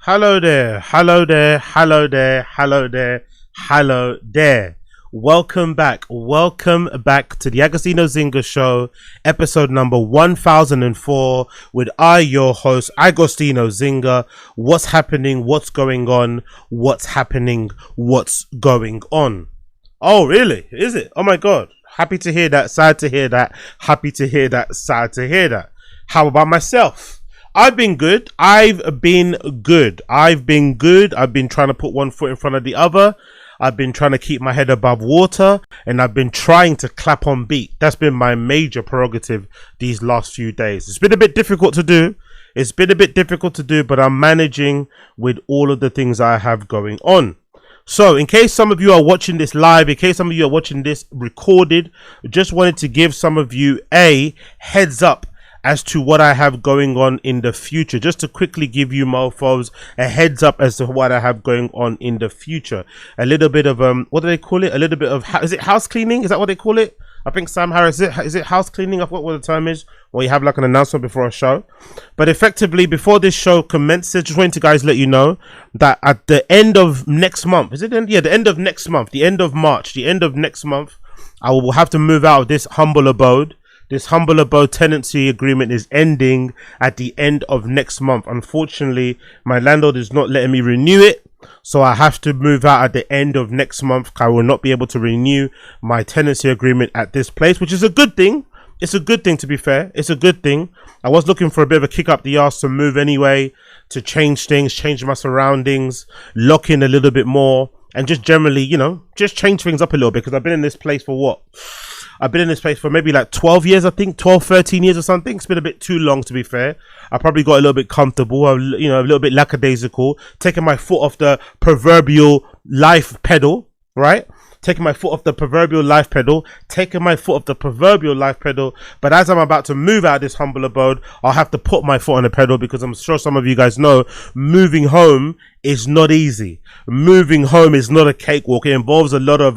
Hello there, hello there, hello there, hello there, hello there. Welcome back to the Agostino Zinga Show, episode number 1004, with your host, Agostino Zinga. What's happening? What's going on? What's happening? What's going on? Oh, really? Is it? Oh my God. Happy to hear that, sad to hear that, happy to hear that, sad to hear that. How about myself? I've been good. I've been trying to put one foot in front of the other. I've been trying to keep my head above water, and I've been trying to clap on beat. That's been my major prerogative these last few days. It's been a bit difficult to do. But I'm managing with all of the things I have going on. So in case some of you are watching this live, in case some of you are watching this recorded, just wanted to give some of you a heads up as to what I have going on in the future. Just to quickly give you mofos a heads up as to what I have going on in the future. A little bit of what do they call it? A little bit of is it house cleaning? Is that what they call it? I think Sam Harris, is it house cleaning? I forgot what the term is. Or you have like an announcement before a show. But effectively, before this show commences, just wanted to guys let you know that at the end of next month, is it then? Yeah, the end of next month, the end of March, the end of next month, I will have to move out of this humble abode. This humble abode tenancy agreement is ending at the end of next month. Unfortunately, my landlord is not letting me renew it. So I have to move out at the end of next month. I will not be able to renew my tenancy agreement at this place, which is a good thing. It's a good thing, to be fair. It's a good thing. I was looking for a bit of a kick up the arse to move anyway, to change things, change my surroundings, lock in a little bit more, and just generally, you know, just change things up a little bit, because I've been in this place for what? I've been in this place for maybe like 12 years, I think, 12, 13 years or something. It's been a bit too long, to be fair. I probably got a little bit comfortable, you know, a little bit lackadaisical, taking my foot off the proverbial life pedal, right? Taking my foot off the proverbial life pedal. But as I'm about to move out of this humble abode, I'll have to put my foot on the pedal, because I'm sure some of you guys know moving home is not easy. Moving home is not a cakewalk. It involves a lot of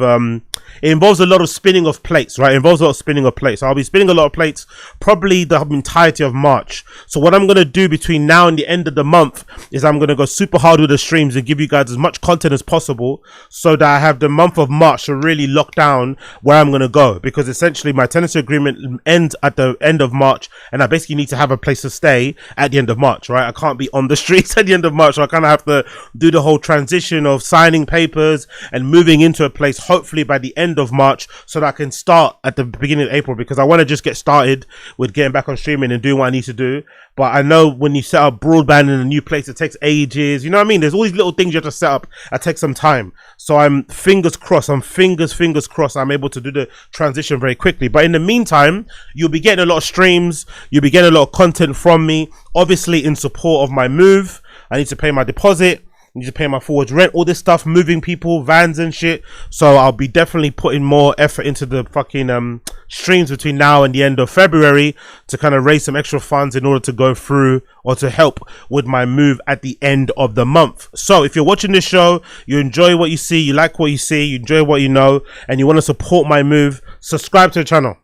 spinning of plates, right? It involves a lot of spinning of plates. So I'll be spinning a lot of plates probably the entirety of March. So what I'm going to do between now and the end of the month is I'm going to go super hard with the streams and give you guys as much content as possible, so that I have the month of March to really lock down where I'm going to go, because essentially my tenancy agreement ends at the end of March, and I basically need to have a place to stay at the end of March, right? I can't be on the streets at the end of March, so I kind of have to do the whole transition of signing papers and moving into a place hopefully by the end of March, so that I can start at the beginning of April, because I want to just get started with getting back on streaming and doing what I need to do. But I know when you set up broadband in a new place, it takes ages, you know what I mean? There's all these little things you have to set up that take some time. So I'm fingers crossed, I'm fingers crossed I'm able to do the transition very quickly. But in the meantime, you'll be getting a lot of streams, you'll be getting a lot of content from me, obviously in support of my move. I need to pay my deposit, I need to pay my forward rent, all this stuff, moving people, vans and shit. So I'll be definitely putting more effort into the fucking streams between now and the end of February, to kind of raise some extra funds in order to go through, or to help with my move at the end of the month. So if you're watching this show, you enjoy what you see, you like what you see, you enjoy what you know, and you want to support my move, subscribe to the channel.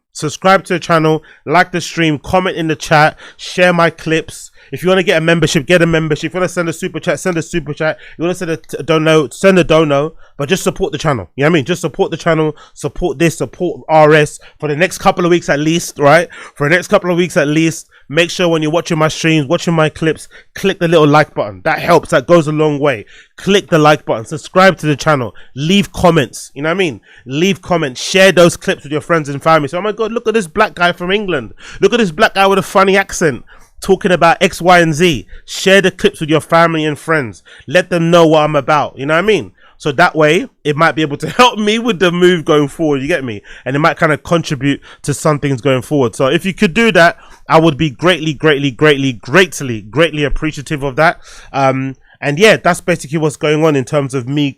Like the stream, comment in the chat, share my clips. If you want to get a membership, get a membership. If you want to send a super chat, send a super chat. If you want to send a dono, send a dono. But just support the channel. You know what I mean? Just support the channel, support this, support RS for the next couple of weeks at least, right? For the next couple of weeks at least. Make sure when you're watching my streams, watching my clips, click the little like button. That helps. That goes a long way. Click the like button. Subscribe to the channel. Leave comments. You know what I mean? Leave comments. Share those clips with your friends and family. So, oh my God, look at this black guy from England. Look at this black guy with a funny accent talking about X, Y, and Z. Share the clips with your family and friends. Let them know what I'm about. You know what I mean? So that way, it might be able to help me with the move going forward, you get me? And it might kind of contribute to some things going forward. So if you could do that, I would be greatly appreciative of that. And yeah, that's basically what's going on in terms of me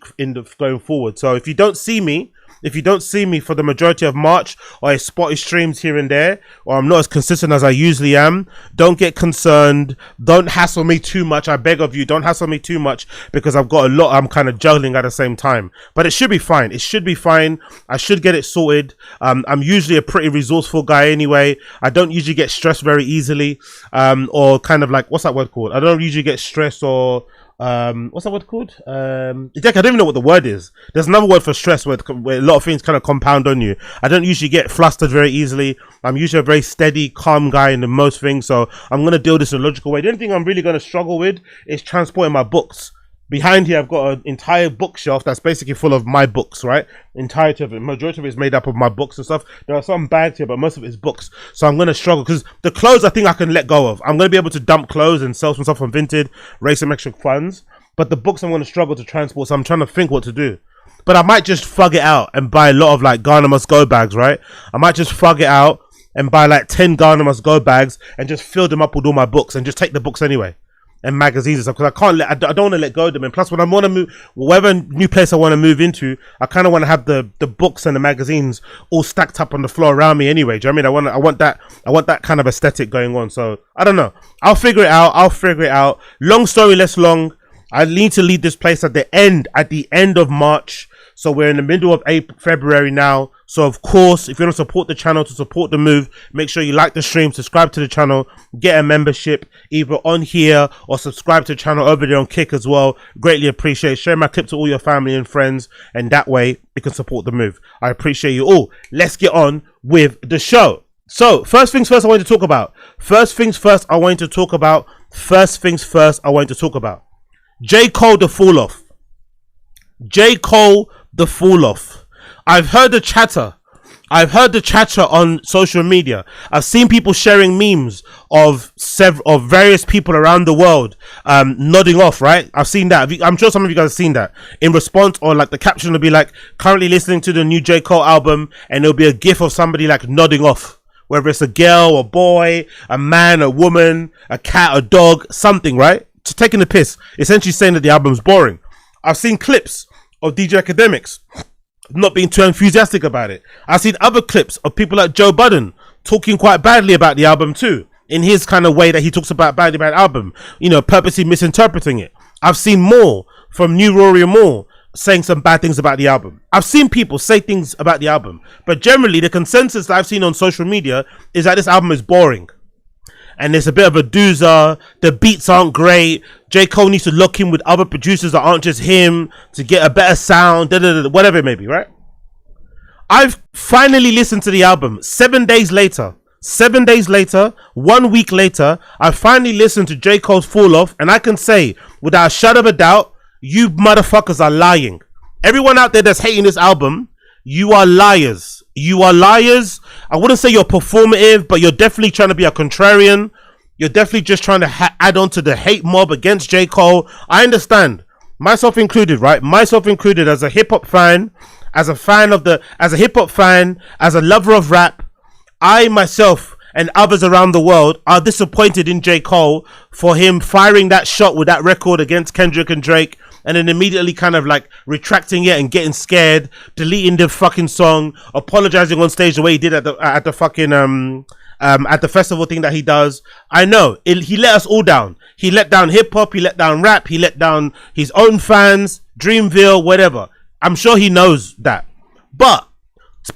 going forward. So if you don't see me, for the majority of March, or I spotty streams here and there, or I'm not as consistent as I usually am, don't get concerned. Don't hassle me too much. I beg of you, don't hassle me too much, because I've got a lot I'm kind of juggling at the same time. But it should be fine. It should be fine. I should get it sorted. I'm usually a pretty resourceful guy anyway. I don't usually get stressed very easily, or kind of like, what's that word called? I don't usually get stressed or what's that word called? Jack, I don't even know what the word is. There's another word for stress where a lot of things kind of compound on you. I don't usually get flustered very easily. I'm usually a very steady, calm guy in the most things, so I'm going to deal this in a logical way. The only thing I'm really going to struggle with is transporting my books. Behind here, I've got an entire bookshelf that's basically full of my books, right? Entirety of it. Majority of it is made up of my books and stuff. There are some bags here, but most of it is books. So I'm going to struggle because the clothes I think I can let go of. I'm going to be able to dump clothes and sell some stuff on Vinted, raise some extra funds. But the books I'm going to struggle to transport, so I'm trying to think what to do. But I might just fug it out and buy a lot of like Ghana Must Go bags, right? I might just fug it out and buy like 10 Ghana Must Go bags and just fill them up with all my books and just take the books anyway. And magazines and stuff, because I don't want to let go of them. And plus, when I want to move, whatever new place I want to move into, I kind of want to have the books and the magazines all stacked up on the floor around me anyway. Do you know what I mean? I want that kind of aesthetic going on. So I don't know. I'll figure it out. Long story less long. I need to leave this place at the end of March. So we're in the middle of February now. So of course, if you want to support the channel, to support the move, make sure you like the stream, subscribe to the channel, get a membership either on here or subscribe to the channel over there on KITH as well. Greatly appreciate. Share my clip to all your family and friends, and that way you can support the move. I appreciate you all. Let's get on with the show. So first things first, I want to talk about. J. Cole the fall off. I've heard the chatter on social media. I've seen people sharing memes of various people around the world nodding off, right? I've seen that. I'm sure some of you guys have seen that. In response, or like the caption will be like, currently listening to the new J. Cole album, and there'll be a gif of somebody like nodding off. Whether it's a girl, a boy, a man, a woman, a cat, a dog, something, right? Just taking the piss. Essentially saying that the album's boring. I've seen clips of DJ Academics not being too enthusiastic about it. I've seen other clips of people like Joe Budden talking quite badly about the album too, in his kind of way that he talks about badly about the album, you know, purposely misinterpreting it. I've seen more from New Rory and Moore saying some bad things about the album. I've seen people say things about the album, but generally the consensus that I've seen on social media is that this album is boring. And there's a bit of a doozer. The beats aren't great. J. Cole needs to lock in with other producers that aren't just him to get a better sound, whatever it may be, right? I've finally listened to the album 7 days later. 1 week later, I finally listened to J. Cole's Fall Off, and I can say, without a shadow of a doubt, you motherfuckers are lying. Everyone out there that's hating this album, you are liars. You are liars. I wouldn't say you're performative, but you're definitely trying to be a contrarian. You're definitely just trying to add on to the hate mob against J. Cole. I understand. Myself included, right? Myself included, as a hip-hop fan, as a hip-hop fan, as a lover of rap, I myself and others around the world are disappointed in J. Cole for him firing that shot with that record against Kendrick and Drake, and then immediately kind of like retracting it and getting scared, deleting the fucking song, apologizing on stage the way he did at the fucking at the festival thing that he does. I know he let us all down. He let down hip hop, he let down rap, he let down his own fans, Dreamville, whatever. I'm sure he knows that. But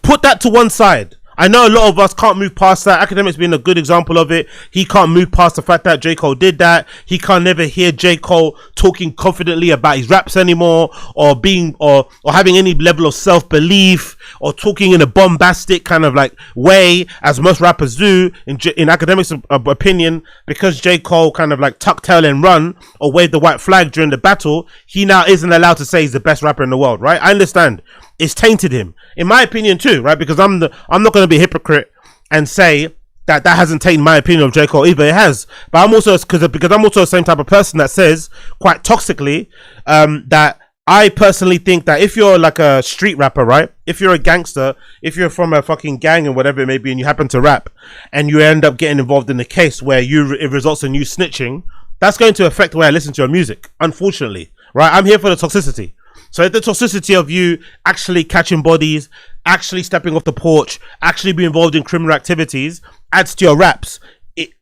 put that to one side. I know a lot of us can't move past that. Academics being a good example of it. He can't move past the fact that J. Cole did that. He can't never hear J. Cole talking confidently about his raps anymore, or being or having any level of self-belief, or talking in a bombastic kind of like way as most rappers do in Academics' opinion, because J. Cole kind of like tuck tail and run or wave the white flag during the battle. He now isn't allowed to say he's the best rapper in the world, right? I understand. It's tainted him, in my opinion too, right? Because I'm not going to be a hypocrite and say that hasn't tainted my opinion of J. Cole either. It has. But I'm also, because I'm also the same type of person that says quite toxically that I personally think that if you're like a street rapper, right? If you're a gangster, if you're from a fucking gang and whatever it may be, and you happen to rap and you end up getting involved in a case where it results in you snitching, that's going to affect the way I listen to your music, unfortunately, right? I'm here for the toxicity. So the toxicity of you actually catching bodies, actually stepping off the porch, actually being involved in criminal activities adds to your raps.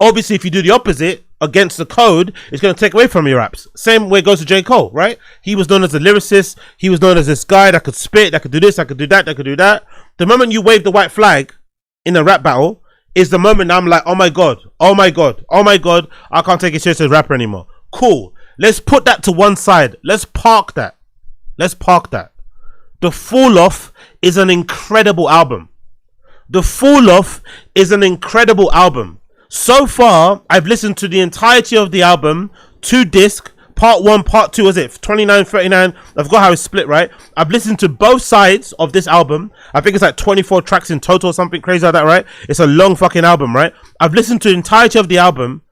Obviously, if you do the opposite against the code, it's going to take away from your raps. Same way it goes to J. Cole, right? He was known as a lyricist. He was known as this guy that could spit, that could do this, that could do that, that could do that. The moment you wave the white flag in a rap battle is the moment I'm like, oh my God, oh my God, oh my God, I can't take it serious as a rapper anymore. Cool. Let's put that to one side. Let's park that. Let's park that. The Fall Off is an incredible album. The Fall Off is an incredible album. So far, I've listened to the entirety of the album, 2 disc, part 1, part 2, was it 29, 39? I forgot how it's split, right? I've listened to both sides of this album. I think it's like 24 tracks in total or something crazy like that, right? It's a long fucking album, right? I've listened to the entirety of the album,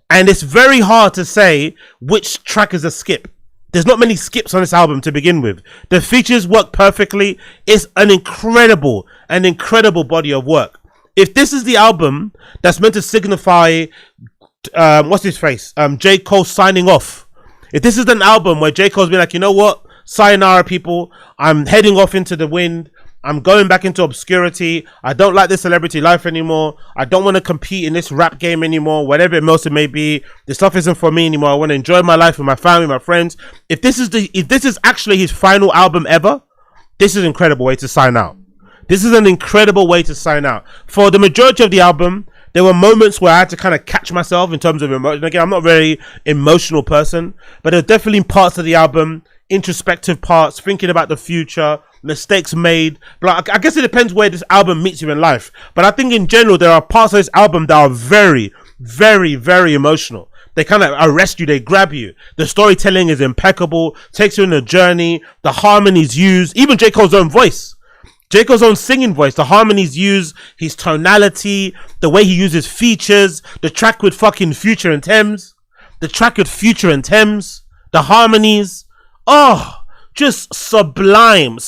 and it's very hard to say which track is a skip. There's not many skips on this album to begin with. The features work perfectly. It's an incredible body of work. If this is the album that's meant to signify, what's his face? J. Cole signing off. If this is an album where J. Cole's been like, you know what? Sayonara, people. I'm heading off into the wind. I'm going back into obscurity. I don't like this celebrity life anymore. I don't want to compete in this rap game anymore. Whatever it may be. This stuff isn't for me anymore. I want to enjoy my life with my family, my friends. If this is actually his final album ever, this is an incredible way to sign out. This is an incredible way to sign out. For the majority of the album, there were moments where I had to kind of catch myself in terms of emotion. Again, I'm not a very emotional person, but there are definitely parts of the album, introspective parts, thinking about the future, mistakes made. But I guess it depends where this album meets you in life. But I think in general, there are parts of this album that are very, very, very emotional. They kind of arrest you, they grab you. The storytelling is impeccable, takes you on a journey, the harmonies used, even J. Cole's own voice. J. Cole's own singing voice, the harmonies used, his tonality, the way he uses features, the track with fucking Future and Thames, the harmonies. Oh, just sublime.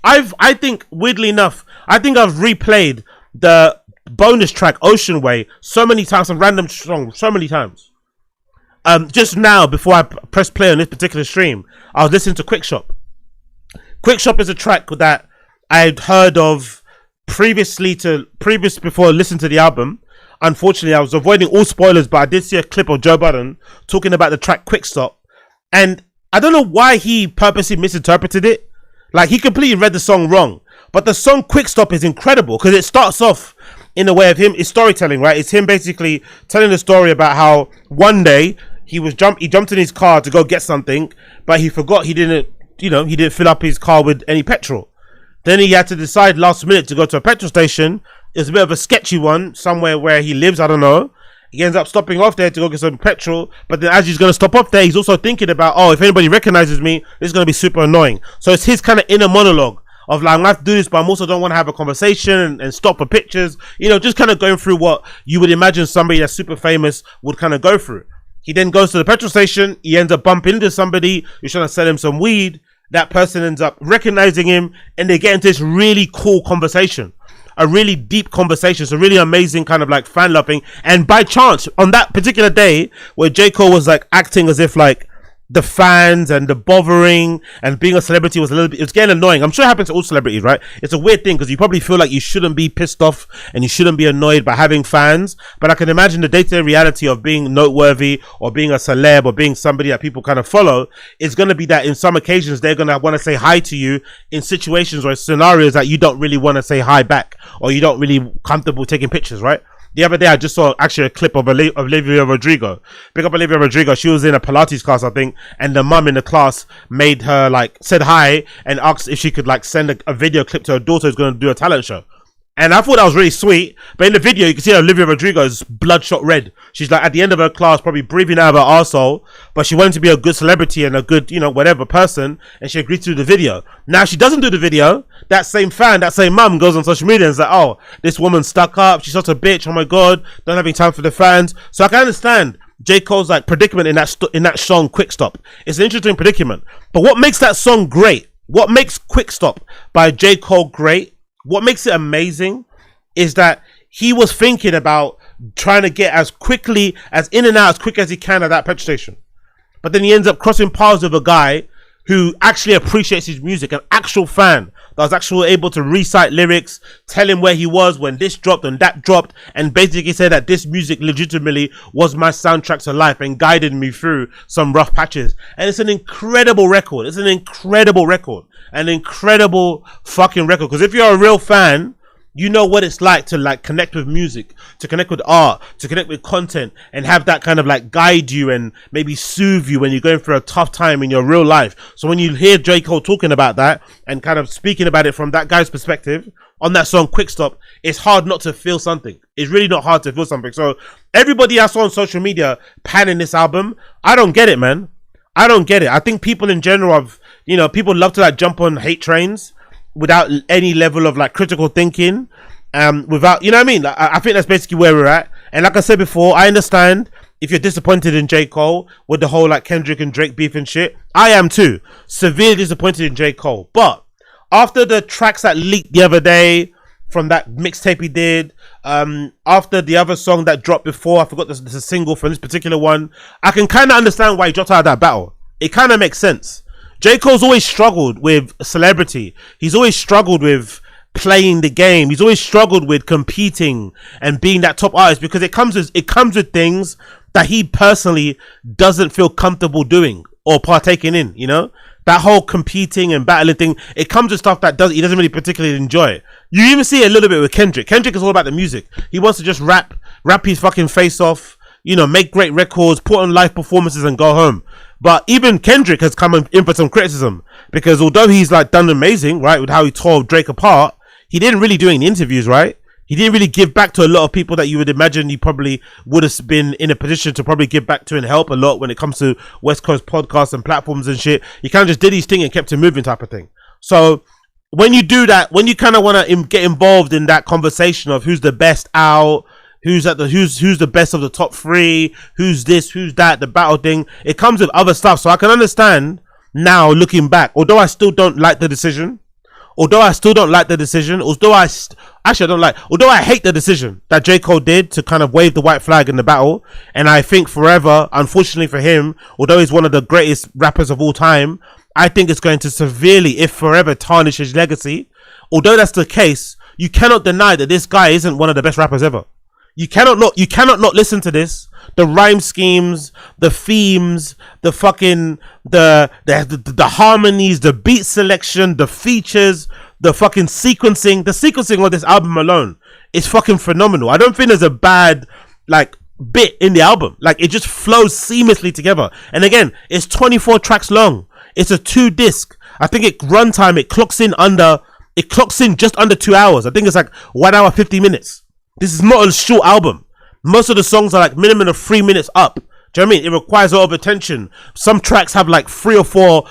I think, weirdly enough, I've replayed the bonus track Ocean Way so many times, some random song, so many times. Just now, before I press play on this particular stream, I was listening to Quick Shop. Quick Shop is a track that I'd heard of previous before listening to the album. Unfortunately, I was avoiding all spoilers, but I did see a clip of Joe Budden talking about the track Quick Stop, and I don't know why he purposely misinterpreted it. Like, he completely read the song wrong. But the song Quick Stop is incredible because it starts off in a way of him. It's storytelling, right? It's him basically telling the story about how one day he jumped in his car to go get something, but he forgot he didn't fill up his car with any petrol. Then he had to decide last minute to go to a petrol station. It's a bit of a sketchy one, somewhere where he lives, I don't know. He ends up stopping off there to go get some petrol, but then as he's going to stop off there, he's also thinking about, oh, if anybody recognizes me, this is going to be super annoying. So it's his kind of inner monologue of like, I'm going to have to do this, but I also don't want to have a conversation and stop for pictures. Just kind of going through what you would imagine somebody that's super famous would kind of go through. He then goes to the petrol station. He ends up bumping into somebody who's trying to sell him some weed. That person ends up recognizing him, and they get into this really cool conversation, a really deep conversation. It's a really amazing kind of like fan loving. And by chance, on that particular day where J. Cole was like acting as if like the fans and the bothering and being a celebrity was it was getting annoying. I'm sure it happens to all celebrities, right? It's a weird thing because you probably feel like you shouldn't be pissed off and you shouldn't be annoyed by having fans, but I can imagine the day-to-day reality of being noteworthy or being a celeb or being somebody that people kind of follow is going to be that in some occasions they're going to want to say hi to you in situations or scenarios that you don't really want to say hi back, or you don't really comfortable taking pictures, right? The other day, I just saw actually a clip of Olivia Rodrigo. Pick up Olivia Rodrigo. She was in a Pilates class, I think, and the mum in the class made her said hi and asked if she could send a video clip to her daughter who's going to do a talent show. And I thought that was really sweet. But in the video, you can see Olivia Rodrigo is bloodshot red. She's at the end of her class, probably breathing out of her arsehole. But she wanted to be a good celebrity and a good, whatever person. And she agreed to do the video. Now she doesn't do the video. That same fan, that same mum goes on social media and is like, oh, this woman's stuck up. She's such a bitch. Oh my God. Don't have any time for the fans. So I can understand J. Cole's predicament in that song, Quick Stop. It's an interesting predicament. But what makes that song great? What makes Quick Stop by J. Cole great? What makes it amazing is that he was thinking about trying to get as in and out as quick as he can at that petrol station. But then he ends up crossing paths with a guy who actually appreciates his music, an actual fan that was actually able to recite lyrics, tell him where he was when this dropped and that dropped, and basically said that this music legitimately was my soundtrack to life and guided me through some rough patches. And it's an incredible record. An incredible fucking record. Because if you're a real fan, You know what it's like to like connect with music, to connect with art, to connect with content, and have that kind of like guide you and maybe soothe you when you're going through a tough time in your real life. So when you hear J. Cole talking about that and kind of speaking about it from that guy's perspective on that song Quick Stop, it's hard not to feel something. It's really not hard to feel something. So everybody I saw on social media panning this album, I don't get it, man. I don't get it. I think people in general have, you know, people love to like jump on hate trains without any level of like critical thinking, without, you know what I mean? Like, I think that's basically where we're at. And like I said before, I understand if you're disappointed in J. Cole with the whole like Kendrick and Drake beef and shit. I am too. Severely disappointed in J. Cole. But after the tracks that leaked the other day from that mixtape he did, after the other song that dropped before, I forgot there's a single from this particular one, I can kind of understand why he dropped out of that battle. It kind of makes sense. J. Cole's always struggled with celebrity. He's always struggled with playing the game. He's always struggled with competing and being that top artist because it comes with things that he personally doesn't feel comfortable doing or partaking in, you know? That whole competing and battling thing, it comes with stuff that he doesn't really particularly enjoy. You even see it a little bit with Kendrick. Kendrick is all about the music. He wants to just rap his fucking face off, you know, make great records, put on live performances and go home. But even Kendrick has come in for some criticism because although he's like done amazing, right, with how he tore Drake apart, he didn't really do any interviews, right? He didn't really give back to a lot of people that you would imagine he probably would have been in a position to probably give back to and help a lot when it comes to West Coast podcasts and platforms and shit. He kind of just did his thing and kept it moving type of thing. So when you do that, when you kind of want to get involved in that conversation of who's the best out, who's the best of the top three, who's this, who's that, the battle thing, it comes with other stuff. So I can understand now looking back, although I still don't like the decision, although I hate the decision that J. Cole did to kind of wave the white flag in the battle. And I think forever, unfortunately for him, although he's one of the greatest rappers of all time, I think it's going to severely, if forever, tarnish his legacy. Although that's the case, you cannot deny that this guy isn't one of the best rappers ever. You cannot not listen to this. The rhyme schemes, the themes, the fucking the harmonies, the beat selection, the features, the fucking sequencing. The sequencing of this album alone is fucking phenomenal. I don't think there's a bad like bit in the album. Like it just flows seamlessly together. And again, it's 24 tracks long. It's a 2-disc. I think runtime it clocks in just under 2 hours. I think it's like 1 hour 50 minutes. This is not a short album. Most of the songs are like minimum of 3 minutes up. Do you know what I mean? It requires a lot of attention. Some tracks have like 3 or 4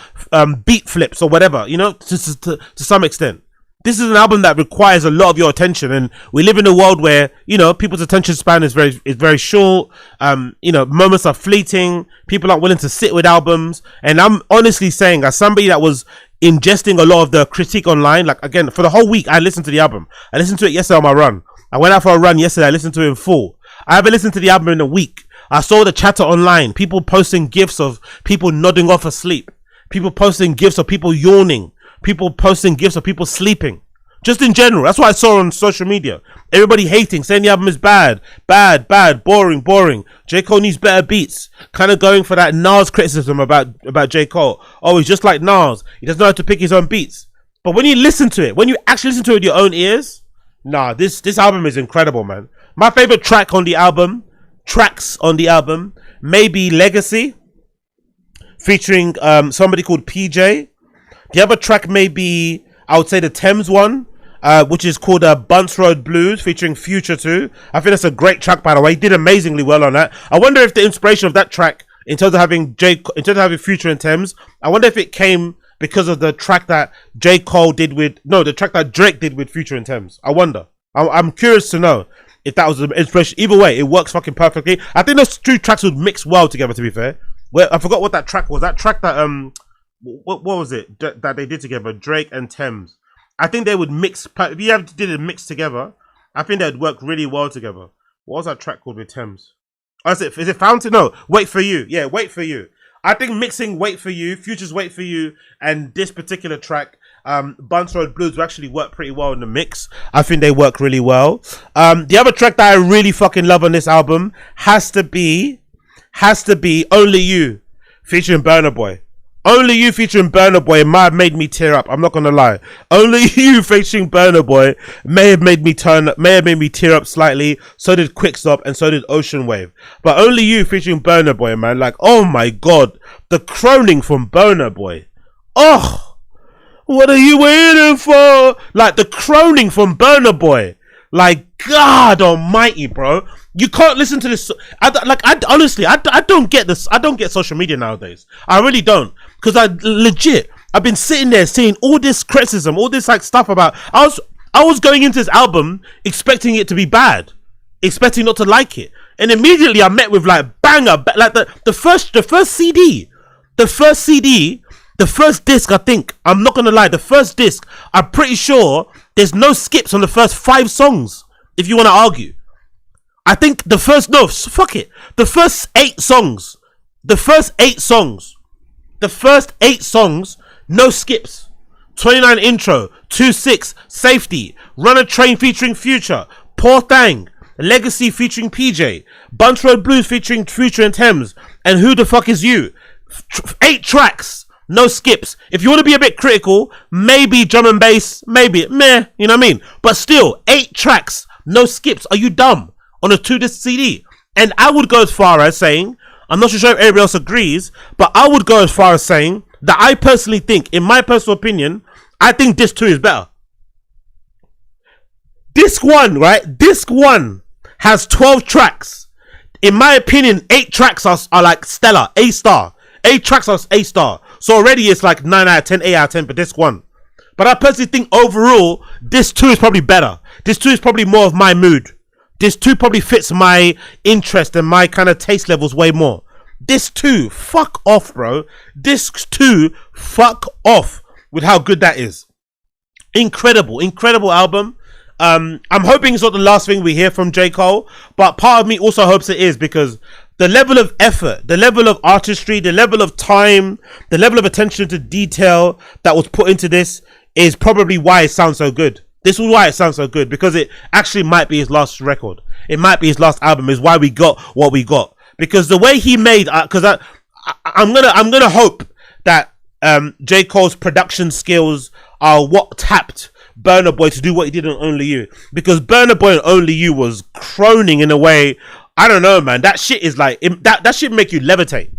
beat flips or whatever, you know, to some extent. This is an album that requires a lot of your attention, and we live in a world where, you know, people's attention span is very short. You know, moments are fleeting. People aren't willing to sit with albums. And I'm honestly saying, as somebody that was ingesting a lot of the critique online, like again, for the whole week, I listened to the album. I listened to it yesterday on my run. I went out for a run yesterday. I listened to it in full. I haven't listened to the album in a week. I saw the chatter online. People posting gifs of people nodding off asleep. People posting gifs of people yawning. People posting gifs of people sleeping. Just in general. That's what I saw on social media. Everybody hating, saying the album is bad, boring. J. Cole needs better beats. Kind of going for that Nas criticism about J. Cole. Oh, he's just like Nas. He doesn't know how to pick his own beats. But when you listen to it, when you actually listen to it with your own ears, nah, this album is incredible, man. My favorite tracks on the album, maybe Legacy, featuring somebody called PJ. The other track may be, I would say, the Thames one, which is called Bunce Road Blues, featuring Future too. I think that's a great track, by the way. He did amazingly well on that. I wonder if the inspiration of that track, in terms of having Future and Thames, I wonder if it came because of the track that the track that Drake did with Future and Thames. I wonder. I'm curious to know if that was the inspiration. Either way, it works fucking perfectly. I think those two tracks would mix well together, to be fair. I forgot what that track was. That track that what was it that they did together, Drake and Thames. I think they would mix. If you did a mix together, I think they'd work really well together. What was that track called with Thames? Oh, is it Fountain? No, Wait For You. Yeah, Wait For You. I think mixing Wait For You, Future's Wait For You, and this particular track, Bunce Road Blues, will actually work pretty well in the mix. I think they work really well. The other track that I really fucking love on this album has to be Only You, featuring Burna Boy. Only You featuring Burna Boy might have made me tear up. I'm not gonna lie. Only You featuring Burna Boy may have made me tear up slightly. So did Quickstop and so did Ocean Wave. But Only You featuring Burna Boy, man. Like, oh my god, the croning from Burna Boy. Oh, what are you waiting for? Like the croning from Burna Boy. Like, God Almighty, bro. You can't listen to this. Honestly, I don't get this. I don't get social media nowadays. I really don't. Because I've been sitting there seeing all this criticism, all this like stuff about. I was going into this album expecting it to be bad, expecting not to like it, and immediately I met with like banger, like the first CD, the first disc. I think, I'm not gonna lie, the first disc, I'm pretty sure there's no skips on the first 5 songs. If you want to argue, I think the first 8 songs, the first 8 songs, no skips. 29 intro, 2-6, Safety, Run a Train featuring Future, Poor Thang, Legacy featuring PJ, Bunch Road Blues featuring Future and Thames, and Who the Fuck Is You. 8 tracks, no skips. If you want to be a bit critical, maybe drum and bass, maybe meh, you know what I mean? But still, 8 tracks, no skips. Are you dumb? On a 2-disc CD. And I would go as far as saying, I'm not sure if everybody else agrees, but I would go as far as saying that I personally think, in my personal opinion, I think disc 2 is better. Disc 1, right? Disc 1 has 12 tracks. In my opinion, 8 tracks are like stellar, A-star. 8 tracks are A-star. So already it's like 9 out of 10, 8 out of 10 for disc 1. But I personally think overall, disc 2 is probably better. Disc 2 is probably more of my mood. Disc 2 probably fits my interest and my kind of taste levels way more. Disc 2, fuck off, bro. Disc 2, fuck off with how good that is. Incredible album. I'm hoping it's not the last thing we hear from J. Cole, but part of me also hopes it is, because the level of effort, the level of artistry, the level of time, the level of attention to detail that was put into this is probably why it sounds so good. This is why it sounds so good, because it actually might be his last record. It might be his last album, is why we got what we got. Because the way he made, because I'm gonna hope that J. Cole's production skills are what tapped Burna Boy to do what he did on Only You. Because Burna Boy on Only You was croning in a way, I don't know, man. That shit is like, that shit make you levitate.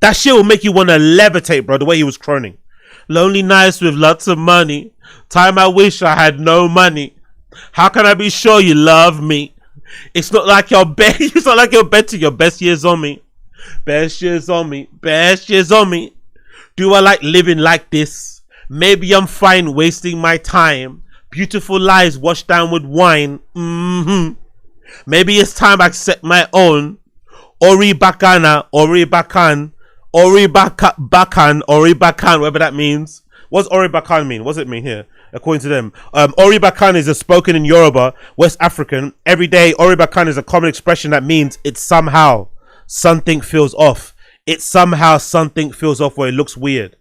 That shit will make you want to levitate, bro, the way he was croning. Lonely nights with lots of money. Time I wish I had no money. How can I be sure you love me? It's not like you're it's not like you're betting your best years on me. Best years on me. Best years on me. Do I like living like this? Maybe I'm fine wasting my time. Beautiful lies washed down with wine. Maybe it's time I accept my own. Ori Bakana, Ori Bakan, Ori Bakan, Ori Bakan, whatever that means. What's Ori Bakan mean? What does it mean here? According to them, Ori Bakan is a spoken in Yoruba, West African. Every day, Ori Bakan is a common expression that means it's somehow something feels off. It's somehow something feels off where it looks weird.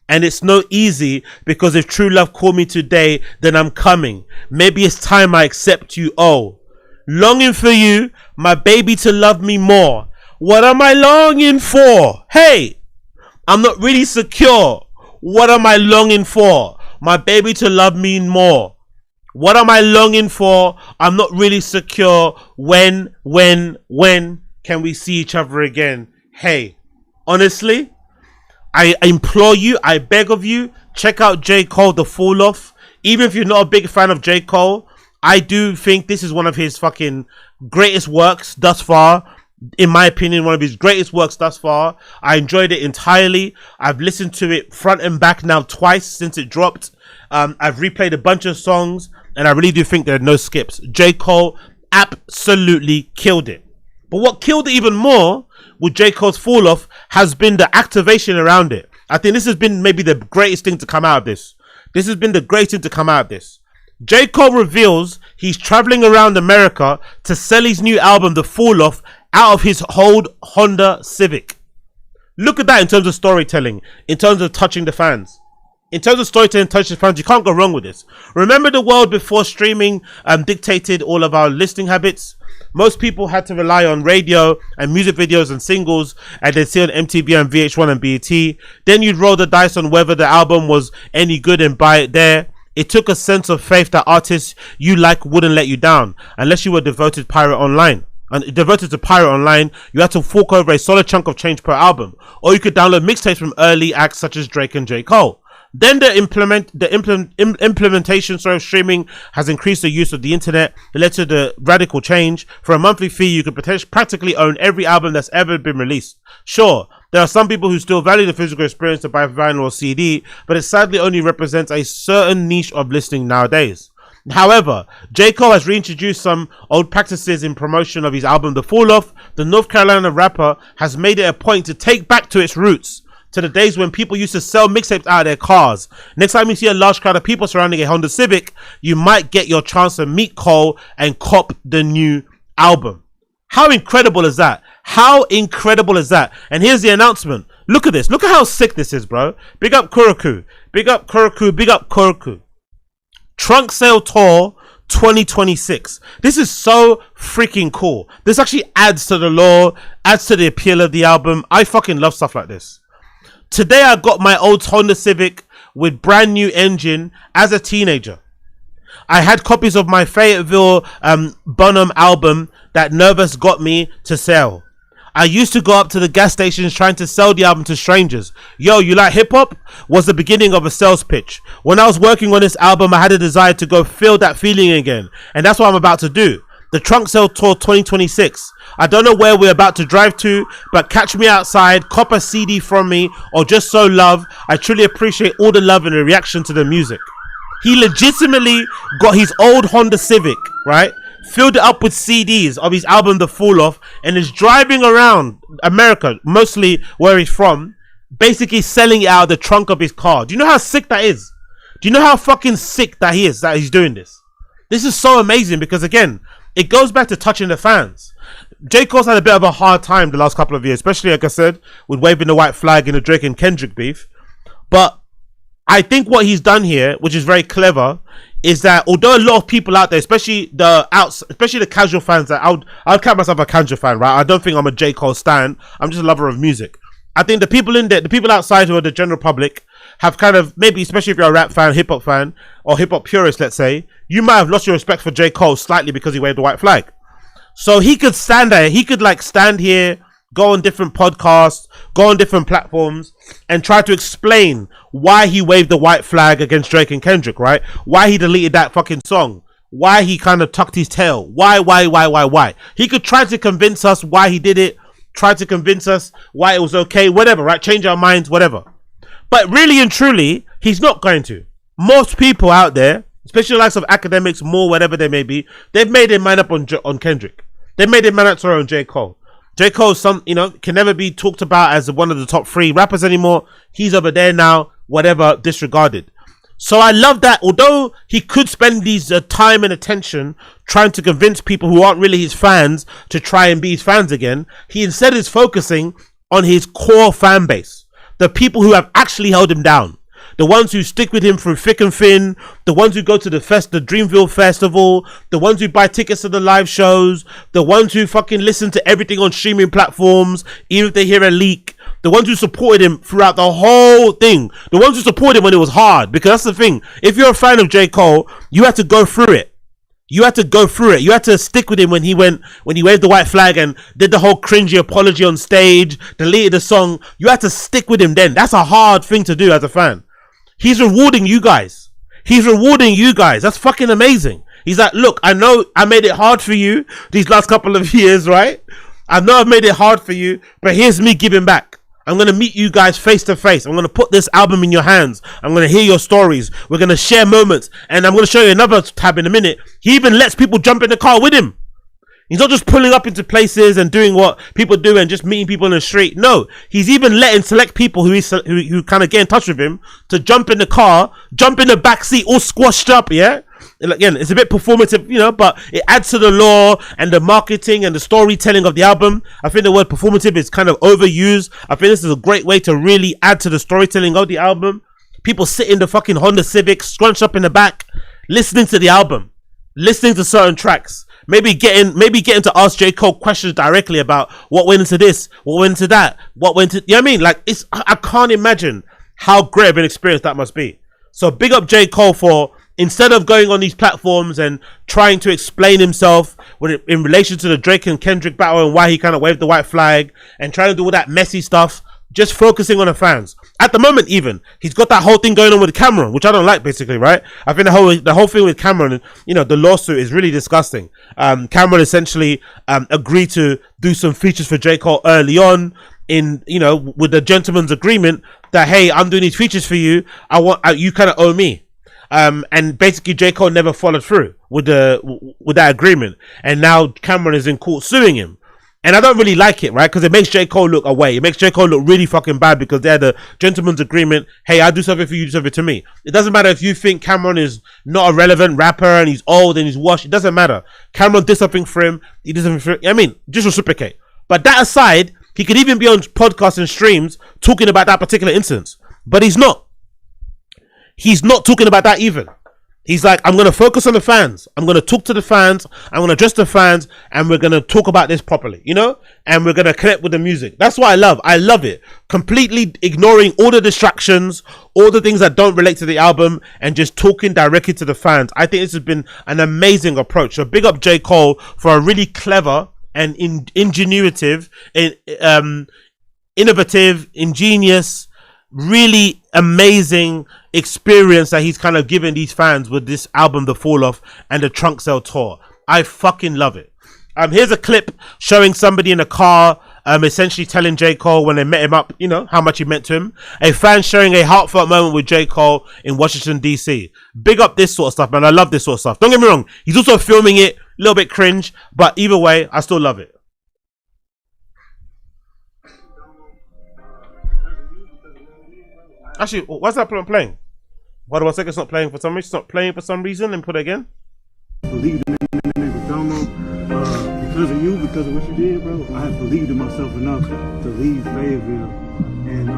And it's no easy, because if true love called me today, then I'm coming. Maybe it's time I accept you. Oh, longing for you, my baby, to love me more. What am I longing for? Hey, I'm not really secure. What am I longing for? My baby to love me more. What am I longing for? I'm not really secure. When can we see each other again? Hey, honestly, I implore you, I beg of you, check out J. Cole, The Fall Off. Even if you're not a big fan of J. Cole, I do think this is one of his fucking greatest works thus far. In my opinion, one of his greatest works thus far. I enjoyed it entirely. I've listened to it front and back now twice since it dropped. I've replayed a bunch of songs, and I really do think there are no skips. J. Cole absolutely killed it. But what killed it even more with J. Cole's Fall Off has been the activation around it. I think this has been maybe the greatest thing to come out of this. This has been the greatest thing to come out of this. J. Cole reveals he's traveling around America to sell his new album, The Fall Off, out of his old Honda Civic. Look at that in terms of storytelling, in terms of touching the fans. In terms of storytelling, touching the fans, you can't go wrong with this. Remember the world before streaming dictated all of our listening habits? most people had to rely on radio and music videos and singles, and they'd see on MTV and VH1 and BET. Then you'd roll the dice on whether the album was any good and buy it there. It took a sense of faith that artists you like wouldn't let you down, unless you were devoted to pirate online. You had to fork over a solid chunk of change per album, or you could download mixtapes from early acts such as Drake and J. Cole. Then the implementation of streaming has increased the use of the internet. It led to the radical change. For a monthly fee, you could practically own every album that's ever been released. Sure, there are some people who still value the physical experience to buy vinyl or CD, but it sadly only represents a certain niche of listening nowadays. However, J. Cole has reintroduced some old practices in promotion of his album The Fall Off. The North Carolina rapper has made it a point to take back to its roots, to the days when people used to sell mixtapes out of their cars. Next time you see a large crowd of people surrounding a Honda Civic, you might get your chance to meet Cole and cop the new album. How incredible is that? How incredible is that? And here's the announcement. Look at this. Look at how sick this is, bro. Big up Kuroku. Big up Kuroku. Big up Kuroku. Trunk Sale Tour 2026. This is so freaking cool. This actually adds to the lore, adds to the appeal of the album. I fucking love stuff like this. Today I got my old Honda Civic with brand new engine as a teenager. I had copies of my Fayetteville Bonham album that Nervous got me to sell. I used to go up to the gas stations trying to sell the album to strangers. Yo, you like hip hop? Was the beginning of a sales pitch. When I was working on this album, I had a desire to go feel that feeling again. And that's what I'm about to do. The Trunk Sale Tour 2026. I don't know where we're about to drive to, but catch me outside, cop a CD from me, or just show love. I truly appreciate all the love and the reaction to the music. He legitimately got his old Honda Civic, right? Filled it up with CDs of his album The Fall Off, and is driving around America, mostly where he's from, basically selling it out of the trunk of his car. Do you know how sick that is? Do you know how fucking sick that he is, that he's doing this? This is so amazing because, again, it goes back to touching the fans. J. Cole's had a bit of a hard time the last couple of years, especially, like I said, with waving the white flag in the Drake and Kendrick beef. But I think what he's done here, which is very clever, is that although a lot of people out there, especially the casual fans, that I'll count myself a casual fan, right? I don't think I'm a J. Cole stan. I'm just a lover of music. I think the people in there, the people outside who are the general public, have kind of, maybe especially if you're a rap fan, hip hop fan, or hip hop purist, let's say, you might have lost your respect for J. Cole slightly because he waved the white flag. So he could stand there, he could like stand here, go on different podcasts, go on different platforms, and try to explain why he waved the white flag against Drake and Kendrick, right? Why he deleted that fucking song, why he kind of tucked his tail, why. He could try to convince us why he did it, try to convince us why it was okay, whatever, right? Change our minds, whatever. But really and truly, he's not going to. Most people out there, especially the likes of academics, more whatever they may be, they've made their mind up on Kendrick. They've made their mind up on J. Cole. J. Cole, can never be talked about as one of the top 3 rappers anymore. He's over there now, whatever, disregarded. So I love that, although he could spend these time and attention trying to convince people who aren't really his fans to try and be his fans again, he instead is focusing on his core fan base. The people who have actually held him down. The ones who stick with him through thick and thin. The ones who go to the Dreamville Festival. The ones who buy tickets to the live shows. The ones who fucking listen to everything on streaming platforms, even if they hear a leak. The ones who supported him throughout the whole thing. The ones who supported him when it was hard. Because that's the thing. If you're a fan of J. Cole, you had to go through it. You had to go through it. You had to stick with him when he waved the white flag and did the whole cringy apology on stage, deleted the song. You had to stick with him then. That's a hard thing to do as a fan. He's rewarding you guys. He's rewarding you guys. That's fucking amazing. He's like, look, I know I made it hard for you these last couple of years, right? I know I've made it hard for you, but here's me giving back. I'm going to meet you guys face to face. I'm going to put this album in your hands. I'm going to hear your stories. We're going to share moments. And I'm going to show you another tab in a minute. He even lets people jump in the car with him. He's not just pulling up into places and doing what people do and just meeting people in the street. No, he's even letting select people who kind of get in touch with him to jump in the car, jump in the back seat, all squashed up, yeah? And again, it's a bit performative, but it adds to the lore and the marketing and the storytelling of the album. I think the word performative is kind of overused. I think this is a great way to really add to the storytelling of the album. People sit in the fucking Honda Civic, scrunched up in the back, listening to the album, listening to certain tracks. maybe getting to ask J. Cole questions directly about what went into this, what went into that, what went into, you know what I mean? Like, I can't imagine how great of an experience that must be. So big up J. Cole for, instead of going on these platforms and trying to explain himself in relation to the Drake and Kendrick battle and why he kind of waved the white flag and trying to do all that messy stuff, just focusing on the fans. At the moment, even, he's got that whole thing going on with Cameron, which I don't like, basically, right? I think the whole thing with Cameron, you know, the lawsuit is really disgusting. Cameron essentially agreed to do some features for J. Cole early on, in, you know, with the gentleman's agreement that, hey, I'm doing these features for you, you kind of owe me. And basically J. Cole never followed through with that agreement, and now Cameron is in court suing him. And I don't really like it, right? Because it makes J. Cole look away. It makes J. Cole look really fucking bad because they had a gentleman's agreement. Hey, I do something for you, do something to me. It doesn't matter if you think Cameron is not a relevant rapper and he's old and he's washed. It doesn't matter. Cameron did something for him. He did something for him. I mean, just reciprocate. But that aside, he could even be on podcasts and streams talking about that particular instance. But he's not. He's not talking about that even. He's like, I'm going to focus on the fans. I'm going to talk to the fans. I'm going to address the fans. And we're going to talk about this properly, you know? And we're going to connect with the music. That's what I love. I love it. Completely ignoring all the distractions, all the things that don't relate to the album, and just talking directly to the fans. I think this has been an amazing approach. So big up J. Cole for a really clever and ingenuitive, innovative, ingenious, really amazing experience that he's kind of given these fans with this album, The Fall Off, and the Trunk Sale Tour. I fucking love it. Here's a clip showing somebody in a car, essentially telling J. Cole when they met him up, you know, how much he meant to him. A fan sharing a heartfelt moment with J. Cole in Washington, D.C. Big up this sort of stuff, man. I love this sort of stuff. Don't get me wrong. He's also filming it, a little bit cringe, but either way, I still love it. Actually, why's that playing? Hold on 1 second, it's not playing for some reason. It's not playing for some reason. Let me put it again. Believe in Goadome, because of you, because of what you did, bro. I have believed in myself enough to leave Fayetteville and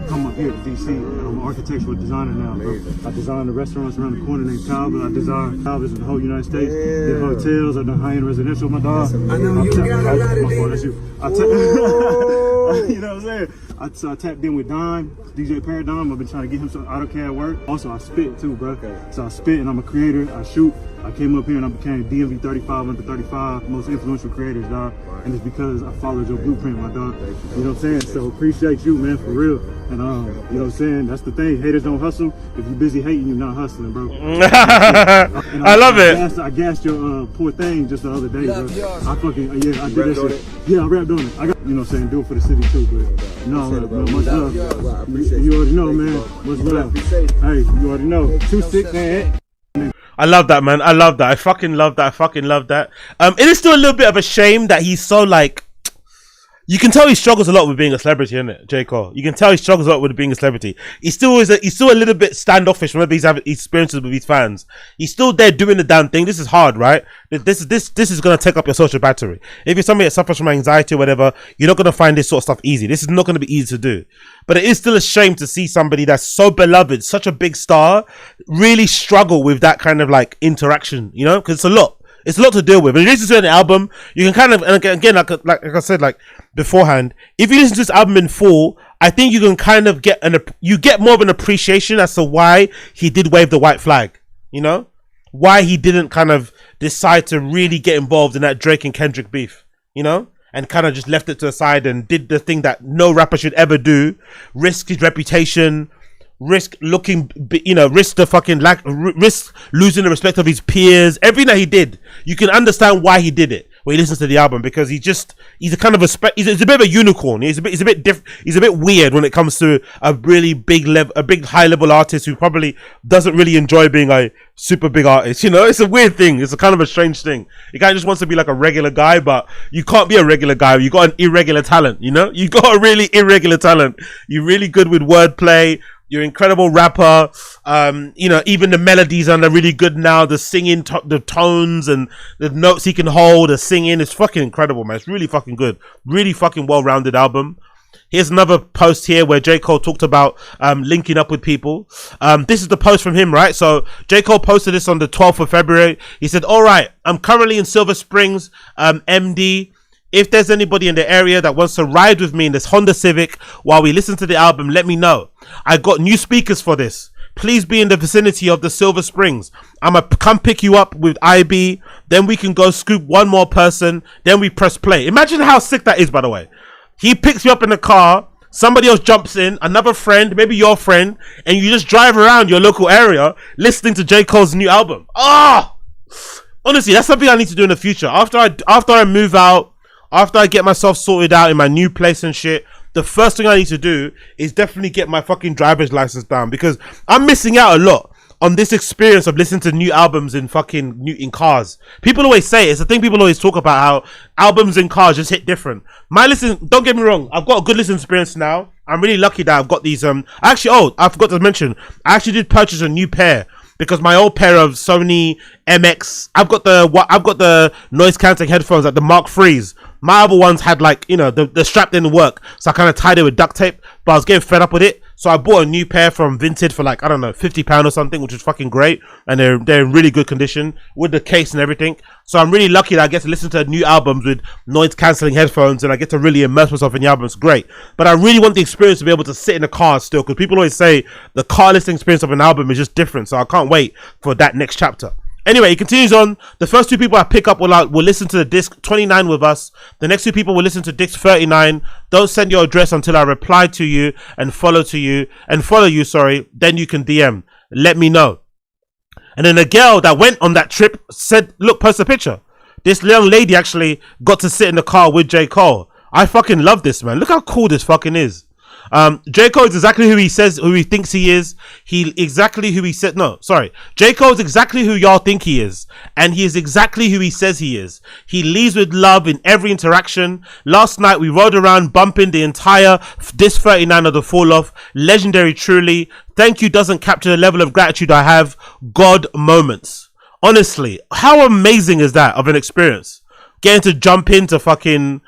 come up here to DC. I'm an architectural designer now, bro. I design the restaurants around the corner named Calvin. I design Calvin's in the whole United States. The hotels, I done high-end residential. My dog. I know you got a lot of these. You know what I'm saying? So I tapped in with Don, DJ Paradigm. I've been trying to get him some AutoCAD work. Also, I spit too, bro. So I spit and I'm a creator. I shoot. I came up here and I became DMV 35 under 35 most influential creators, dog. And it's because I followed your blueprint, my dog. You know what I'm saying? So appreciate you, man, for real. And you know what I'm saying? That's the thing. Haters don't hustle. If you're busy hating, you're not hustling, bro. I love it. I gassed your poor thing just the other day, bro. I fucking, yeah, I did that shit. Yeah, I rapped on it. I got, you know what I'm saying, do it for the city too, but no, much love. You already know, man. Much love. Hey, you already know. 2-6, man. I love that, man. I love that. I fucking love that. I fucking love that. It is still a little bit of a shame that he's so like, you can tell he struggles a lot with being a celebrity, isn't it, J. Cole? You can tell he struggles a lot with being a celebrity. He's still a little bit standoffish whenever he's having experiences with his fans. He's still there doing the damn thing. This is hard, right? This is gonna take up your social battery. If you're somebody that suffers from anxiety or whatever, you're not gonna find this sort of stuff easy. This is not gonna be easy to do. But it is still a shame to see somebody that's so beloved, such a big star, really struggle with that kind of like interaction, you know? Because it's a lot. It's a lot to deal with. When you listen to an album, you can kind of, and again, like I said, like beforehand, if you listen to this album in full, I think you can kind of get more of an appreciation as to why he did wave the white flag, you know? Why he didn't kind of decide to really get involved in that Drake and Kendrick beef, you know? And kind of just left it to the side and did the thing that no rapper should ever do, risk his reputation, risk looking, you know, risk losing the respect of his peers. Everything that he did, you can understand why he did it when he listens to the album, because he's a kind of he's a bit of a unicorn. He's a bit weird when it comes to a really big high level artist who probably doesn't really enjoy being a super big artist. You know, it's a weird thing. It's a kind of a strange thing. He kind of just wants to be like a regular guy, but you can't be a regular guy. You got an irregular talent. You know, you got a really irregular talent. You're really good with wordplay. You're an incredible rapper. You know, even the melodies are really good now. The singing, the tones and the notes he can hold, the singing is fucking incredible, man. It's really fucking good. Really fucking well-rounded album. Here's another post here where J. Cole talked about linking up with people. This is the post from him, right? So J. Cole posted this on the 12th of February. He said, all right, I'm currently in Silver Springs, MD. If there's anybody in the area that wants to ride with me in this Honda Civic while we listen to the album, let me know. I got new speakers for this. Please be in the vicinity of the Silver Springs. I'ma come pick you up with IB. Then we can go scoop one more person. Then we press play. Imagine how sick that is, by the way. He picks you up in the car. Somebody else jumps in, another friend, maybe your friend, and you just drive around your local area listening to J. Cole's new album. Ah! Honestly, that's something I need to do in the future. After I move out, after I get myself sorted out in my new place and shit, the first thing I need to do is definitely get my fucking driver's license down, because I'm missing out a lot on this experience of listening to new albums in cars. People always say it's a thing. People always talk about how albums in cars just hit different. Don't get me wrong, I've got a good listening experience now. I'm really lucky that I've got these. I forgot to mention, I actually did purchase a new pair, because my old pair of Sony MX, I've got the noise cancelling headphones, like the Mark IIIs. My other ones had, like, you know, the strap didn't work, so I kind of tied it with duct tape, but I was getting fed up with it, so I bought a new pair from Vinted for, like, I don't know, £50 or something, which is fucking great, and they're in really good condition with the case and everything. So I'm really lucky that I get to listen to new albums with noise cancelling headphones, and I get to really immerse myself in the albums. Great. But I really want the experience to be able to sit in the car still, because people always say the car listening experience of an album is just different, so I can't wait for that next chapter. Anyway, he continues on. The first two people I pick up will listen to the disc 29 with us. The next two people will listen to disc 39. Don't send your address until I reply to you and follow you. Then you can DM. Let me know. And then the girl that went on that trip said, look, post a picture. This young lady actually got to sit in the car with J. Cole. I fucking love this, man. Look how cool this fucking is. J. Cole is exactly who he thinks he is. J. Cole is exactly who y'all think he is. And he is exactly who he says he is. He leads with love in every interaction. Last night we rode around bumping the entire disc 39 of the Fall Off. Legendary truly. Thank you doesn't capture the level of gratitude I have. God moments. Honestly, how amazing is that of an experience? Getting to jump into fucking,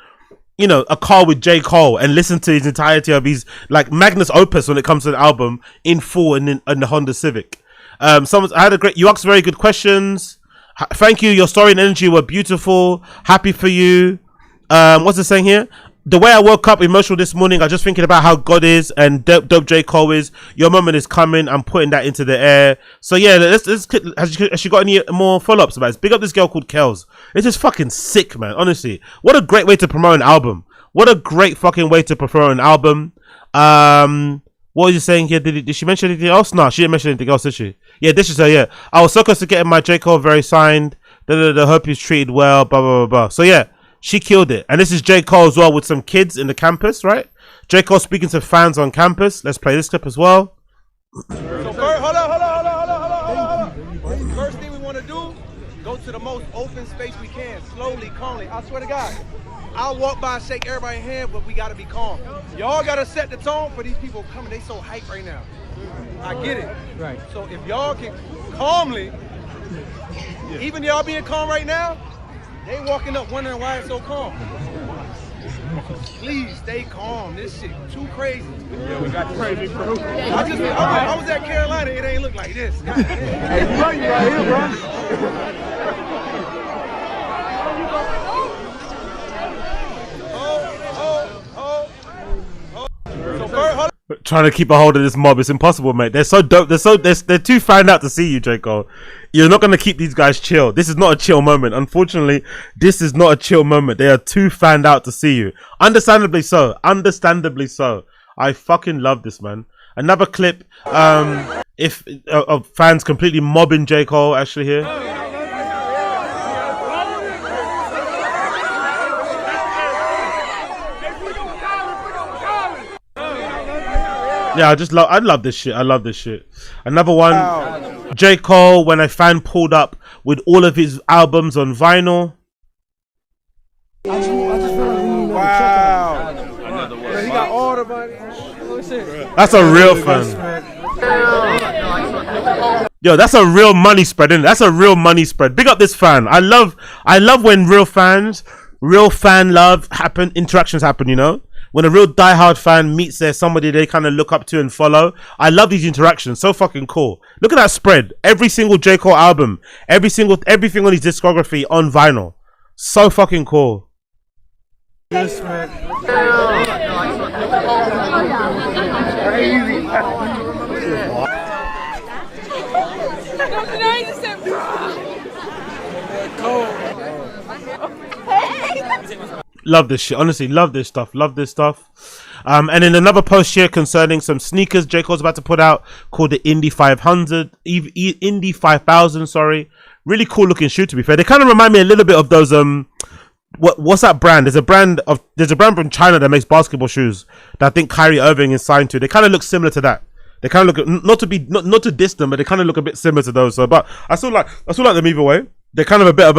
you know, a car with J. Cole and listen to his entirety of his, like, magnus opus when it comes to the album in full in the Honda Civic. You asked very good questions. Thank you. Your story and energy were beautiful. Happy for you. What's it saying here? The way I woke up emotional this morning, I was just thinking about how God is and dope J. Cole is. Your moment is coming. I'm putting that into the air. So yeah, has she got any more follow-ups about this? Big up this girl called Kels. It's just fucking sick, man. Honestly, what a great way to promote an album. What a great fucking way to promote an album. What was you saying here? Did she mention anything else? No, she didn't mention anything else, did she? Yeah, this is her. Yeah, I was so close to getting my J. Cole very signed. Hope he's treated well. Blah blah blah blah. So yeah. She killed it. And this is J. Cole as well with some kids in the campus, right? J. Cole speaking to fans on campus. Let's play this clip as well. So hold on. First thing we want to do, go to the most open space we can. Slowly, calmly. I swear to God. I'll walk by and shake everybody's hand, but we got to be calm. Y'all got to set the tone for these people coming. They so hyped right now. I get it. Right. So if y'all can calmly, even y'all being calm right now, they walking up wondering why it's so calm. Please stay calm. This shit too crazy. Yeah, we got crazy crew. I was at Carolina. It ain't look like this. Hey, you right here, bro. Trying to keep a hold of this mob, it's impossible, mate. They're so dope. They're too fanned out to see you, J. Cole. You're not gonna keep these guys chill. This is not a chill moment. Unfortunately, this is not a chill moment. They are too fanned out to see you. Understandably so. Understandably so. I fucking love this, man. Another clip. Of fans completely mobbing J. Cole actually here. Yeah, I love this shit. I love this shit. Another one, J. Cole, when a fan pulled up with all of his albums on vinyl. Wow. He got all the money. That's a real fan. Yo, that's a real money spread, isn't it? That's a real money spread. Big up this fan. I love when real fan love interactions happen, you know? when a real diehard fan meets somebody they kind of look up to and follow. I love these interactions. So fucking cool. Look at that spread. Every single J. Cole album, everything on his discography on vinyl. So fucking cool. Yes, man. Love this shit. Honestly, love this stuff. Love this stuff. And in another post here concerning some sneakers J. Cole's about to put out called the Indy 500, Indy 5000, sorry. Really cool looking shoe, to be fair. They kind of remind me a little bit of those, what's that brand? There's a brand from China that makes basketball shoes that I think Kyrie Irving is signed to. They kind of look similar to that. They kind of look, not to diss them, but they kind of look a bit similar to those. So, but I still like them either way. They're kind of a bit of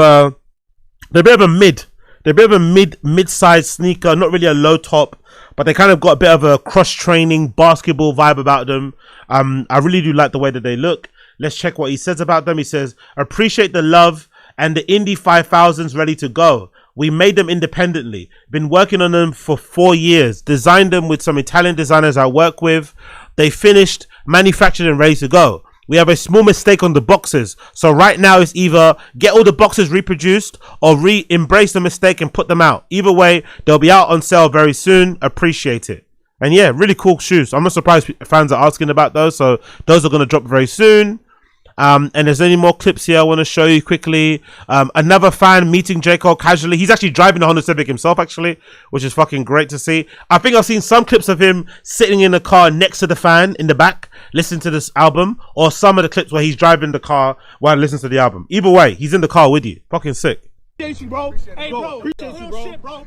a mid-sized sneaker, not really a low top, but they kind of got a bit of a cross-training basketball vibe about them. I really do like the way that they look. Let's check what he says about them. He says, appreciate the love and the Indy 5000's ready to go. We made them independently. Been working on them for 4 years. Designed them with some Italian designers I work with. They finished, manufactured and ready to go. We have a small mistake on the boxes. So right now it's either get all the boxes reproduced or embrace the mistake and put them out. Either way, they'll be out on sale very soon. Appreciate it. And yeah, really cool shoes. I'm not surprised fans are asking about those. So those are going to drop very soon. And there's any more clips here I want to show you quickly. Another fan meeting J. Cole casually. He's actually driving the Honda Civic himself, actually, which is fucking great to see. I think I've seen some clips of him sitting in the car next to the fan in the back, listening to this album, or some of the clips where he's driving the car while listening to the album. Either way, he's in the car with you. Fucking sick. Appreciate you, bro. Hey, bro. Appreciate you, bro. Shit, bro.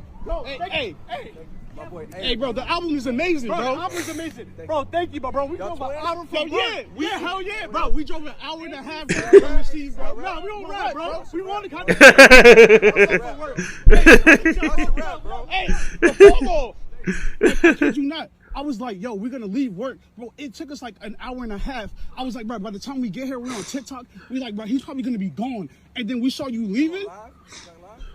Hey, bro, the album is amazing, bro. The album is amazing. Bro, thank you, bro. We drove an hour from hell yeah, bro. We drove an hour and a half from the seas, bro. No, we don't rap, bro. We want to come. Hey, hold on. I kid you not. I was like, yo, we're gonna leave work, bro. It took us like an hour and a half. I was like, bro, by the time we get here, we're on TikTok. We like, bro, he's probably gonna be gone. And then we saw you leaving.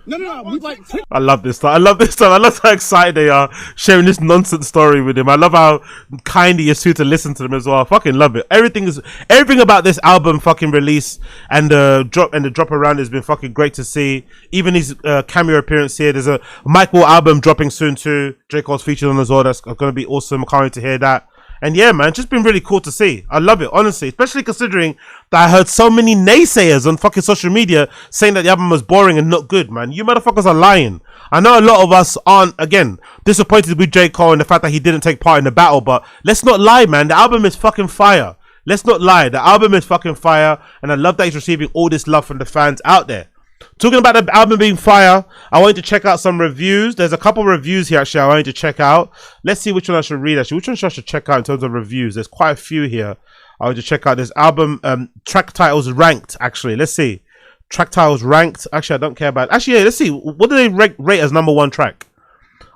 No. We like. I love this stuff. I love how excited they are sharing this nonsense story with him. I love how kind he is to listen to them as well. I fucking love it. Everything about this album fucking release and the drop around has been fucking great to see. Even his cameo appearance here. There's a Michael album dropping soon too. J. Cole's featured on as well. That's gonna be awesome. I can't wait to hear that. And yeah, man, just been really cool to see. I love it, honestly, especially considering that I heard so many naysayers on fucking social media saying that the album was boring and not good, man. You motherfuckers are lying. I know a lot of us aren't, again, disappointed with J. Cole and the fact that he didn't take part in the battle, but let's not lie, man. The album is fucking fire. Let's not lie. The album is fucking fire, and I love that he's receiving all this love from the fans out there. Talking about the album being fire, I wanted to check out some reviews. There's a couple reviews here, actually, I wanted to check out. Let's see which one I should read, actually. Which one should I check out in terms of reviews? There's quite a few here. I wanted to check out this album, track titles ranked, actually. Let's see. Track titles ranked. Actually, I don't care about it. Actually, yeah, let's see. What do they rate as #1 track?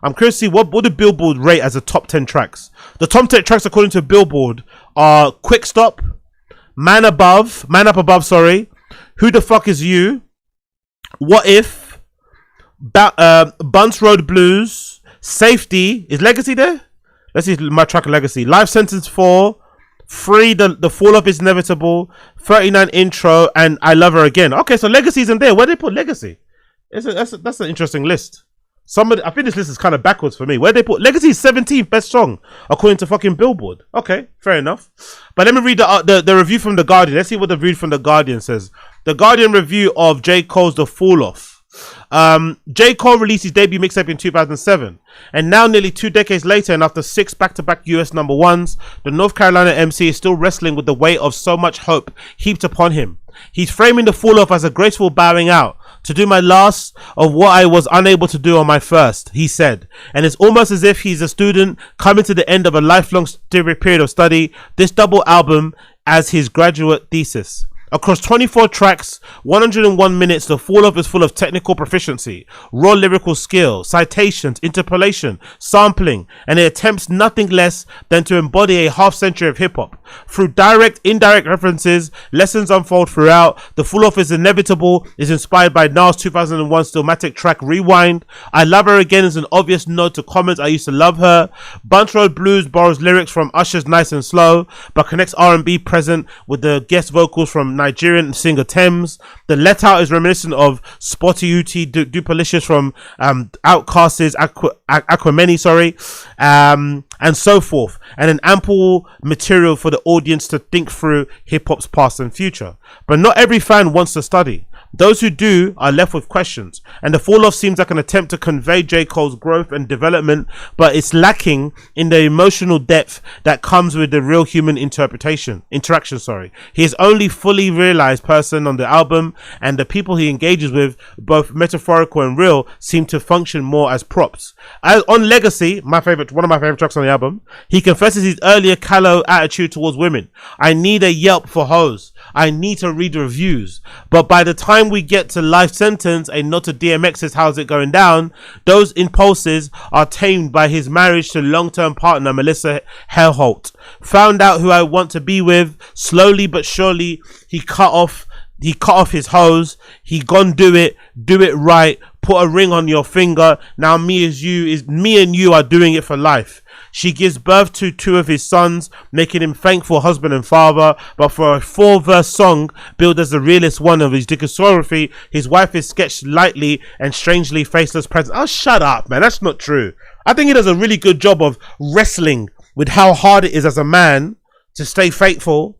I'm curious to see what do Billboard rate as the top 10 tracks. The top 10 tracks, according to Billboard, are Quick Stop, Man Up Above, sorry, Who the Fuck Is You, What If, Bunce Road Blues, Safety. Is Legacy there? Let's see my track of Legacy. Life Sentence 4, Free, the Fall Off Is Inevitable, 39 Intro, and I Love Her Again. Okay, so Legacy isn't there. Where they put Legacy? That's an interesting list. I think this list is kind of backwards for me. Where they put Legacy is 17th best song according to fucking Billboard. Okay, fair enough. But let me read the review from The Guardian. Let's see what the review from The Guardian says. The Guardian review of J. Cole's The Fall Off. J. Cole released his debut mixtape in 2007, and now nearly 2 decades later, and after 6 back-to-back US #1s, the North Carolina MC is still wrestling with the weight of so much hope heaped upon him. He's framing the fall off as a graceful bowing out, to do my last of what I was unable to do on my first, he said. And it's almost as if he's a student coming to the end of a lifelong period of study, this double album as his graduate thesis. Across 24 tracks, 101 minutes, the Fall Off is full of technical proficiency, raw lyrical skill, citations, interpolation, sampling, and it attempts nothing less than to embody a half-century of hip-hop. Through direct, indirect references, lessons unfold throughout. The Fall Off is inevitable, is inspired by Nas' 2001 Stillmatic track Rewind. I Love Her Again is an obvious nod to Common's I Used to Love Her. Bunch Road Blues borrows lyrics from Usher's Nice and Slow, but connects R&B present with the guest vocals from Nigerian singer Thames. The Let Out is reminiscent of Spotty Uti Dupalicious from Outkast's Aquameni, and so forth, and an ample material for the audience to think through hip-hop's past and future. But not every fan wants to study. Those who do are left with questions, and the Fall Off seems like an attempt to convey J. Cole's growth and development, but it's lacking in the emotional depth that comes with the real human interaction. He is only fully realized person on the album, and the people he engages with, both metaphorical and real, seem to function more as props. As on Legacy, one of my favorite tracks on the album, he confesses his earlier callow attitude towards women. I need a Yelp for hoes. I need to read reviews. But by the time we get to Life Sentence, a nod to DMX's How's It Going Down, those impulses are tamed by his marriage to long-term partner Melissa Hellholt. Found out who I want to be with. Slowly but surely, he cut off his hose. He gone do it right. Put a ring on your finger. Now me and you are doing it for life. She gives birth to 2 of his sons, making him thankful husband and father. But for a 4-verse song, billed as the realest one of his discography, his wife is sketched lightly and strangely faceless present. Oh, shut up, man. That's not true. I think he does a really good job of wrestling with how hard it is as a man to stay faithful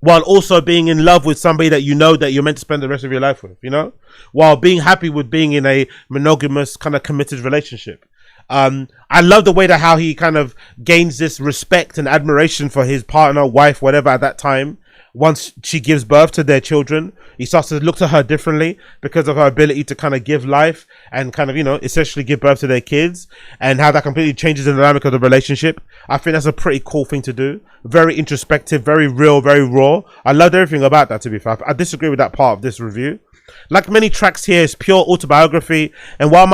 while also being in love with somebody that you know that you're meant to spend the rest of your life with, you know, while being happy with being in a monogamous kind of committed relationship. I love the way that how he kind of gains this respect and admiration for his partner, wife, whatever at that time. Once she gives birth to their children, he starts to look to her differently because of her ability to kind of give life and kind of, you know, essentially give birth to their kids, and how that completely changes the dynamic of the relationship. I think that's a pretty cool thing to do. Very introspective, very real, very raw. I loved everything about that, to be fair. I disagree with that part of this review. Like many tracks here, it's pure autobiography, and while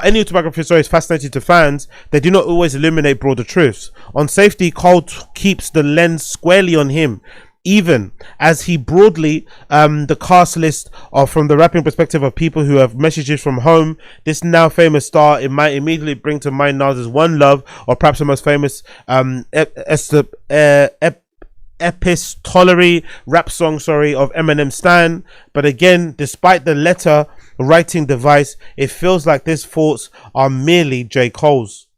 any autobiography story is fascinating to fans, they do not always illuminate broader truths. On Safety, Cole keeps the lens squarely on him, even as he broadly the cast list of from the rapping perspective of people who have messages from home. This now famous star, it might immediately bring to mind Nas's One Love, or perhaps the most famous epistolary rap song, of Eminem Stan. But again, despite the letter writing device, it feels like these thoughts are merely J. Cole's.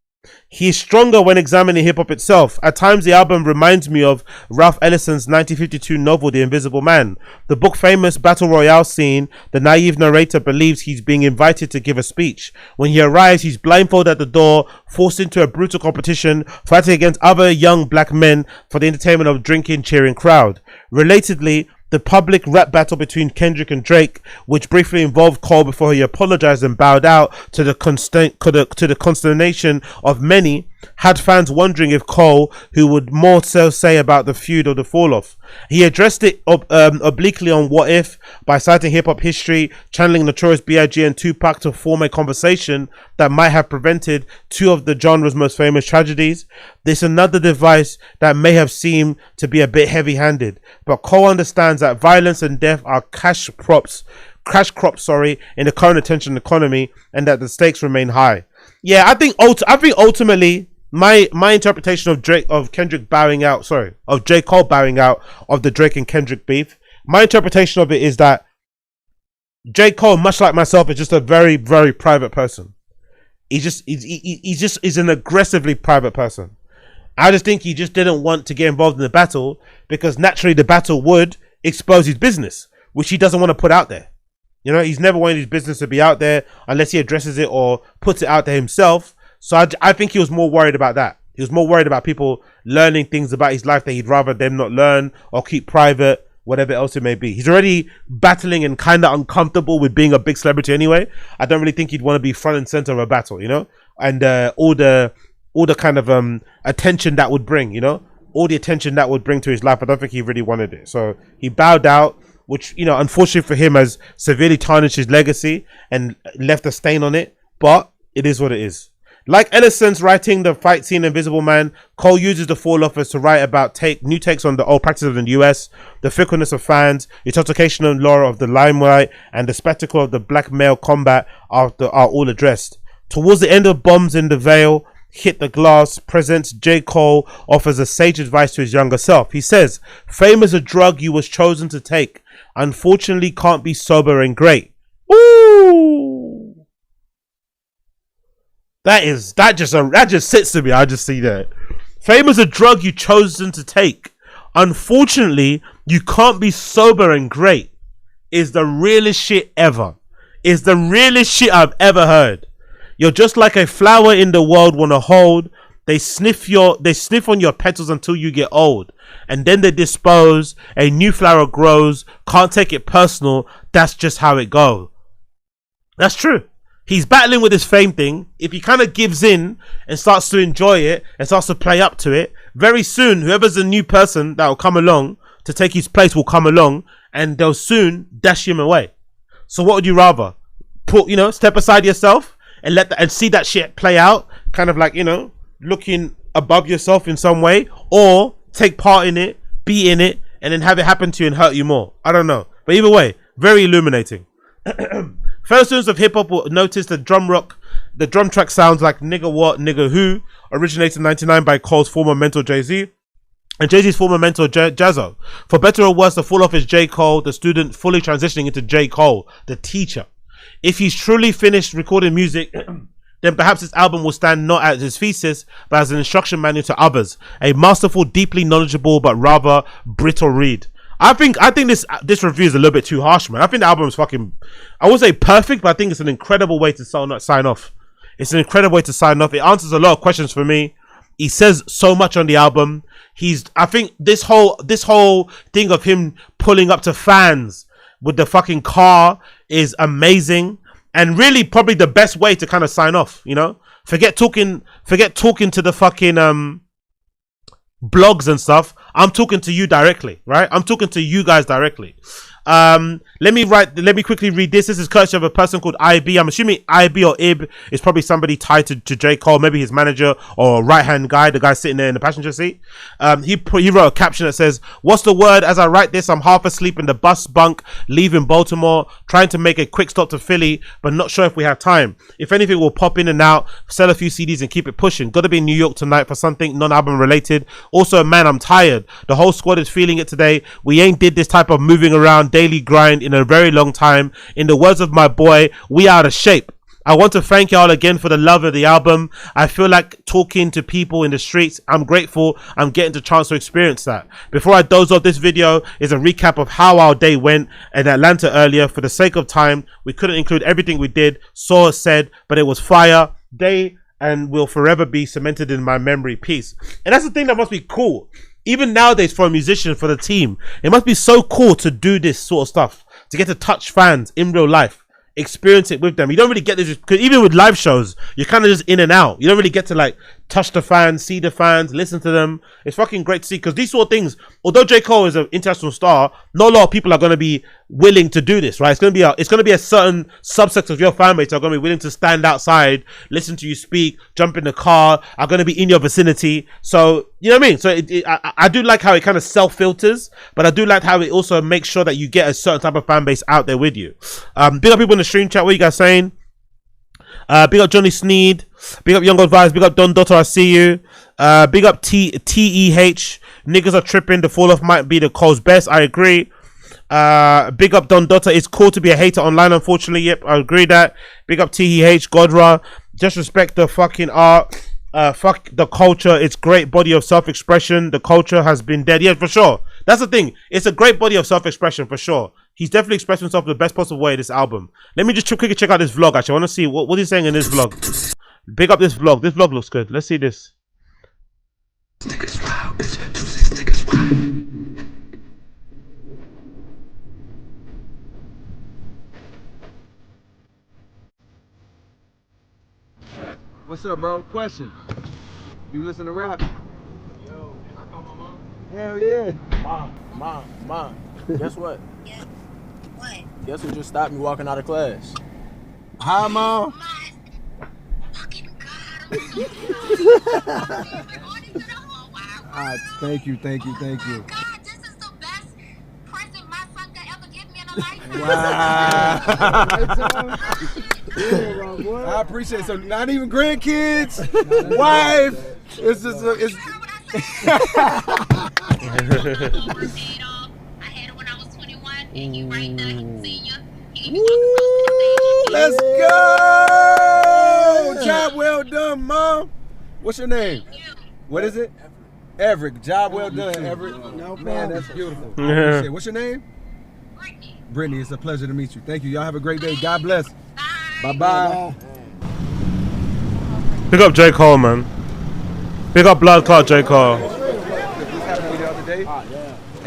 He is stronger when examining hip-hop itself. At times, the album reminds me of Ralph Ellison's 1952 novel, The Invisible Man. The book famous battle royale scene, the naive narrator believes he's being invited to give a speech. When he arrives, he's blindfolded at the door, forced into a brutal competition, fighting against other young black men for the entertainment of a drinking, cheering crowd. Relatedly, the public rap battle between Kendrick and Drake, which briefly involved Cole before he apologized and bowed out to the consternation of many, had fans wondering if Cole, who would more so say about the feud or the fall off. He addressed it obliquely on What If by citing hip-hop history, channeling Notorious B.I.G. and Tupac to form a conversation that might have prevented 2 of the genre's most famous tragedies. This another device that may have seemed to be a bit heavy-handed, but Cole understands that violence and death are cash crops in the current attention economy, and that the stakes remain high. Yeah, I think ultimately my interpretation of J. Cole bowing out of the Drake and Kendrick beef, my interpretation of it is that J. Cole, much like myself, is just a very, very private person. He just is an aggressively private person. I just think he just didn't want to get involved in the battle because naturally the battle would expose his business, which he doesn't want to put out there. You know, he's never wanted his business to be out there unless he addresses it or puts it out there himself. So I think he was more worried about that. He was more worried about people learning things about his life that he'd rather them not learn or keep private, whatever else it may be. He's already battling and kind of uncomfortable with being a big celebrity anyway. I don't really think he'd want to be front and center of a battle, you know, and all the kind of attention that would bring, you know, all the attention that would bring to his life. I don't think he really wanted it. So he bowed out, which, you know, unfortunately for him has severely tarnished his legacy and left a stain on it. But it is what it is. Like Ellison's writing the fight scene Invisible Man, Cole uses the fall offers to write about new takes on the old practices in the US, the fickleness of fans, the intoxication and lure of the limelight, and the spectacle of the black male combat are all addressed. Towards the end of Bombs in the Veil, Hit the Glass presents J. Cole offers a sage advice to his younger self. He says, "Fame is a drug you was chosen to take. Unfortunately, can't be sober and great." Ooh. That just sits to me. I just see that. Fame is a drug you chosen to take. Unfortunately, you can't be sober and great. Is the realest shit ever. Is the realest shit I've ever heard. You're just like a flower in the world wanna hold. They sniff on your petals until you get old. And then they dispose. A new flower grows. Can't take it personal. That's just how it goes. That's true. He's battling with his fame thing. If he kind of gives in and starts to enjoy it and starts to play up to it, very soon, whoever's the new person that will come along to take his place will come along and they'll soon dash him away. So what would you rather? Step aside yourself and and see that shit play out, kind of like, looking above yourself in some way, or take part in it, be in it, and then have it happen to you and hurt you more. I don't know. But either way, very illuminating. Fellow students of hip hop will notice the drum track sounds like Nigga What, Nigga Who, originated in 1999 by Cole's former mentor Jay-Z and Jay-Z's former mentor Jazzo. For better or worse, the fall off is J. Cole, the student, fully transitioning into J. Cole, the teacher. If he's truly finished recording music, then perhaps this album will stand not as his thesis, but as an instruction manual to others. A masterful, deeply knowledgeable, but rather brittle read. I think this review is a little bit too harsh, man. I think the album is fucking, I won't say perfect, but I think it's an incredible way to sign off. It's an incredible way to sign off. It answers a lot of questions for me. He says so much on the album. I think this whole thing of him pulling up to fans with the fucking car is amazing, and really probably the best way to kind of sign off. Forget talking to the fucking blogs and stuff. I'm talking to you directly, right? I'm talking to you guys directly. Let me quickly read this. This is courtesy of a person called IB. I'm assuming IB or IB is probably somebody tied to J. Cole, maybe his manager or right-hand guy, the guy sitting there in the passenger seat. He wrote a caption that says, "What's the word? As I write this, I'm half asleep in the bus bunk, leaving Baltimore, trying to make a quick stop to Philly, but not sure if we have time. If anything, we'll pop in and out, sell a few CDs and keep it pushing. Gotta be in New York tonight for something non-album related. Also, man, I'm tired. The whole squad is feeling it today. We ain't did this type of moving around daily grind in a very long time. In the words of my boy, we out of shape. I want to thank y'all again for the love of the album. I feel like talking to people in the streets. I'm grateful I'm getting the chance to experience that. Before I doze off, this video is a recap of how our day went in Atlanta earlier. For the sake of time, we couldn't include everything we did, saw, said, but it was fire day and will forever be cemented in my memory. Peace." And that's the thing that must be cool. Even nowadays, for a musician, for the team, it must be so cool to do this sort of stuff, to get to touch fans in real life, experience it with them. You don't really get this, because even with live shows, you're kind of just in and out. You don't really get to like touch the fans, see the fans, listen to them. It's fucking great to see, because these sort of things, although J. Cole is an international star, not a lot of people are going to be willing to do this, right? It's going to be a certain subset of your fan base are going to be willing to stand outside, listen to you speak, jump in the car, are going to be in your vicinity. So you know what I mean? So I do like how it kind of self-filters, but I do like how it also makes sure that you get a certain type of fan base out there with you. Big up people in the stream chat. What you guys saying? Big up Johnny Sneed. Big up Young God Vibes. Big up Don Dotto, I see you. Big up TEH. Niggas are tripping. The fall off might be the Cole's best. I agree. Big up Don Dotto. It's cool to be a hater online, unfortunately. Yep, I agree that. Big up TEH. Godra. Just respect the fucking art. Fuck the culture. It's great body of self-expression. The culture has been dead. Yeah, for sure. That's the thing. It's a great body of self-expression for sure. He's definitely expressed himself the best possible way in this album. Let me just quickly check out this vlog. Actually, I want to see what he's saying in this vlog. Big up this vlog. This vlog looks good. Let's see this. What's up, bro? Question. You listen to rap? Yo, I call my mom. Hell yeah. Mom. Guess what? Yeah. What? Guess who just stopped me walking out of class? Hi, Mom. Fucking God. Thank you. God, this is the best present my son could ever give me in a lifetime. Wow. I appreciate it. So not even grandkids, wife. It's just it's. I had it when I was 21, and he right now, he's senior. Let's go! Job well done, Mom. What's your name? What is it? Everett. Job well done, Everett. No, man, that's beautiful. Yeah. What's your name? Brittany. It's a pleasure to meet you. Thank you. Y'all have a great day. God bless. Bye-bye. Pick up J. Cole, man. Pick up Blood Clot J. Cole. This happened to me the other day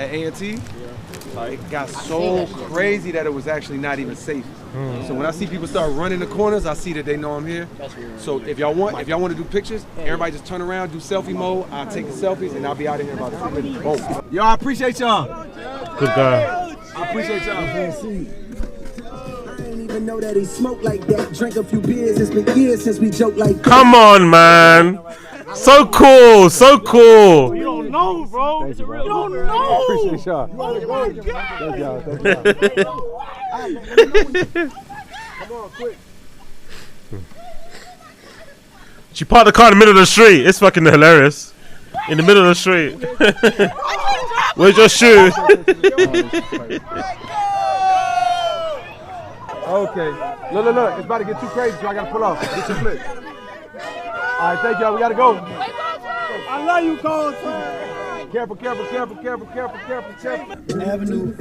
at A&T. It got so crazy that it was actually not even safe. So when I see people start running the corners, I see that they know I'm here. So if y'all want to do pictures, everybody just turn around, do selfie mode. I'll take the selfies and I'll be out of here in about 2 minutes. Boom. Yo, I appreciate y'all. Good guy. I appreciate y'all. Even know that he smoked like that. Drank a few beers. It's been years since we joked like that. Come on, man. So cool. You don't know, bro. You don't know. I appreciate y'all. Oh my God. Thank y'all. Come on, quick. She parked the car in the middle of the street. It's fucking hilarious. In the middle of the street. Where's your shoe? Okay. Look. It's about to get too crazy, so I gotta pull off. Get your flip. All right, thank y'all. We gotta go. I love you, Cole. Careful.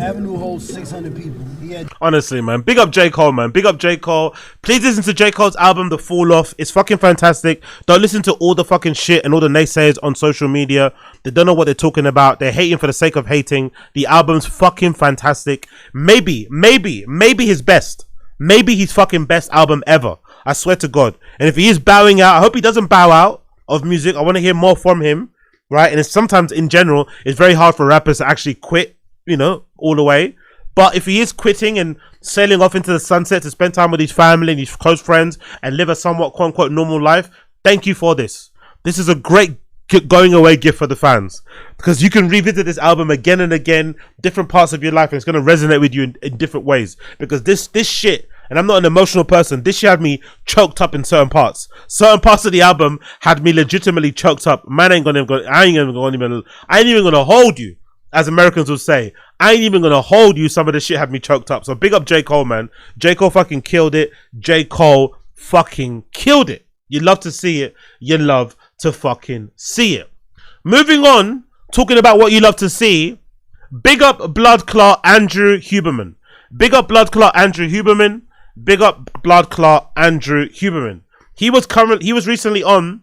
Avenue holds 600 people. He had Honestly, man. Big up J. Cole, man. Big up J. Cole. Please listen to J. Cole's album, The Fall Off. It's fucking fantastic. Don't listen to all the fucking shit and all the naysayers on social media. They don't know what they're talking about. They're hating for the sake of hating. The album's fucking fantastic. Maybe his best. Maybe his fucking best album ever. I swear to God. And if he is bowing out, I hope he doesn't bow out of music. I want to hear more from him. Right? And it's sometimes in general, it's very hard for rappers to actually quit, all the way. But if he is quitting and sailing off into the sunset to spend time with his family and his close friends and live a somewhat quote unquote normal life, thank you for this. This is a great going away gift for the fans, because you can revisit this album again and again, different parts of your life, and it's going to resonate with you in different ways. Because this shit, and I'm not an emotional person, this shit had me choked up in certain parts. Certain parts of the album had me legitimately choked up. Man, I ain't even gonna hold you, as Americans would say. I ain't even gonna hold you. Some of the shit had me choked up. So big up J. Cole, man. J. Cole fucking killed it. J. Cole fucking killed it. You love to see it. You love to fucking see it. Moving on, talking about what you love to see. Big up Blood Clot Andrew Huberman. Big up Blood Clot Andrew Huberman. Big up Blood Clot Andrew Huberman. He was recently on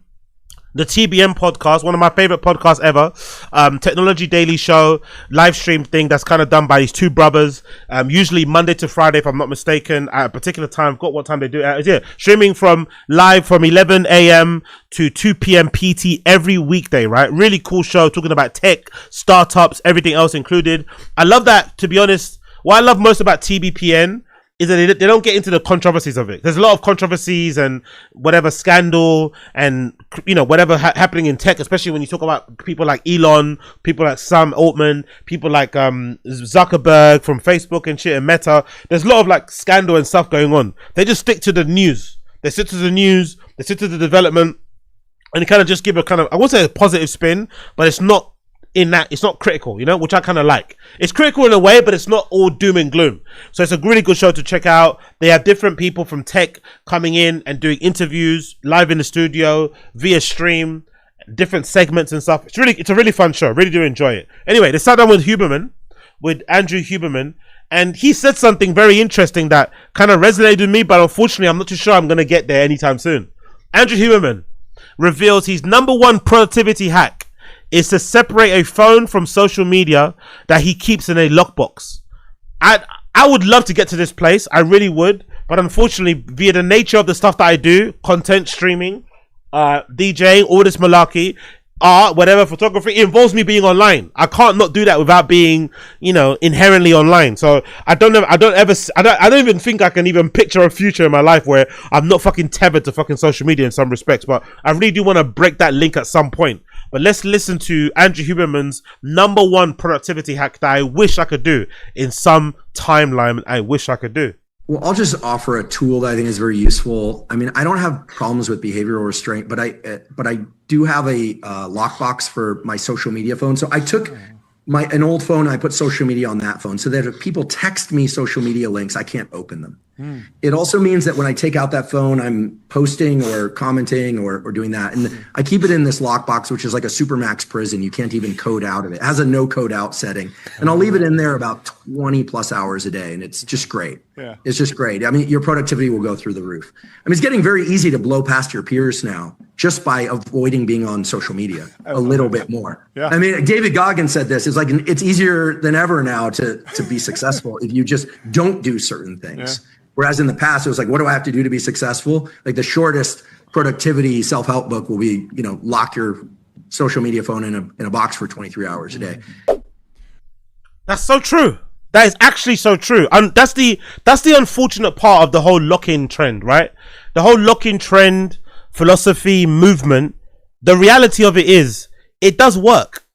the TBN podcast, one of my favorite podcasts ever. Technology Daily Show, live stream thing that's kind of done by these two brothers. Usually Monday to Friday, if I'm not mistaken, at a particular time. Got what time they do it. Yeah, streaming from live from 11 a.m. to 2 p.m. PT every weekday, right? Really cool show, talking about tech, startups, everything else included. I love that, to be honest. What I love most about TBPN is that they don't get into the controversies of it. There's a lot of controversies and whatever scandal and whatever happening in tech, especially when you talk about people like Elon, people like Sam Altman, people like Zuckerberg from Facebook and shit and Meta. There's a lot of like scandal and stuff going on. They just stick to the news. They stick to the news. They stick to the development, and they kind of just give a kind of, I won't say a positive spin, but it's not in that, it's not critical, which I kind of like. It's critical in a way, but it's not all doom and gloom. So it's a really good show to check out. They have different people from tech coming in and doing interviews live in the studio via stream, different segments and stuff. It's a really fun show. Really do enjoy it. Anyway, they sat down with Andrew Huberman, and he said something very interesting that kind of resonated with me, but unfortunately I'm not too sure I'm going to get there anytime soon. Andrew Huberman reveals his #1 productivity hack is to separate a phone from social media that he keeps in a lockbox. I would love to get to this place. I really would. But unfortunately, via the nature of the stuff that I do, content streaming, DJing, all this malarkey, art, whatever, photography, it involves me being online. I can't not do that without being, you know, inherently online. So I don't even think I can even picture a future in my life where I'm not fucking tethered to fucking social media in some respects. But I really do want to break that link at some point. But let's listen to Andrew Huberman's #1 productivity hack that I wish I could do in some timeline. I wish I could do. Well, I'll just offer a tool that I think is very useful. I mean, I don't have problems with behavioral restraint, but I do have a lockbox for my social media phone. So I took an old phone, and I put social media on that phone so that if people text me social media links, I can't open them. It also means that when I take out that phone, I'm posting or commenting or doing that. And I keep it in this lockbox, which is like a Supermax prison. You can't even code out of it. It has a no code out setting. And I'll leave it in there about 20 plus hours a day. And it's just great. Yeah. It's just great. I mean, your productivity will go through the roof. I mean, it's getting very easy to blow past your peers now just by avoiding being on social media a little bit more. Yeah. I mean, David Goggins said this. It's like, it's easier than ever now to be successful if you just don't do certain things. Yeah. Whereas in the past, it was like, what do I have to do to be successful? Like the shortest productivity self-help book will be, you know, lock your social media phone in a box for 23 hours a day. That's so true. That is actually so true. And that's the unfortunate part of the whole lock-in trend, right? The whole lock-in trend, philosophy, movement. The reality of it is, it does work.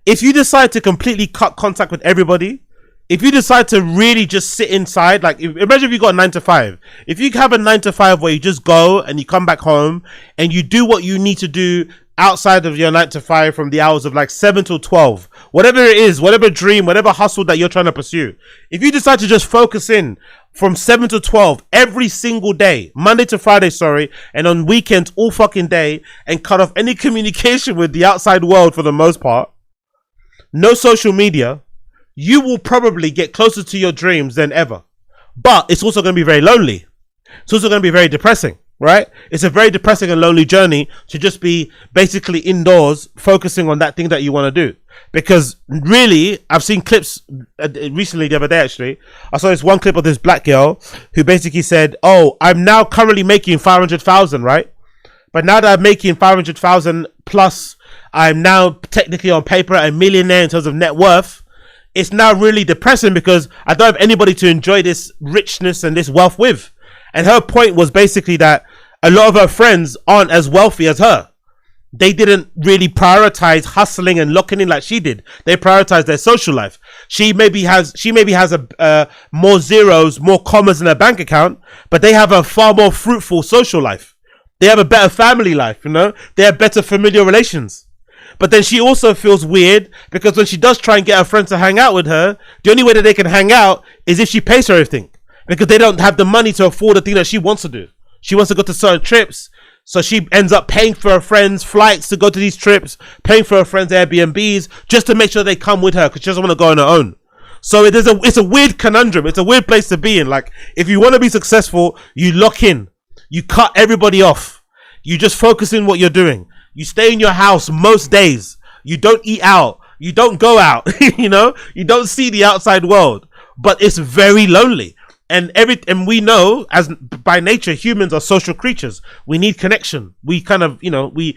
If you decide to completely cut contact with everybody, if you decide to really just sit inside, like imagine if you got a 9 to 5. If you have a 9 to 5 where you just go and you come back home and you do what you need to do outside of your 9 to 5 from the hours of like 7 till 12, whatever it is, whatever dream, whatever hustle that you're trying to pursue. If you decide to just focus in from 7 to 12 every single day, Monday to Friday, and on weekends all fucking day, and cut off any communication with the outside world for the most part, no social media, you will probably get closer to your dreams than ever. But it's also going to be very lonely. It's also going to be very depressing, right? It's a very depressing and lonely journey to just be basically indoors focusing on that thing that you want to do. Because really, I've seen clips recently, the other day actually, I saw this one clip of this black girl who basically said, oh, I'm now currently making 500,000, right? But now that I'm making 500,000 plus, I'm now technically on paper a millionaire in terms of net worth. It's now really depressing because I don't have anybody to enjoy this richness and this wealth with. And her point was basically that a lot of her friends aren't as wealthy as her. They didn't really prioritize hustling and locking in like she did. They prioritized their social life. She maybe has a more zeros, more commas in her bank account, but they have a far more fruitful social life. They have a better family life, you know? They have better familial relations. But then she also feels weird because when she does try and get her friends to hang out with her, the only way that they can hang out is if she pays for everything, because they don't have the money to afford the thing that she wants to do. She wants to go to certain trips, so she ends up paying for her friends' flights to go to these trips, paying for her friends' Airbnbs just to make sure they come with her because she doesn't want to go on her own. So it's a weird conundrum. It's a weird place to be in. Like, if you want to be successful, you lock in, you cut everybody off, you just focus in what you're doing. You stay in your house most days. You don't eat out. You don't go out. You know, you don't see the outside world. But it's very lonely. And we know, as by nature, humans are social creatures. We need connection. We kind of, you know, we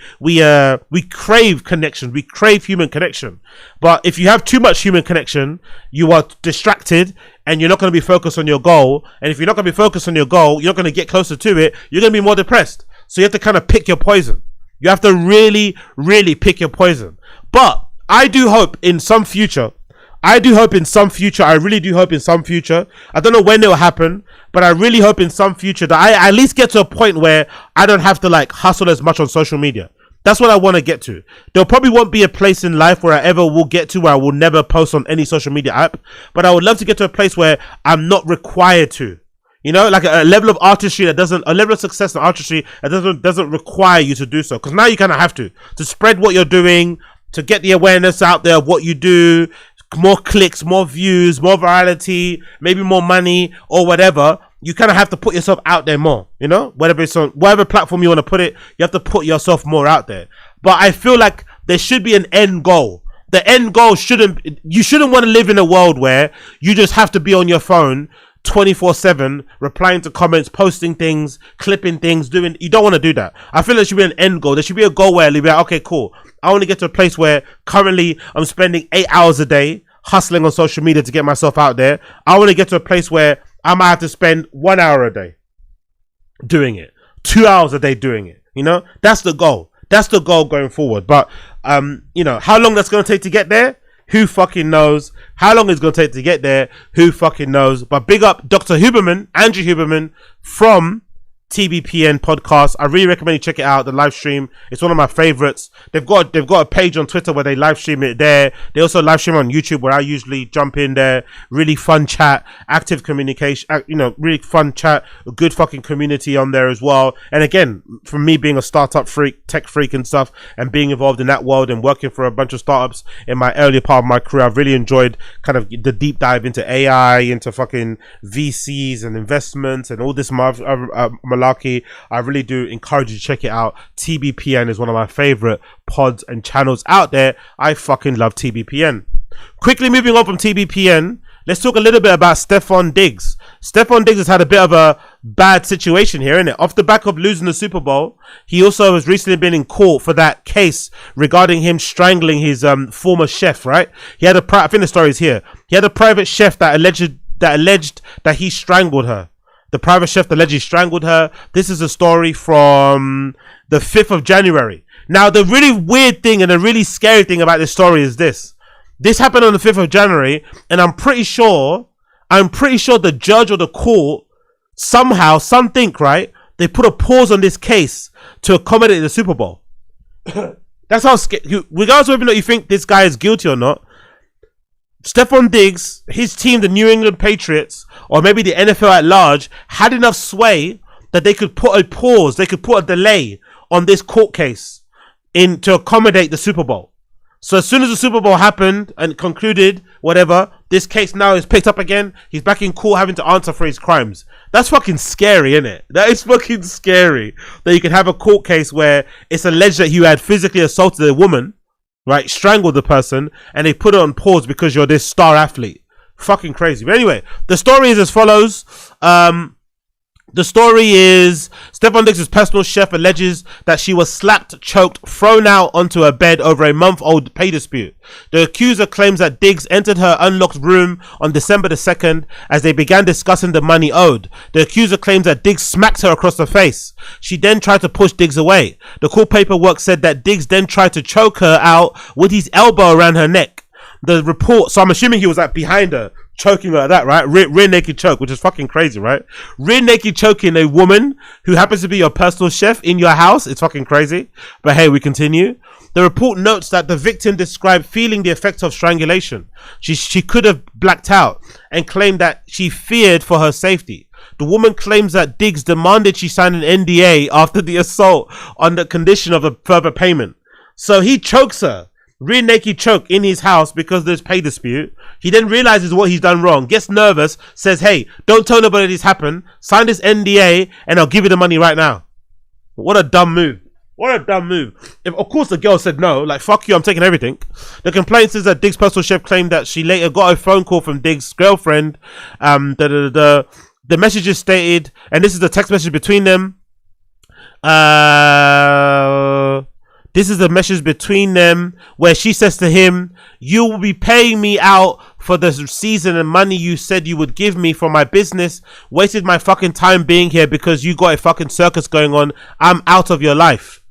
crave connection. We crave human connection. But if you have too much human connection, you are distracted and you're not going to be focused on your goal. And if you're not going to be focused on your goal, you're not going to get closer to it. You're going to be more depressed. So you have to kind of pick your poison. You have to really, really pick your poison. But I do hope in some future, I really do hope in some future, I don't know when it will happen, but I really hope in some future that I at least get to a point where I don't have to like hustle as much on social media. That's what I want to get to. There probably won't be a place in life where I ever will get to where I will never post on any social media app, but I would love to get to a place where I'm not required to. You know, like a level of artistry a level of success in artistry that doesn't require you to do so. Because now you kind of have to spread what you're doing, to get the awareness out there of what you do, more clicks, more views, more virality, maybe more money or whatever. You kind of have to put yourself out there more, you know, whether it's on whatever platform you want to put it, you have to put yourself more out there. But I feel like there should be an end goal. The end goal you shouldn't want to live in a world where you just have to be on your phone 24/7, replying to comments, posting things, clipping things, you don't want to do that. I feel there should be an end goal. There should be a goal where you'll be like, okay, cool, I want to get to a place where currently I'm spending 8 hours a day hustling on social media to get myself out there. I want to get to a place where I might have to spend 1 hour a day doing it, 2 hours a day doing it. You know, that's the goal. That's the goal going forward. But, you know, how long that's going to take to get there? Who fucking knows? How long it's going to take to get there? Who fucking knows? But big up Dr. Huberman, Andrew Huberman from TBPN podcast. I really recommend you check it out, the live stream. It's one of my favorites. They've got a page on Twitter where they live stream it there. They also live stream on YouTube where I usually jump in there. Really fun chat, active communication, you know, really fun chat, a good fucking community on there as well. And again, from me being a startup freak, tech freak and stuff, and being involved in that world and working for a bunch of startups in my earlier part of my career, I've really enjoyed kind of the deep dive into AI, into fucking VCs and investments and all this malarkey. I really do encourage you to check it out. TBPN is one of my favorite pods and channels out there. I fucking love TBPN. Quickly moving on from TBPN, let's talk a little bit about Stefon Diggs. Stefon Diggs has had a bit of a bad situation here, innit? Off the back of losing the Super Bowl, he also has recently been in court for that case regarding him strangling his former chef, right? He had I think the story is here. He had a private chef that alleged that he strangled her. The private chef allegedly strangled her. This is a story from the 5th of January. Now, the really weird thing and the really scary thing about this story is this. This happened on the 5th of January, and I'm pretty sure the judge or the court somehow, right? They put a pause on this case to accommodate the Super Bowl. That's how scary. Regardless of whether or not you think this guy is guilty or not, Stefon Diggs, his team, the New England Patriots, or maybe the NFL at large, had enough sway that they could put a pause, they could put a delay on this court case to accommodate the Super Bowl. So as soon as the Super Bowl happened and concluded, whatever, this case now is picked up again. He's back in court having to answer for his crimes. That's fucking scary, isn't it? That is fucking scary that you can have a court case where it's alleged that you had physically assaulted a woman, right, strangled the person, and they put it on pause because you're this star athlete. Fucking crazy. But anyway, the story is as follows. The story is Stefon Diggs' personal chef alleges that she was slapped, choked, thrown out onto her bed over a month-old pay dispute. The accuser claims that Diggs entered her unlocked room on December the 2nd as they began discussing the money owed. The accuser claims that Diggs smacked her across the face. She then tried to push Diggs away. The court paperwork said that Diggs then tried to choke her out with his elbow around her neck. The report, so I'm assuming he was like behind her, choking her like that, right? Rear naked choke, which is fucking crazy, right? Rear naked choking a woman who happens to be your personal chef in your house. It's fucking crazy. But hey, we continue. The report notes that the victim described feeling the effects of strangulation. She could have blacked out and claimed that she feared for her safety. The woman claims that Diggs demanded she sign an NDA after the assault on the condition of a further payment. So he chokes her. Rear naked choke in his house because there's pay dispute. He then realizes what he's done wrong, gets nervous, says, hey, don't tell nobody this happened, sign this NDA and I'll give you the money right now. What a dumb move. What a dumb move. If, of course, the girl said no, like, fuck you, I'm taking everything. The complaint says that Diggs' personal chef claimed that she later got a phone call from Diggs' girlfriend. The messages stated, and this is the text message between them. This is the message between them where she says to him, you will be paying me out for the season and money you said you would give me for my business. Wasted my fucking time being here because you got a fucking circus going on. I'm out of your life.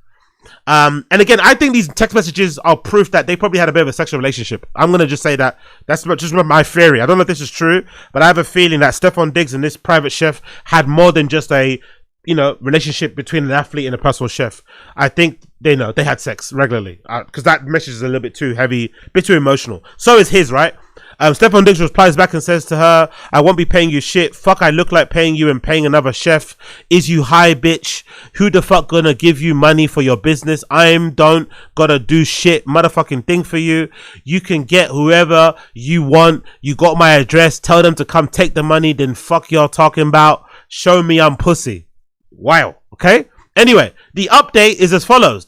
And again, I think these text messages are proof that they probably had a bit of a sexual relationship. I'm going to just say that. That's just my theory. I don't know if this is true, but I have a feeling that Stefon Diggs and this private chef had more than just a, you know, relationship between an athlete and a personal chef. I think they had sex regularly because that message is a little bit too heavy, a bit too emotional. So is his, right? Stefon Diggs replies back and says to her, I won't be paying you shit. Fuck, I look like paying you and paying another chef. Is you high, bitch? Who the fuck gonna give you money for your business? Don't gotta do shit motherfucking thing for you. You can get whoever you want. You got my address. Tell them to come take the money. Then fuck y'all talking about. Show me I'm pussy. Wow. Okay. Anyway, the update is as follows.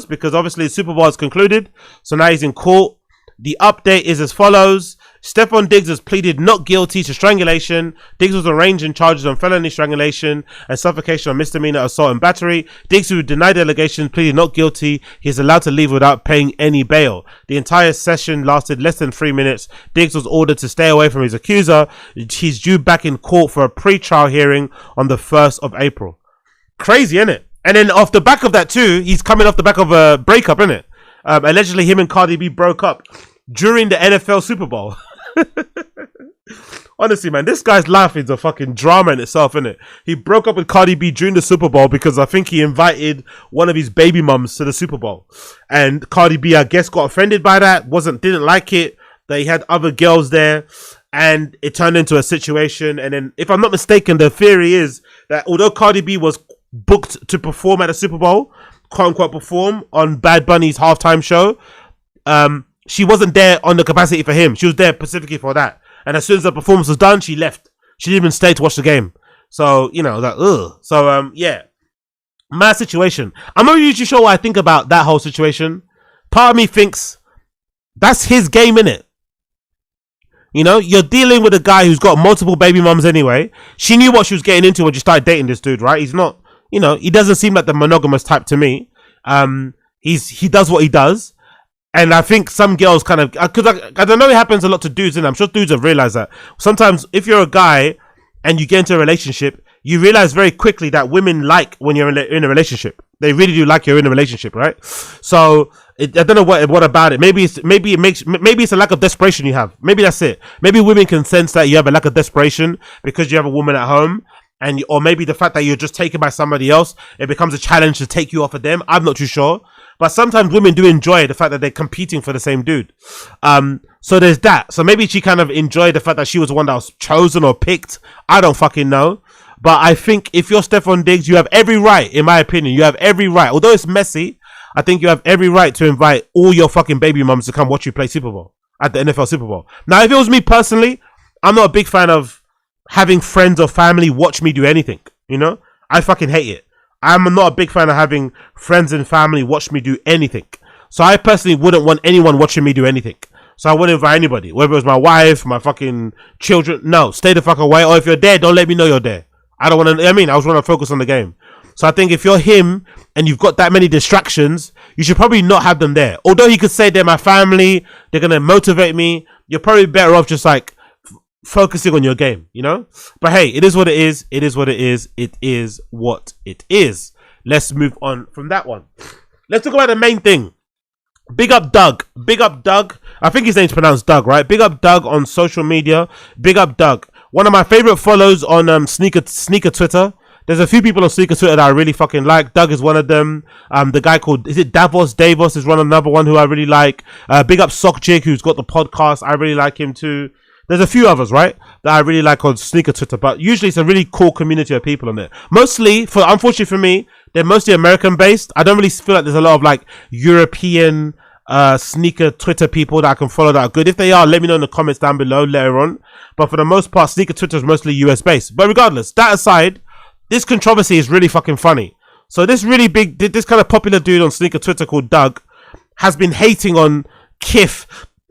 Because obviously the Super Bowl has concluded. So now he's in court. The update is as follows. Stefon Diggs has pleaded not guilty to strangulation. Diggs was arraigned in charges on felony strangulation and suffocation on misdemeanor assault and battery. Diggs, who denied the allegations, pleaded not guilty. He is allowed to leave without paying any bail. The entire session lasted less than 3 minutes. Diggs was ordered to stay away from his accuser. He's due back in court for a pre-trial hearing on the 1st of April. Crazy, innit? And then off the back of that too, he's coming off the back of a breakup, innit? Allegedly him and Cardi B broke up during the NFL Super Bowl. Honestly, man, this guy's life is a fucking drama in itself, innit? He broke up with Cardi B during the Super Bowl because I think he invited one of his baby mums to the Super Bowl. And Cardi B, I guess, got offended by that, didn't like it, that he had other girls there, and it turned into a situation. And then, if I'm not mistaken, the theory is that although Cardi B was booked to perform at the Super Bowl, quote unquote perform on Bad Bunny's halftime show, she wasn't there on the capacity for him. She was there specifically for that. And as soon as the performance was done, she left. She didn't even stay to watch the game. So, you know, like, ugh. So, yeah. Mad situation. I'm not usually sure what I think about that whole situation. Part of me thinks that's his game, innit? You know, you're dealing with a guy who's got multiple baby mums anyway. She knew what she was getting into when she started dating this dude, right? He's not, you know, he doesn't seem like the monogamous type to me. He does what he does. And I think some girls kind of, because I don't know, it happens a lot to dudes, and I'm sure dudes have realized that. Sometimes if you're a guy and you get into a relationship, you realize very quickly that women like when you're in a relationship. They really do like you're in a relationship, right? So I don't know what about it. Maybe it's a lack of desperation you have. Maybe that's it. Maybe women can sense that you have a lack of desperation because you have a woman at home. Or maybe the fact that you're just taken by somebody else, it becomes a challenge to take you off of them. I'm not too sure. But sometimes women do enjoy the fact that they're competing for the same dude. So there's that. So maybe she kind of enjoyed the fact that she was the one that was chosen or picked. I don't fucking know. But I think if you're Stefon Diggs, you have every right, in my opinion, you have every right. Although it's messy, I think you have every right to invite all your fucking baby mums to come watch you play Super Bowl at the NFL Super Bowl. Now, if it was me personally, I'm not a big fan of having friends or family watch me do anything. You know, I fucking hate it. I'm not a big fan of having friends and family watch me do anything. So I personally wouldn't want anyone watching me do anything. So I wouldn't invite anybody, whether it was my wife, my fucking children. No, stay the fuck away. Or if you're there, don't let me know you're there. I don't want to, I just want to focus on the game. So I think if you're him and you've got that many distractions, you should probably not have them there. Although he could say they're my family, they're going to motivate me, you're probably better off just like focusing on your game, you know? But hey, it is what it is. It is what it is. It is what it is. Let's move on from that one. Let's talk about the main thing. Big up Doug. Big up Doug. I think his name's pronounced Doug, right? Big up Doug on social media. Big up Doug. One of my favorite follows on sneaker Twitter. There's a few people on sneaker Twitter that I really fucking like. Doug is one of them. The guy called, is it Davos is another one who I really like. Big up Sock Jig, who's got the podcast. I really like him too. There's a few others, right, that I really like on sneaker Twitter, but usually it's a really cool community of people on there. Mostly, unfortunately for me, they're mostly American based. I don't really feel like there's a lot of like European sneaker Twitter people that I can follow that are good. If they are, let me know in the comments down below later on. But for the most part, sneaker Twitter is mostly US based. But regardless, that aside, this controversy is really fucking funny. So this really big, this kind of popular dude on sneaker Twitter called Doug has been hating on KITH,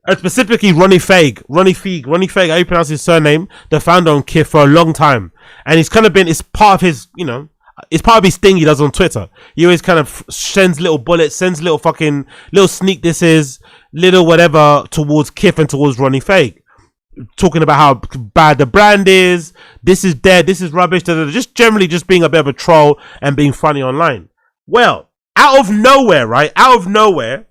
and specifically Ronnie Fieg, how you pronounce his surname, the founder on KITH, for a long time. And it's kind of been, it's part of his, you know, it's part of his thing he does on Twitter. He always kind of sends little bullets, sends little fucking, little sneak disses, little whatever towards KITH and towards Ronnie Fieg. Talking about how bad the brand is, this is dead, this is rubbish, just generally just being a bit of a troll and being funny online. Well, out of nowhere, right? Out of nowhere,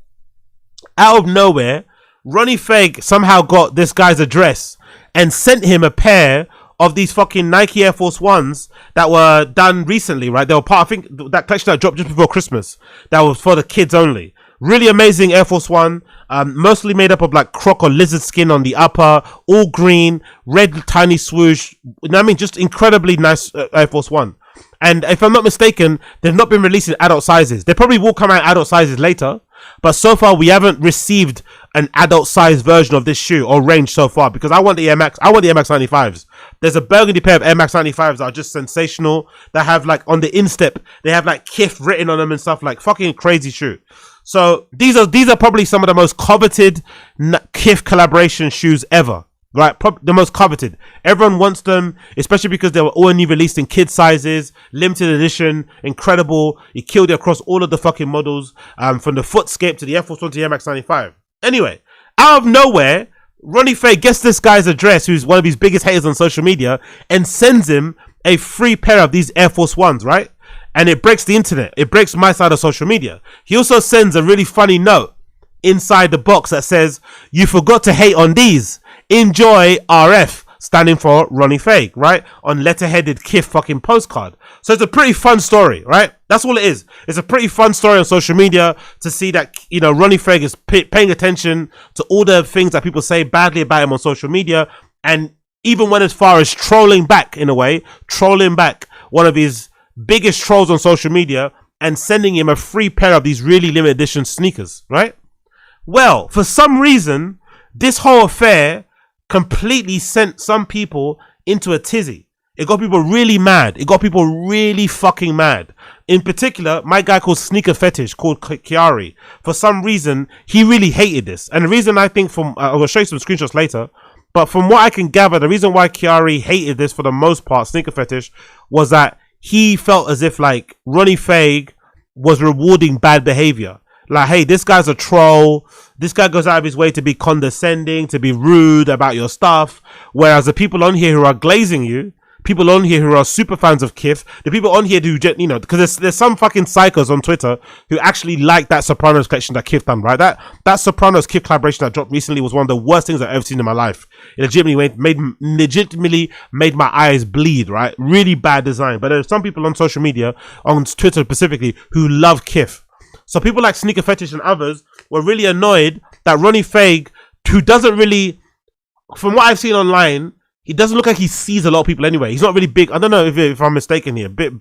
Ronnie Fieg somehow got this guy's address and sent him a pair of these fucking Nike Air Force Ones that were done recently, right? They were part, I think that collection that dropped just before Christmas, that was for the kids only. Really amazing Air Force One, mostly made up of like croc or lizard skin on the upper, all green, red tiny swoosh. I mean, just incredibly nice Air Force One. And if I'm not mistaken, they've not been released in adult sizes. They probably will come out adult sizes later, but so far we haven't received an adult size version of this shoe or range so far, because I want the Air Max 95s. There's a burgundy pair of Air Max 95s that are just sensational, that have like on the instep, they have like KITH written on them and stuff, like fucking crazy shoe. So these are probably some of the most coveted KITH collaboration shoes ever. Right, the most coveted. Everyone wants them, especially because they were all only released in kid sizes, limited edition, incredible. He killed it across all of the fucking models, from the Footscape to the Air Force 1 to the Air Max 95. Anyway, out of nowhere, Ronnie Fieg gets this guy's address, who's one of his biggest haters on social media, and sends him a free pair of these Air Force Ones, right? And it breaks the internet. It breaks my side of social media. He also sends a really funny note inside the box that says, "You forgot to hate on these. Enjoy RF," standing for Ronnie Fieg, right? On letterheaded KITH fucking postcard. So it's a pretty fun story, right? That's all it is. It's a pretty fun story on social media to see that, you know, Ronnie Fieg is paying attention to all the things that people say badly about him on social media. And even went as far as trolling back, in a way, trolling back one of his biggest trolls on social media and sending him a free pair of these really limited edition sneakers, right? Well, for some reason, this whole affair completely sent some people into a tizzy. It got people really mad. It got people really fucking mad. In particular, my guy called SneakerPhetish, called Kari, for some reason, he really hated this. And the reason I think I will show you some screenshots later, but from what I can gather, the reason why Kari hated this for the most part, SneakerPhetish, was that he felt as if like Ronnie Fieg was rewarding bad behavior. Like, hey, this guy's a troll. This guy goes out of his way to be condescending, to be rude about your stuff. Whereas the people on here who are glazing you, people on here who are super fans of KITH, the people on here who, you know, because there's some fucking psychos on Twitter who actually like that Sopranos collection that KITH done, right? That Sopranos KITH collaboration that dropped recently was one of the worst things I've ever seen in my life. It legitimately made my eyes bleed, right? Really bad design. But there's some people on social media, on Twitter specifically, who love KITH. So people like SneakerPhetish and others were really annoyed that Ronnie Fieg, who doesn't really, from what I've seen online, he doesn't look like he sees a lot of people anyway. He's not really big. I don't know if I'm mistaken here. Bit,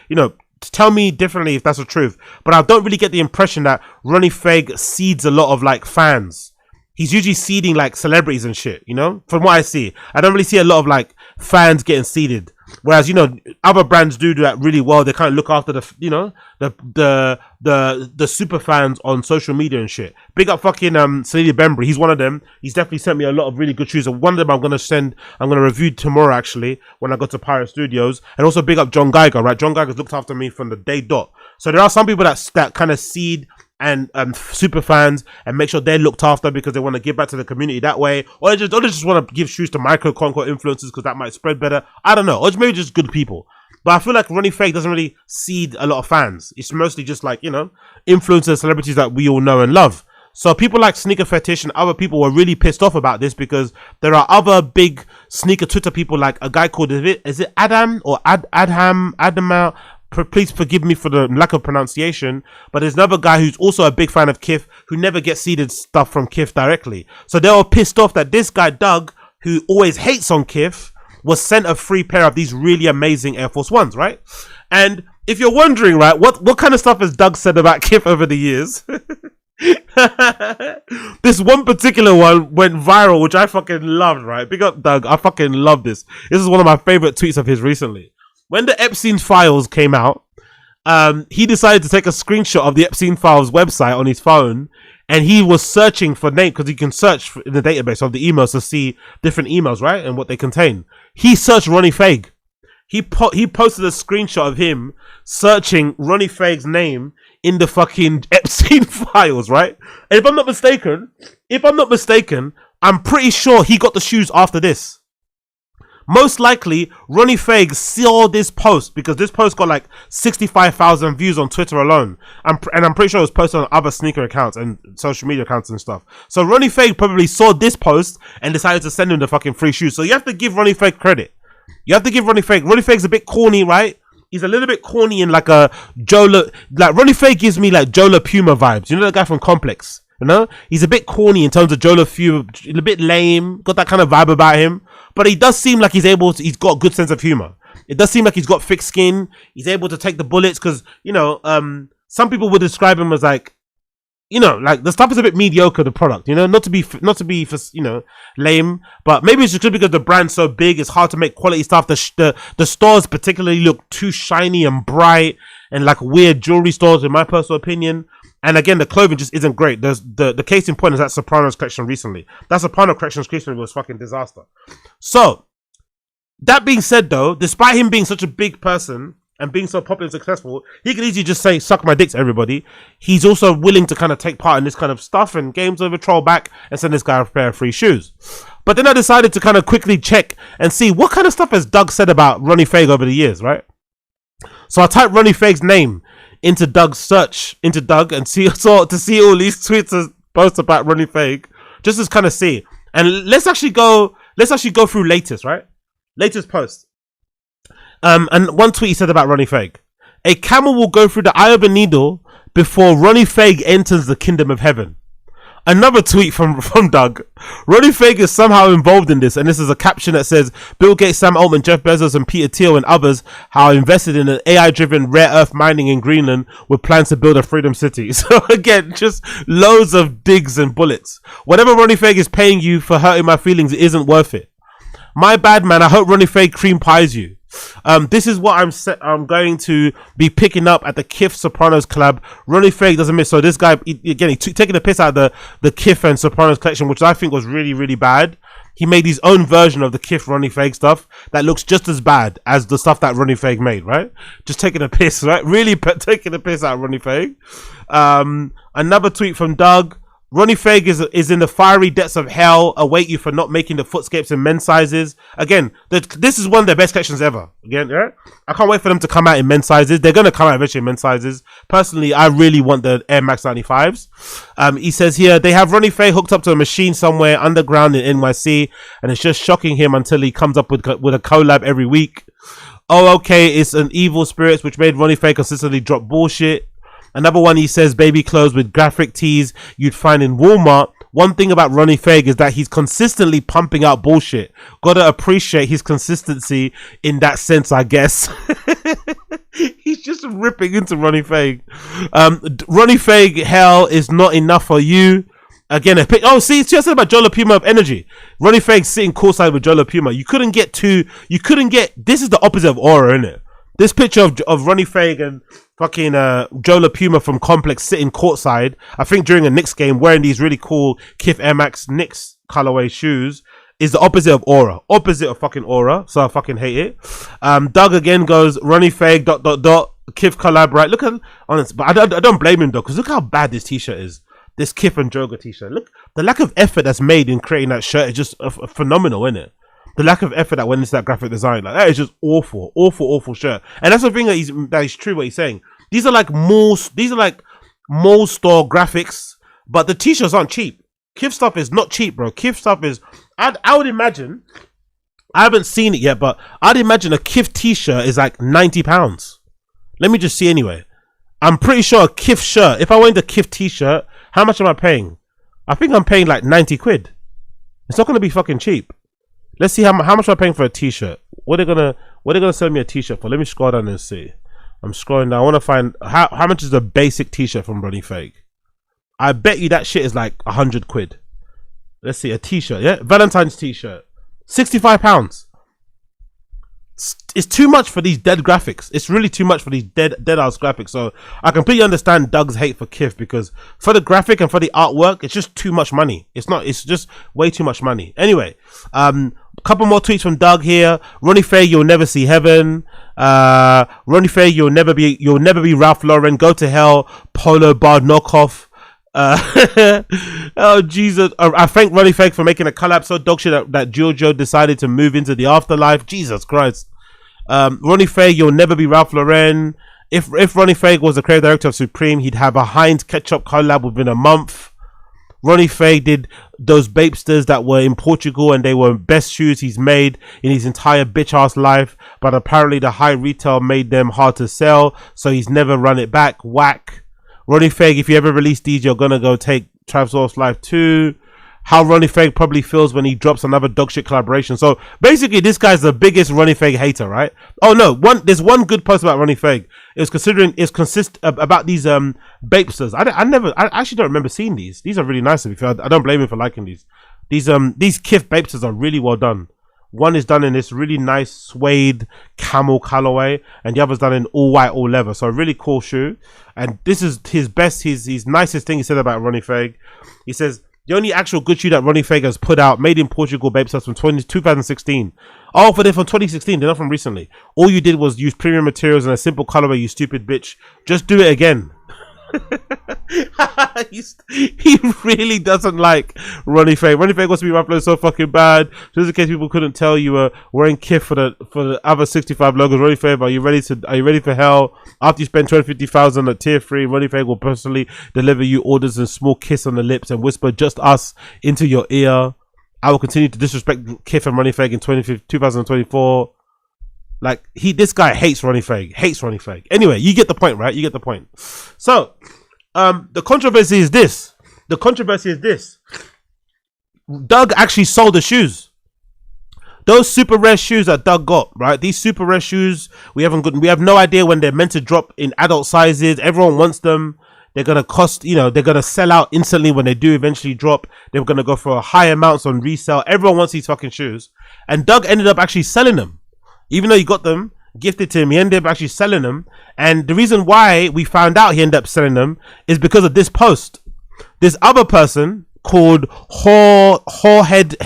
you know, tell me differently if that's the truth. But I don't really get the impression that Ronnie Fieg seeds a lot of like fans. He's usually seeding like celebrities and shit, you know, from what I see. I don't really see a lot of like fans getting seeded. Whereas, you know, other brands do that really well. They kind of look after the, you know, the super fans on social media and shit. Big up fucking Selena Bembry. He's one of them. He's definitely sent me a lot of really good shoes. And one of them I'm gonna review tomorrow actually when I go to Pirate Studios. And also big up John Geiger, right? John Geiger's looked after me from the day dot. So there are some people that kind of seed and super fans and make sure they're looked after because they want to give back to the community that way, or they just want to give shoes to micro conquer influencers because that might spread better. I don't know, or maybe just good people. But I feel like Ronnie Fieg doesn't really seed a lot of fans. It's mostly just like, you know, influencers, celebrities that we all know and love. So people like SneakerPhetish and other people were really pissed off about this because there are other big sneaker Twitter people, like a guy called, is it Adam or Adama? Please forgive me for the lack of pronunciation, but there's another guy who's also a big fan of KITH who never gets seeded stuff from KITH directly. So they were pissed off that this guy Doug, who always hates on KITH, was sent a free pair of these really amazing Air Force Ones, right? And if you're wondering, right, what kind of stuff has Doug said about KITH over the years? This one particular one went viral, which I fucking loved, right? Big up Doug, I fucking love this. This is one of my favorite tweets of his recently. When the Epstein files came out, he decided to take a screenshot of the Epstein files website on his phone, and he was searching for name because you can search in the database of the emails to see different emails, right, and what they contain. He searched Ronnie Fieg. He posted a screenshot of him searching Ronnie Fieg's name in the fucking Epstein files, right? And if I'm not mistaken, I'm pretty sure he got the shoes after this. Most likely, Ronnie Fieg saw this post because this post got like 65,000 views on Twitter alone. And I'm pretty sure it was posted on other sneaker accounts and social media accounts and stuff. So Ronnie Fieg probably saw this post and decided to send him the fucking free shoes. So you have to give Ronnie Fieg credit. You have to give Ronnie Fieg. Ronnie Fieg's a bit corny, right? He's a little bit corny in like a like Ronnie Fieg gives me like Joe LaPuma vibes. You know the guy from Complex? You know? He's a bit corny in terms of Joe LaPuma, a bit lame, got that kind of vibe about him. But he does seem like he's got a good sense of humor. It does seem like he's got thick skin. He's able to take the bullets because, you know, some people would describe him as like, you know, like the stuff is a bit mediocre, the product, you know, not to be, you know, lame, but maybe it's just because the brand's so big, it's hard to make quality stuff. The stores particularly look too shiny and bright and like weird jewelry stores, in my personal opinion. And again, the clothing just isn't great. There's the case in point is that Sopranos collection recently. That Soprano collection recently was fucking disaster. So, that being said though, despite him being such a big person and being so popular and successful, he could easily just say, suck my dicks, everybody. He's also willing to kind of take part in this kind of stuff and games over, troll back, and send this guy a pair of free shoes. But then I decided to kind of quickly check and see what kind of stuff has Doug said about Ronnie Fieg over the years, right? So I typed Ronnie Fieg's name into Doug's search, into Doug, and see all these tweets and posts about Ronnie Fieg, just to kind of see. And let's actually go through latest, right? Latest post. And one tweet he said about Ronnie Fieg: a camel will go through the eye of a needle before Ronnie Fieg enters the kingdom of heaven. Another tweet from Doug: Ronnie Fieg is somehow involved in this, and this is a caption that says, Bill Gates, Sam Altman, Jeff Bezos, and Peter Thiel and others are invested in an AI-driven rare earth mining in Greenland with plans to build a freedom city. So again, just loads of digs and bullets. Whatever Ronnie Fieg is paying you for hurting my feelings, it isn't worth it. My bad, man. I hope Ronnie Fieg cream pies you. This is what I'm going to be picking up at the KITH Sopranos collab. Ronnie Fieg doesn't miss. So this guy, again, taking the piss out of the KITH and Sopranos collection, which I think was really, really bad. He made his own version of the KITH Ronnie Fieg stuff that looks just as bad as the stuff that Ronnie Fieg made, right? Just taking a piss, right? Really taking the piss out of Ronnie Fieg. Another tweet from Doug: Ronnie Fieg is in the fiery depths of hell, await you for not making the footscapes in men's sizes. Again, this is one of their best collections ever. Again, yeah? I can't wait for them to come out in men's sizes. They're going to come out eventually in men's sizes. Personally, I really want the Air Max 95s. He says here, they have Ronnie Fieg hooked up to a machine somewhere underground in NYC, and it's just shocking him until he comes up with a collab every week. Oh, okay, it's an evil spirits which made Ronnie Fieg consistently drop bullshit. Another one, he says, baby clothes with graphic tees you'd find in Walmart. One thing about Ronnie Fieg is that he's consistently pumping out bullshit. Gotta appreciate his consistency in that sense, I guess. He's just ripping into Ronnie Fieg. Ronnie Fieg, hell is not enough for you. Again, I said about Joe LaPuma of Energy. Ronnie Fieg sitting courtside with Joe LaPuma. You couldn't get, this is the opposite of aura, isn't it? This picture of Ronnie Fieg and fucking Joe LaPuma from Complex sitting courtside, I think during a Knicks game, wearing these really cool KITH Air Max Knicks colorway shoes, is the opposite of aura. Opposite of fucking aura. So I fucking hate it. Doug again goes, Ronnie Fieg, ... KITH collab, right? Look at, honest, but I don't blame him though, because look how bad this t-shirt is. This KITH and Joga t-shirt. Look, the lack of effort that's made in creating that shirt is just phenomenal, isn't it? The lack of effort that went into that graphic design, like that is just awful shirt. And that's the thing that is true what he's saying. These are like mall store graphics, but the t-shirts aren't cheap. KITH stuff is not cheap, bro. KITH stuff is, I would imagine, I haven't seen it yet, but I'd imagine a KITH t-shirt is like £90. Let me just see anyway. I'm pretty sure a KITH shirt, if I want the KITH t-shirt, how much am I paying? I think I'm paying like 90 quid. It's not going to be fucking cheap. Let's see how much am I paying for a t-shirt. What are they gonna sell me a t-shirt for? Let me scroll down and see. I'm scrolling down. I want to find how much is a basic t-shirt from Ronnie Fieg. I bet you that shit is like 100 quid. Let's see, a t-shirt, yeah? Valentine's t-shirt. £65. It's too much for these dead graphics. It's really too much for these dead ass graphics. So I completely understand Doug's hate for KITH, because for the graphic and for the artwork, it's just too much money. It's just way too much money. Anyway, a couple more tweets from Doug here. Ronnie Fieg, you'll never see heaven. Ronnie Fieg, you'll never be Ralph Lauren. Go to hell. Polo bar knockoff. Oh Jesus! I thank Ronnie Fieg for making a collab so dog shit that Giorgio decided to move into the afterlife. Jesus Christ! Ronnie Fieg, you'll never be Ralph Lauren. If Ronnie Fieg was the creative director of Supreme, he'd have a Heinz ketchup collab within a month. Ronnie Fieg did those Bapesters that were in Portugal, and they were best shoes he's made in his entire bitch ass life. But apparently, the high retail made them hard to sell, so he's never run it back. Whack. Ronnie Fieg, if you ever release these, you're gonna go take Travis Off life too. How Ronnie Fieg probably feels when he drops another dog shit collaboration. So basically, this guy's the biggest Ronnie Fieg hater, right? Oh no, there's one good post about Ronnie Fieg. About these Bapesters. I actually don't remember seeing these. These are really nice to be fair. I don't blame him for liking these. These KITH Bapesters are really well done. One is done in this really nice suede camel colorway, and the other's done in all white, all leather. So a really cool shoe. And this is his best, his nicest thing he said about Ronnie Fieg. He says, the only actual good shoe that Ronnie Fieg has put out, made in Portugal, babe, stuff from 2016. Oh, but they're from 2016. They're not from recently. All you did was use premium materials and a simple colorway, you stupid bitch. Just do it again. He really doesn't like Ronnie Fieg. Ronnie Fieg wants to be uploaded so fucking bad. Just in case people couldn't tell, you were wearing KITH for the other 65 logos. Ronnie Fieg, are you ready for hell? After you spend 250,000 at tier 3, Ronnie Fieg will personally deliver you orders and small kiss on the lips and whisper just us into your ear. I will continue to disrespect KITH and Ronnie Fieg in 2024. Like, this guy hates Ronnie Fieg. Anyway, you get the point, right? You get the point. So, the controversy is this. Doug actually sold the shoes. Those super rare shoes that Doug got, right? These super rare shoes, we have no idea when they're meant to drop in adult sizes. Everyone wants them. They're gonna cost, they're gonna sell out instantly when they do eventually drop. They're gonna go for high amounts on resale. Everyone wants these fucking shoes. And Doug ended up actually selling them. Even though he got them gifted to him, he ended up actually selling them. And the reason why we found out he ended up selling them is because of this post. This other person called Whorehead,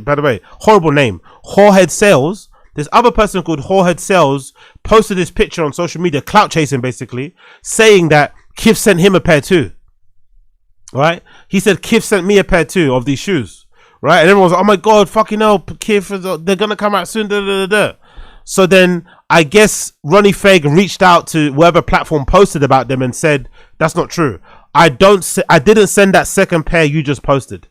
by the way, horrible name, Whorehead Sales. This other person called Whorehead Sales posted this picture on social media, clout chasing basically, saying that KITH sent him a pair too. Right? He said KITH sent me a pair too of these shoes. Right? And everyone was like, oh my god, fucking hell, KITH, they're gonna come out soon. Da, da, da, da. So then I guess Ronnie Fieg reached out to whoever platform posted about them and said, that's not true. I didn't send that second pair you just posted.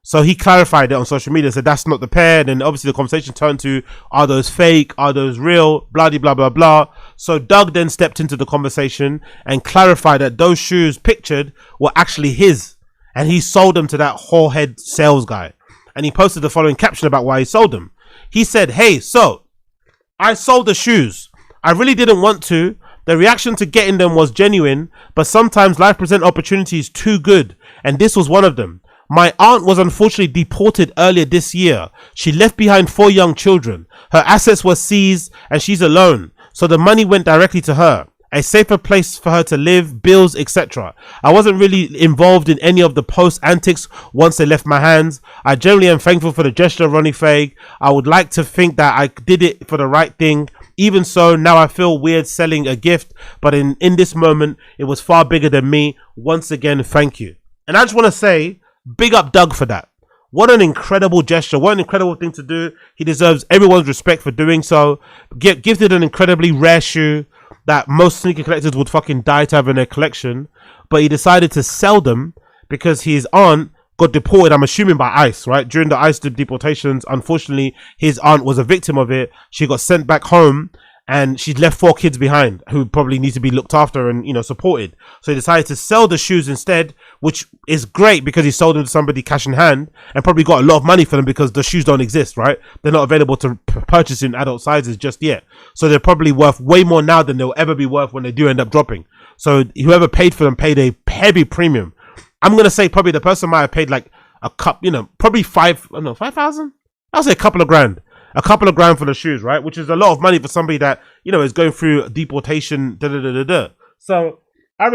So he clarified it on social media, said that's not the pair. And then obviously the conversation turned to, are those fake? Are those real? Blah, blah, blah, blah. So Doug then stepped into the conversation and clarified that those shoes pictured were actually his. And he sold them to that whorehead sales guy. And he posted the following caption about why he sold them. He said, hey, so I sold the shoes. I really didn't want to. The reaction to getting them was genuine, but sometimes life presents opportunities too good, and this was one of them. My aunt was unfortunately deported earlier this year. She left behind 4 young children. Her assets were seized, and she's alone, so the money went directly to her. A safer place for her to live, bills, etc. I wasn't really involved in any of the post antics once they left my hands. I generally am thankful for the gesture of Ronnie Fieg. I would like to think that I did it for the right thing. Even so, now I feel weird selling a gift, but in this moment, it was far bigger than me. Once again, thank you. And I just want to say, big up Doug for that. What an incredible gesture. What an incredible thing to do. He deserves everyone's respect for doing so. Gifted an incredibly rare shoe that most sneaker collectors would fucking die to have in their collection, but he decided to sell them because his aunt got deported, I'm assuming by ICE, right? During the ICE deportations, unfortunately, his aunt was a victim of it. She got sent back home and she'd left 4 kids behind who probably need to be looked after and, supported. So he decided to sell the shoes instead, which is great because he sold them to somebody cash in hand and probably got a lot of money for them because the shoes don't exist, right? They're not available to purchase in adult sizes just yet. So they're probably worth way more now than they'll ever be worth when they do end up dropping. So whoever paid for them paid a heavy premium. I'm going to say probably the person might have paid like a cup, probably 5,000? I'll say a couple of grand. A couple of grand for the shoes, right? Which is a lot of money for somebody that, is going through deportation, So I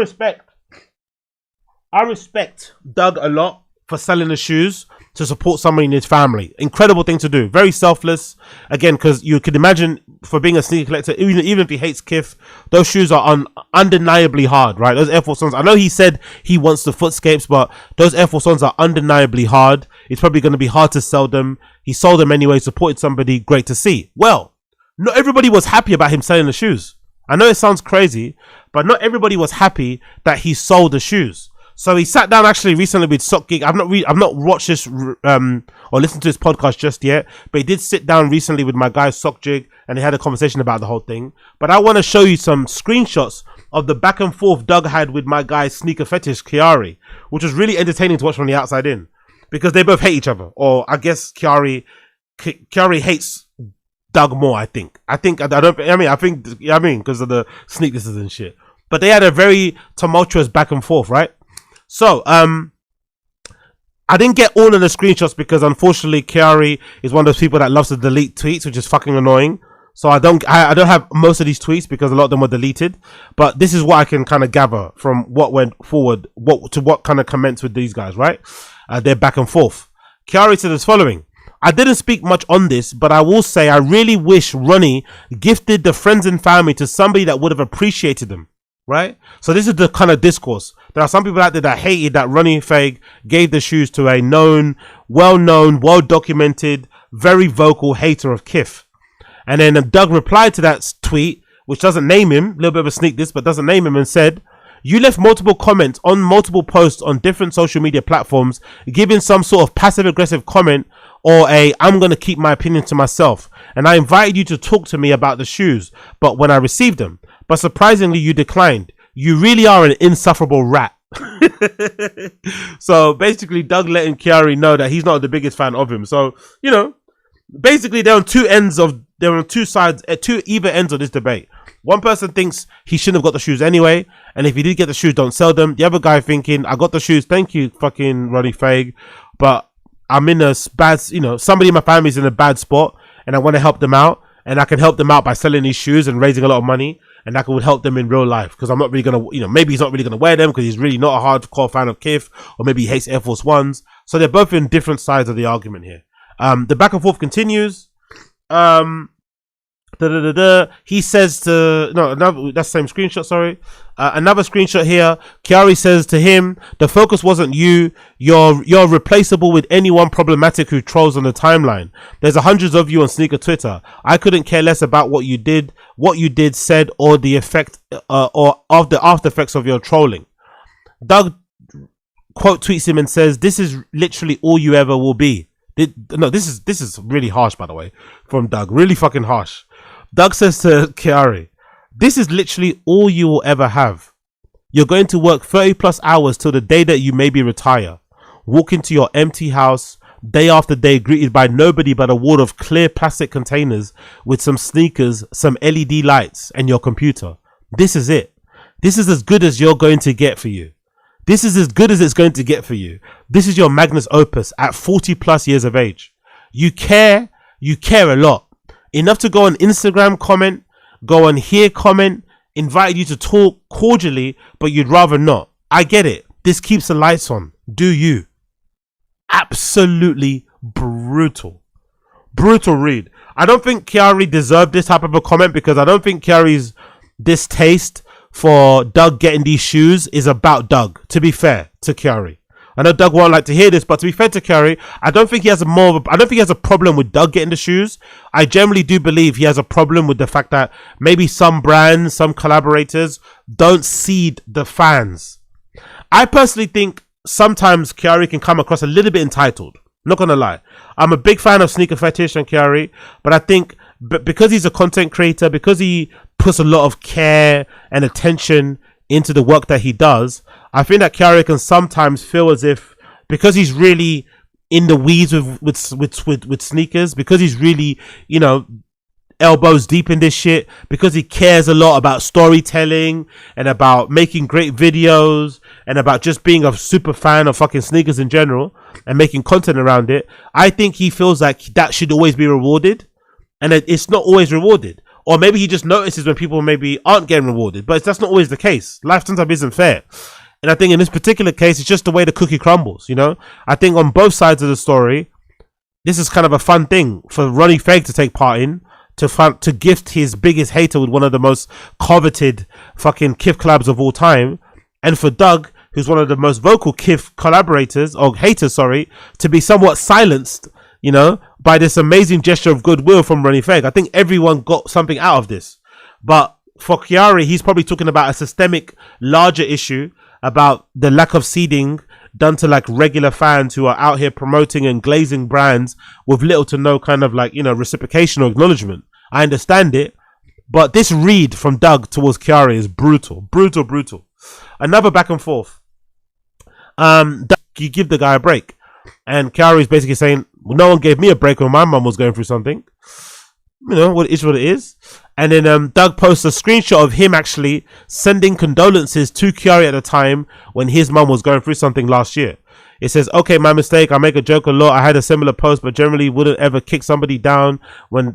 respect Doug a lot for selling the shoes to support somebody in his family. Incredible thing to do. Very selfless. Again, because you could imagine for being a sneaker collector, even if he hates KITH, those shoes are undeniably hard, right? Those Air Force Ones. I know he said he wants the footscapes, but those Air Force Ones are undeniably hard. It's probably going to be hard to sell them. He sold them anyway, supported somebody. Great to see. Well, not everybody was happy about him selling the shoes. I know it sounds crazy, but not everybody was happy that he sold the shoes. So he sat down actually recently with Sock Gig. I've not watched this or listened to his podcast just yet, but he did sit down recently with my guy Sock Jig and they had a conversation about the whole thing. But I want to show you some screenshots of the back and forth Doug had with my guy SneakerPhetish Kari, which was really entertaining to watch from the outside in because they both hate each other. Or I guess Kari hates Doug more. I think because of the sneakers and shit. But they had a very tumultuous back and forth, right? So, I didn't get all of the screenshots because unfortunately Kari is one of those people that loves to delete tweets, which is fucking annoying. So I don't have most of these tweets because a lot of them were deleted. But this is what I can kind of gather from what went forward, what kind of comments with these guys, right? They're back and forth. Kari said as following: I didn't speak much on this, but I will say I really wish Ronnie gifted the friends and family to somebody that would have appreciated them, right? So this is the kind of discourse. There are some people out there that hated that Ronnie Fieg gave the shoes to a known, well-known, well-documented, very vocal hater of KITH. And then Doug replied to that tweet, which doesn't name him, a little bit of a sneak this, but doesn't name him, and said, you left multiple comments on multiple posts on different social media platforms, giving some sort of passive-aggressive comment or I'm going to keep my opinion to myself. And I invited you to talk to me about the shoes, but when I received them. But surprisingly, you declined. You really are an insufferable rat. So basically, Doug letting Kari know that he's not the biggest fan of him. So, you know, basically they're on two sides, either ends of this debate. One person thinks he shouldn't have got the shoes anyway, and if he did get the shoes, don't sell them. The other guy thinking, I got the shoes, thank you, fucking Ronnie Fieg, but I'm in a bad, you know, somebody in my family's in a bad spot, and I want to help them out, and I can help them out by selling these shoes and raising a lot of money, and that would help them in real life, because I'm not really gonna, you know, maybe he's not really gonna wear them because he's really not a hardcore fan of KITH, or maybe he hates Air Force Ones. So they're both in different sides of the argument here. The back and forth continues. He says to another, that's the same screenshot, sorry. Another screenshot here. Kari says to him, the focus wasn't you. You're replaceable with anyone problematic who trolls on the timeline. There's hundreds of you on sneaker Twitter. I couldn't care less about what you did, said, or the effect or of the after effects of your trolling. Doug quote tweets him and says, this is literally all you ever will be. This is really harsh, by the way, from Doug. Really fucking harsh. Doug says to Kari, this is literally all you will ever have. You're going to work 30 plus hours till the day that you maybe retire. Walk into your empty house day after day, greeted by nobody but a wall of clear plastic containers with some sneakers, some LED lights, and your computer. This is it. This is as good as you're going to get for you. This is as good as it's going to get for you. This is your magnus opus at 40 plus years of age. You care a lot. Enough to go on Instagram comment, go on here comment, invite you to talk cordially, but you'd rather not. I get it. This keeps the lights on. Do you? Absolutely brutal. Brutal read. I don't think Kari deserved this type of a comment, because I don't think Kari's distaste for Doug getting these shoes is about Doug, to be fair to Kari. I know Doug won't like to hear this, but to be fair to Kari, I don't think he has a problem with Doug getting the shoes. I generally do believe he has a problem with the fact that maybe some brands, some collaborators don't seed the fans. I personally think sometimes Kari can come across a little bit entitled. Not gonna lie. I'm a big fan of SneakerPhetish and Kari, but I think because he's a content creator, because he puts a lot of care and attention into the work that he does, I think that Kari can sometimes feel as if, because he's really in the weeds with sneakers, because he's really, you know, elbows deep in this shit, because he cares a lot about storytelling and about making great videos and about just being a super fan of fucking sneakers in general and making content around it, I think he feels like that should always be rewarded, and it's not always rewarded. Or maybe he just notices when people maybe aren't getting rewarded, but that's not always the case. Life sometimes isn't fair. And I think in this particular case, it's just the way the cookie crumbles, you know? I think on both sides of the story, this is kind of a fun thing for Ronnie Fieg to take part in, to gift his biggest hater with one of the most coveted fucking KITH collabs of all time. And for Doug, who's one of the most vocal KITH collaborators, or haters, sorry, to be somewhat silenced, you know, by this amazing gesture of goodwill from Ronnie Fieg. I think everyone got something out of this. But for Kari, he's probably talking about a systemic, larger issue about the lack of seeding done to like regular fans who are out here promoting and glazing brands with little to no kind of like, you know, reciprocation or acknowledgement. I understand it, but this read from Doug towards Kari is brutal. Brutal. Another back and forth. Doug, you give the guy a break. And Kari is basically saying, well, no one gave me a break when my mum was going through something. You know, what it is. And then Doug posts a screenshot of him actually sending condolences to Kari at the time when his mum was going through something last year. It says, okay, my mistake. I make a joke a lot. I had a similar post, but generally wouldn't ever kick somebody down when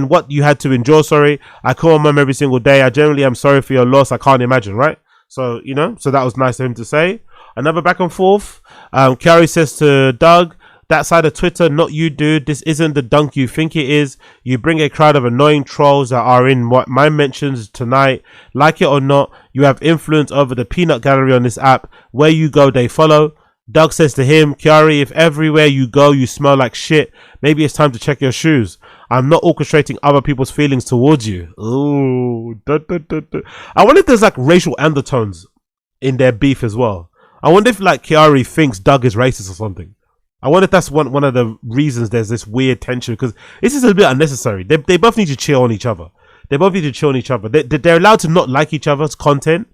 what you had to endure. Sorry, I call my mom every single day. I generally am sorry for your loss. I can't imagine, right? So, you know, so that was nice of him to say. Another back and forth. Kari says to Doug, that side of Twitter, not you, dude. This isn't the dunk you think it is. You bring a crowd of annoying trolls that are in what my mentions tonight. Like it or not, you have influence over the peanut gallery on this app. Where you go, they follow. Doug says to him, Kari, if everywhere you go, you smell like shit, maybe it's time to check your shoes. I'm not orchestrating other people's feelings towards you. Ooh. I wonder if there's like racial undertones in their beef as well. I wonder if like Kari thinks Doug is racist or something. I wonder if that's one of the reasons there's this weird tension, because this is a bit unnecessary. They both need to chill on each other. They're allowed to not like each other's content.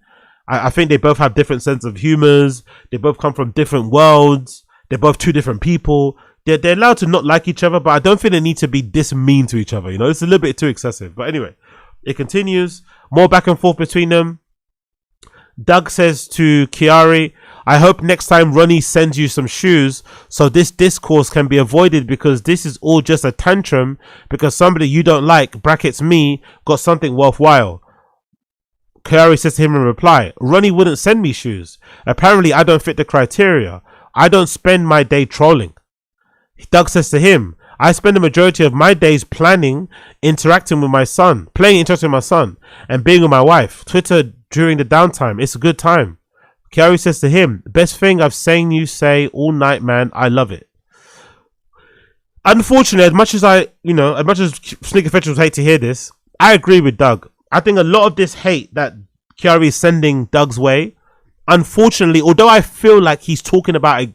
I think they both have different sense of humors. They both come from different worlds. They're both two different people. They're allowed to not like each other, but I don't think they need to be this mean to each other. You know, it's a little bit too excessive. But anyway, it continues. More back and forth between them. Doug says to Kari, I hope next time Ronnie sends you some shoes so this discourse can be avoided, because this is all just a tantrum because somebody you don't like, brackets me, got something worthwhile. Kari says to him in reply, Ronnie wouldn't send me shoes. Apparently I don't fit the criteria. I don't spend my day trolling. Doug says to him, I spend the majority of my days playing, interacting with my son, and being with my wife. Twitter during the downtime, it's a good time. Kari says to him, best thing I've seen you say all night, man. I love it. Unfortunately, as much as SneakerPhetish would hate to hear this, I agree with Doug. I think a lot of this hate that Kari is sending Doug's way, unfortunately, although I feel like he's talking about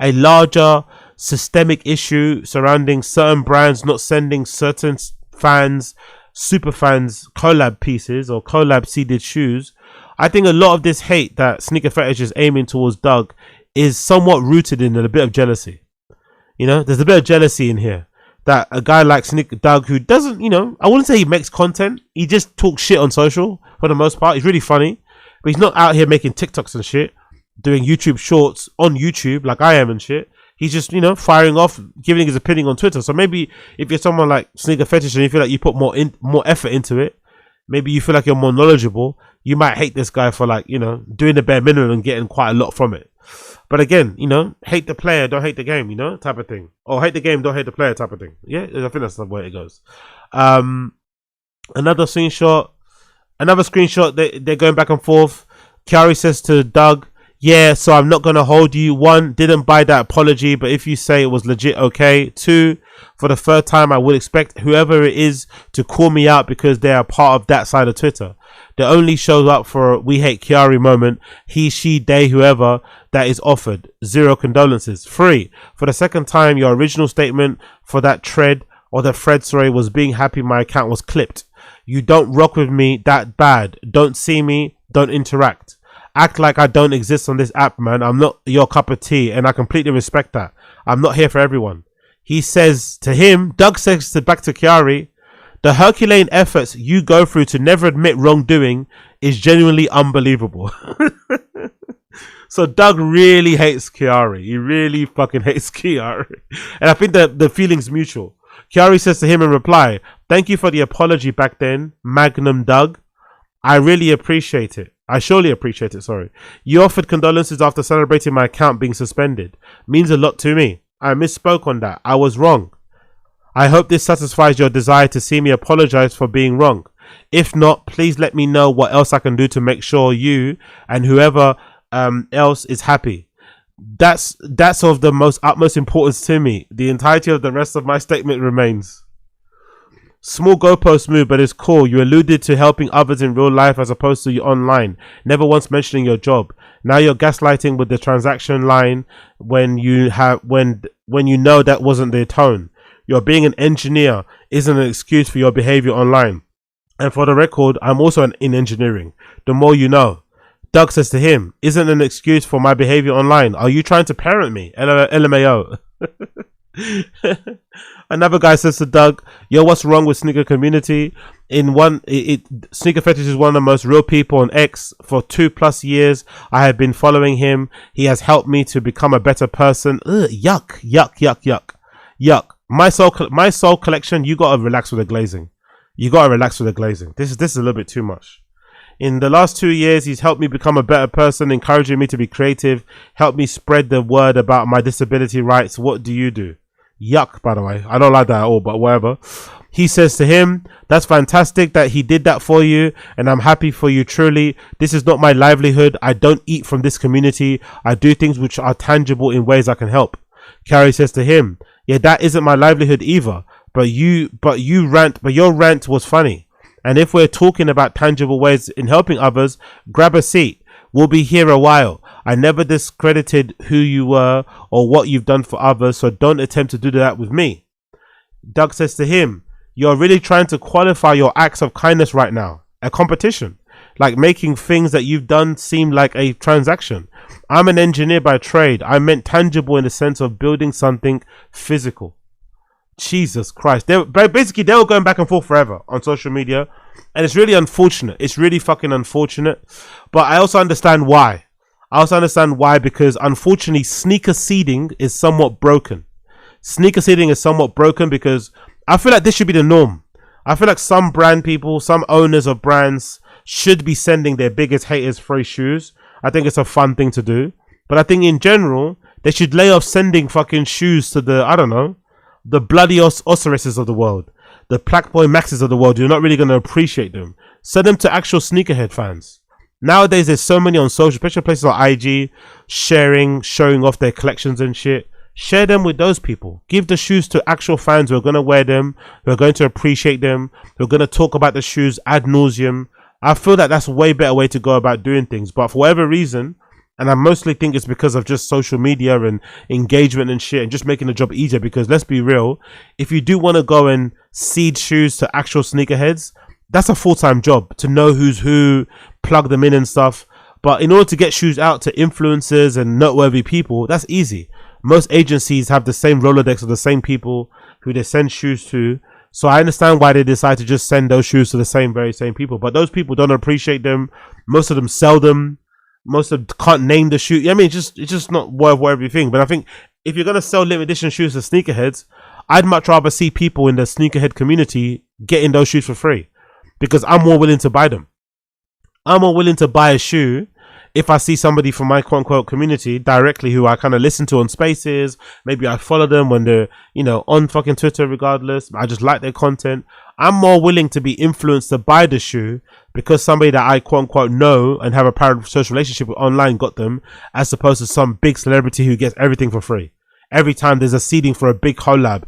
a larger systemic issue surrounding certain brands not sending certain fans, super fans, collab pieces or collab seeded shoes, I think a lot of this hate that SneakerPhetish is aiming towards Doug is somewhat rooted in a bit of jealousy. You know, there's a bit of jealousy in here that a guy like Doug, who doesn't, you know, I wouldn't say he makes content, he just talks shit on social for the most part. He's really funny, but he's not out here making TikToks and shit, doing YouTube shorts on YouTube like I am and shit. He's just, you know, firing off, giving his opinion on Twitter. So maybe if you're someone like SneakerPhetish and you feel like you put more effort into it, maybe you feel like you're more knowledgeable, you might hate this guy for, like, you know, doing the bare minimum and getting quite a lot from it. But again, you know, hate the player, don't hate the game, you know, type of thing. Or hate the game, don't hate the player type of thing. Yeah, I think that's the way it goes. Another screenshot, they're going back and forth. Kari says to Doug, yeah, so I'm not going to hold you. 1, didn't buy that apology, but if you say it was legit, okay. 2, for the third time, I would expect whoever it is to call me out because they are part of that side of Twitter. They only shows up for a we hate Kari moment. He, she, they, whoever that is offered. 0 condolences. 3, for the second time, your original statement for that thread was being happy my account was clipped. You don't rock with me that bad. Don't see me. Don't interact. Act like I don't exist on this app, man. I'm not your cup of tea, and I completely respect that. I'm not here for everyone. He says to him, Doug says back to Kari, the Herculean efforts you go through to never admit wrongdoing is genuinely unbelievable. So Doug really hates Kari. He really fucking hates Kari. And I think that the feeling's mutual. Kari says to him in reply, thank you for the apology back then, Magnum Doug. I really appreciate it. I surely appreciate it, sorry. You offered condolences after celebrating my account being suspended. Means a lot to me. I misspoke on that. I was wrong. I hope this satisfies your desire to see me apologize for being wrong. If not, please let me know what else I can do to make sure you and whoever else is happy. That's of the utmost importance to me. The entirety of the rest of my statement remains. Small goalpost move, but it's cool. You alluded to helping others in real life as opposed to you online. Never once mentioning your job. Now you're gaslighting with the transaction line when you know that wasn't the tone. You're being an engineer isn't an excuse for your behavior online. And for the record, I'm also in engineering. The more you know. Doug says to him, isn't an excuse for my behavior online. Are you trying to parent me? LMAO. Another guy says to Doug, yo, what's wrong with sneaker community? Sneaker Fetish is one of the most real people on X. For 2+ years, I have been following him. He has helped me to become a better person. Ugh, yuck, yuck, yuck, yuck, yuck. My soul collection, you gotta relax with the glazing. You gotta relax with the glazing. This is a little bit too much. In the last 2 years, he's helped me become a better person, encouraging me to be creative, helped me spread the word about my disability rights. What do you do? Yuck, by the way. I don't like that at all, but whatever. He says to him, that's fantastic that he did that for you, and I'm happy for you truly. This is not my livelihood. I don't eat from this community. I do things which are tangible in ways I can help. Kari says to him, yeah, that isn't my livelihood either, but your rant was funny. And if we're talking about tangible ways in helping others, grab a seat. We'll be here a while. I never discredited who you were or what you've done for others, so don't attempt to do that with me. Doug says to him, you're really trying to qualify your acts of kindness right now. A competition. Like making things that you've done seem like a transaction. I'm an engineer by trade. I meant tangible in the sense of building something physical. Jesus Christ. They were going back and forth forever on social media, and it's really unfortunate. It's really fucking unfortunate, but I also understand why. Because unfortunately sneaker seeding is somewhat broken. Because I feel like this should be the norm. I feel like some brand people, some owners of brands should be sending their biggest haters free shoes. I think it's a fun thing to do, but I think in general they should lay off sending fucking shoes to the, I don't know, the bloody Osiris's of the world, the Plaque Boy Maxes of the world. You're not really going to appreciate them. Send them to actual sneakerhead fans. Nowadays, there's so many on social, especially places like IG, showing off their collections and shit. Share them with those people. Give the shoes to actual fans who are going to wear them, who are going to appreciate them, who are going to talk about the shoes ad nauseum. I feel that that's a way better way to go about doing things. But for whatever reason, and I mostly think it's because of just social media and engagement and shit and just making the job easier, because let's be real, if you do want to go and seed shoes to actual sneakerheads, that's a full-time job to know who's who, plug them in and stuff. But in order to get shoes out to influencers and noteworthy people, that's easy. Most agencies have the same Rolodex of the same people who they send shoes to. So I understand why they decide to just send those shoes to the very same people. But those people don't appreciate them. Most of them sell them. Most of them can't name the shoe. I mean, it's just not worth everything. But I think if you're going to sell limited edition shoes to sneakerheads, I'd much rather see people in the sneakerhead community getting those shoes for free, because I'm more willing to buy them. I'm more willing to buy a shoe if I see somebody from my quote unquote community directly who I kind of listen to on spaces. Maybe I follow them when they're, on fucking Twitter regardless. I just like their content. I'm more willing to be influenced to buy the shoe because somebody that I quote unquote know and have a parasocial relationship with online got them, as opposed to some big celebrity who gets everything for free. Every time there's a seeding for a big collab,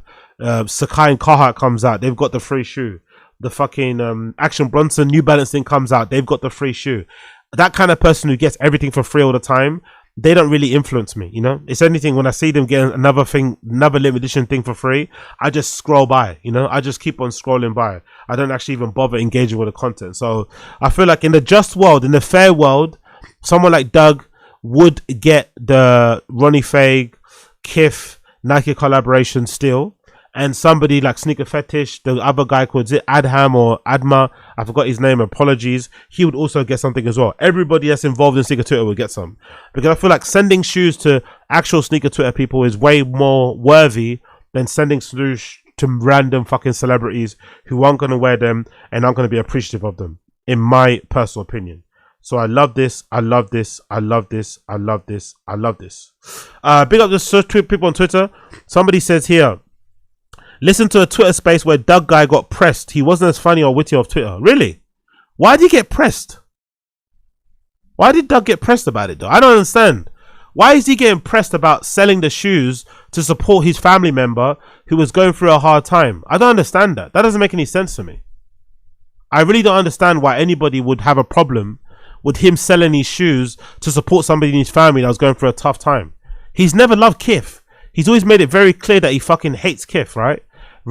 Sakai and Carhartt comes out, they've got the free shoe. The fucking Action Bronson New Balance thing comes out, they've got the free shoe. That kind of person who gets everything for free all the time, they don't really influence me, It's anything, when I see them get another limited edition thing for free, I just scroll by, I just keep on scrolling by. I don't actually even bother engaging with the content. So I feel like in the just world, in the fair world, someone like Doug would get the Ronnie Fieg, KITH, Nike collaboration still. And somebody like SneakerPhetish, the other guy called Adham or Adma, I forgot his name, apologies, he would also get something as well. Everybody that's involved in sneaker Twitter would get some. Because I feel like sending shoes to actual sneaker Twitter people is way more worthy than sending shoes to random fucking celebrities who aren't going to wear them and aren't going to be appreciative of them, in my personal opinion. So I love this. I love this. I love this. I love this. I love this. Big up the people on Twitter. Somebody says here, listen to a Twitter space where Doug guy got pressed. He wasn't as funny or witty off Twitter. Really? Why did he get pressed? Why did Doug get pressed about it though? I don't understand. Why is he getting pressed about selling the shoes to support his family member who was going through a hard time? I don't understand that. That doesn't make any sense to me. I really don't understand why anybody would have a problem with him selling his shoes to support somebody in his family that was going through a tough time. He's never loved KITH. He's always made it very clear that he fucking hates KITH, right?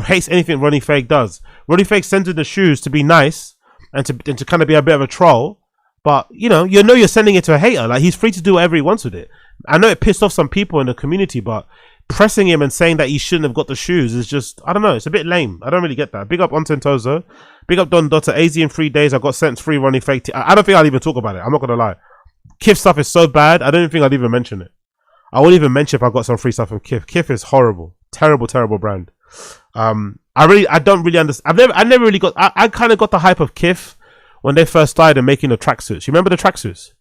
Hates anything Ronnie Fieg does. Ronnie Fieg sends in the shoes to be nice and to kind of be a bit of a troll, but you're sending it to a hater. Like, he's free to do whatever he wants with it. I know it pissed off some people in the community, but pressing him and saying that he shouldn't have got the shoes is just, I don't know, it's a bit lame. I don't really get that. Big up Ontentozo. Big up Don Dotter. AZ in 3 days. I got sent free Ronnie Fieg. I don't think I'll even talk about it. I'm not going to lie. KITH stuff is so bad, I don't even think I'd even mention it. I won't even mention if I got some free stuff from KITH. KITH is horrible. Terrible, terrible brand. I don't really understand. I never really got, I kind of got the hype of KITH when they first started making the tracksuits. You remember the tracksuits?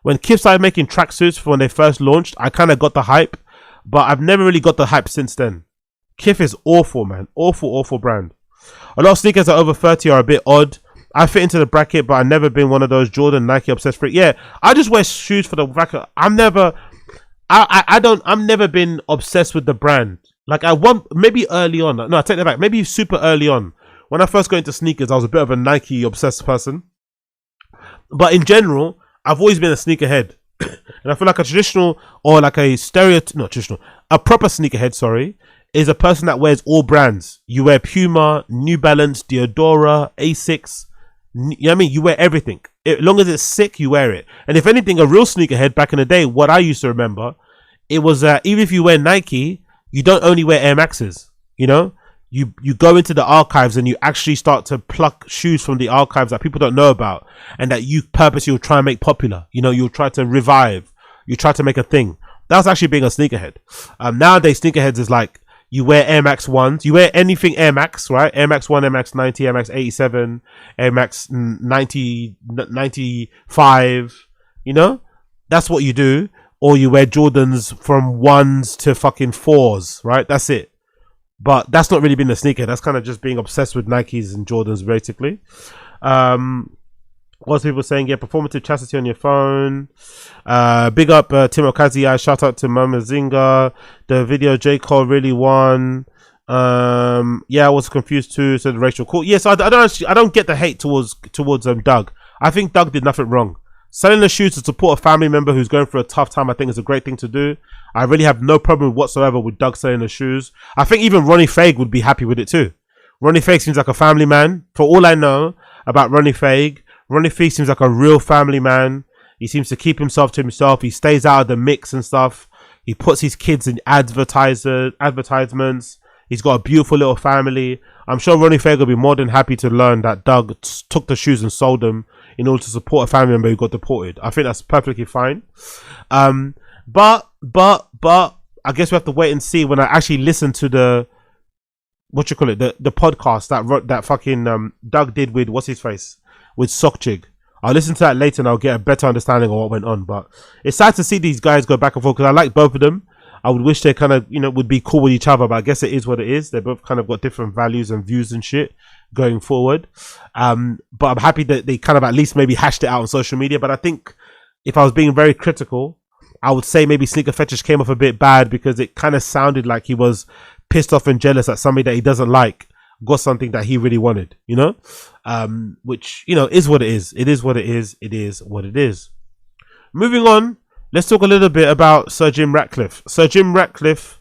When KITH started making tracksuits for when they first launched, I kind of got the hype, but I've never really got the hype since then. KITH is awful, man. Awful, awful brand. A lot of sneakers that are over 30 are a bit odd. I fit into the bracket, but I've never been one of those Jordan, Nike obsessed freak. Yeah, I just wear shoes for the bracket. I'm never been obsessed with the brand. Like maybe early on. No, I take that back. Maybe super early on. When I first got into sneakers, I was a bit of a Nike obsessed person. But in general, I've always been a sneakerhead. And I feel like a traditional or like a a proper sneakerhead, sorry, is a person that wears all brands. You wear Puma, New Balance, Diodora, Asics. You know what I mean? You wear everything. As long as it's sick, you wear it. And if anything, a real sneakerhead back in the day, what I used to remember, it was even if you wear Nike, you don't only wear Air Maxes. You know, you go into the archives and you actually start to pluck shoes from the archives that people don't know about, and that you purposely will try and make popular. You know, you'll try to revive. You try to make a thing. That's actually being a sneakerhead. Nowadays, sneakerheads is like, you wear Air Max 1s. You wear anything Air Max, right? Air Max 1, Air Max 90, Air Max 87, Air Max 90, 95. You know? That's what you do. Or you wear Jordans from 1s to fucking 4s, right? That's it. But that's not really being a sneaker. That's kind of just being obsessed with Nikes and Jordans, basically. What's people saying? Yeah, performative chastity on your phone. Big up Tim Okazi. Shout out to Mama Zinga. The video J. Cole really won. Yeah, I was confused too. Said Rachel Cool. Yes, I don't get the hate towards Doug. I think Doug did nothing wrong. Selling the shoes to support a family member who's going through a tough time, I think is a great thing to do. I really have no problem whatsoever with Doug selling the shoes. I think even Ronnie Fieg would be happy with it too. Ronnie Fieg seems like a family man. For all I know about Ronnie Fieg seems like a real family man. He seems to keep himself to himself. He stays out of the mix and stuff. He puts his kids in advertisements. He's got a beautiful little family. I'm sure Ronnie Fieg will be more than happy to learn that Doug took the shoes and sold them in order to support a family member who got deported. I think that's perfectly fine. But I guess we have to wait and see when I actually listen to the the podcast that fucking Doug did with what's his face, with Sockjig. I'll listen to that later and I'll get a better understanding of what went on. But it's sad to see these guys go back and forth because I like both of them. I would wish they kind of, would be cool with each other, but I guess it is what it is. They both kind of got different values and views and shit going forward. But I'm happy that they kind of at least maybe hashed it out on social media. But I think if I was being very critical, I would say maybe SneakerPhetish came off a bit bad because it kind of sounded like he was pissed off and jealous at somebody that he doesn't like got something that he really wanted, which, is what it is. It is what it is. It is what it is. Moving on. Let's talk a little bit about Sir Jim Ratcliffe. Sir Jim Ratcliffe,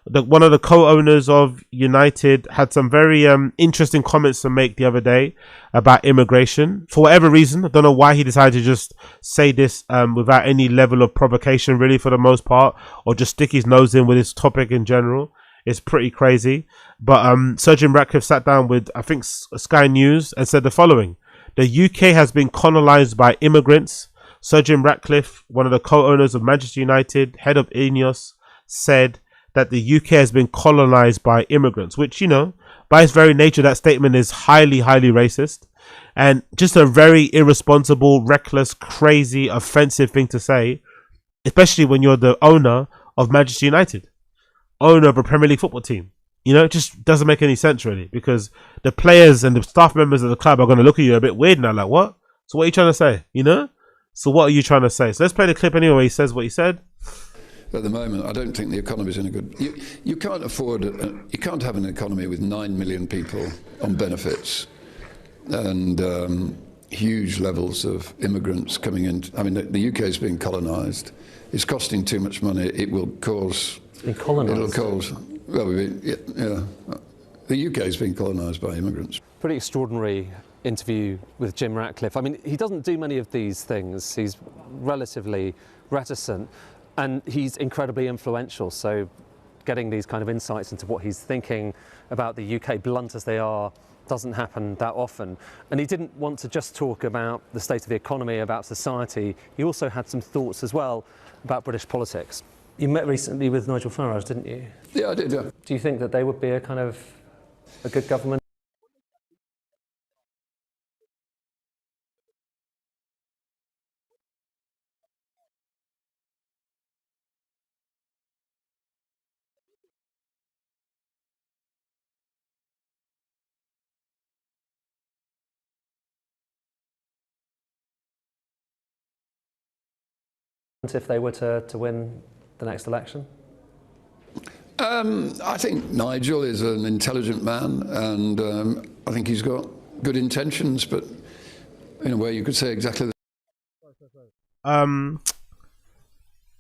one of the co-owners of United, had some very interesting comments to make the other day about immigration. For whatever reason, I don't know why he decided to just say this without any level of provocation, really, for the most part, or just stick his nose in with this topic in general. It's pretty crazy. But Sir Jim Ratcliffe sat down with, I think, Sky News and said the following. The UK has been colonized by immigrants. Sir Jim Ratcliffe, one of the co-owners of Manchester United, head of INEOS, said that the UK has been colonized by immigrants, which, by its very nature, that statement is highly, highly racist and just a very irresponsible, reckless, crazy, offensive thing to say, especially when you're the owner of Manchester United, owner of a Premier League football team. It just doesn't make any sense, really, because the players and the staff members of the club are going to look at you a bit weird now, like, what? So what are you trying to say, So what are you trying to say? So let's play the clip anyway. He says what he said. At the moment, I don't think the economy is in a good... You can't afford... you can't have an economy with 9 million people on benefits and huge levels of immigrants coming in. I mean, the UK is being colonised. It's costing too much money. It will cause... It'll cause... Well, yeah. The UK is being colonised by immigrants. Pretty extraordinary interview with Jim Ratcliffe. I mean, he doesn't do many of these things. He's relatively reticent and he's incredibly influential. So getting these kind of insights into what he's thinking about the UK, blunt as they are, doesn't happen that often. And he didn't want to just talk about the state of the economy, about society. He also had some thoughts as well about British politics. You met recently with Nigel Farage, didn't you? Yeah, I did, yeah. Do you think that they would be a kind of a good government? If they were to win the next election? I think Nigel is an intelligent man, and I think he's got good intentions, but in a way you could say exactly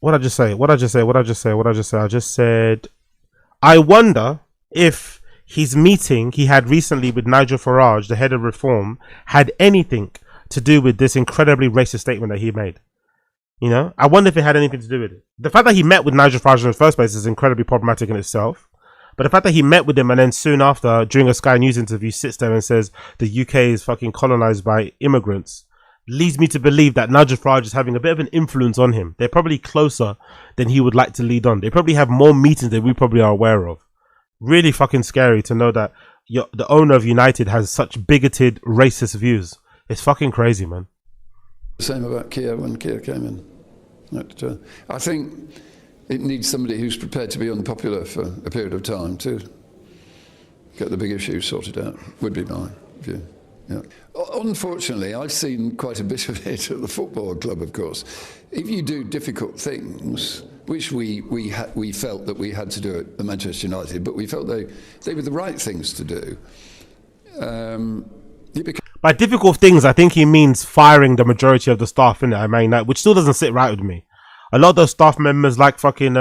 what I just said, I wonder if his meeting he had recently with Nigel Farage, the head of Reform, had anything to do with this incredibly racist statement that he made. You know, I wonder if it had anything to do with it. The fact that he met with Nigel Farage in the first place is incredibly problematic in itself. But the fact that he met with him and then soon after, during a Sky News interview, sits there and says the UK is fucking colonized by immigrants, leads me to believe that Nigel Farage is having a bit of an influence on him. They're probably closer than he would like to lead on. They probably have more meetings than we probably are aware of. Really fucking scary to know that the owner of United has such bigoted, racist views. It's fucking crazy, man. the same about Kia when Kia came in. I think it needs somebody who's prepared to be unpopular for a period of time to get the big issues sorted out, would be my view. Yeah. Unfortunately, I've seen quite a bit of it at the football club, of course. If you do difficult things, which we felt that we had to do at Manchester United, but we felt they were the right things to do. By difficult things, I think he means firing the majority of the staff in it. I mean, which still doesn't sit right with me. A lot of those staff members, like fucking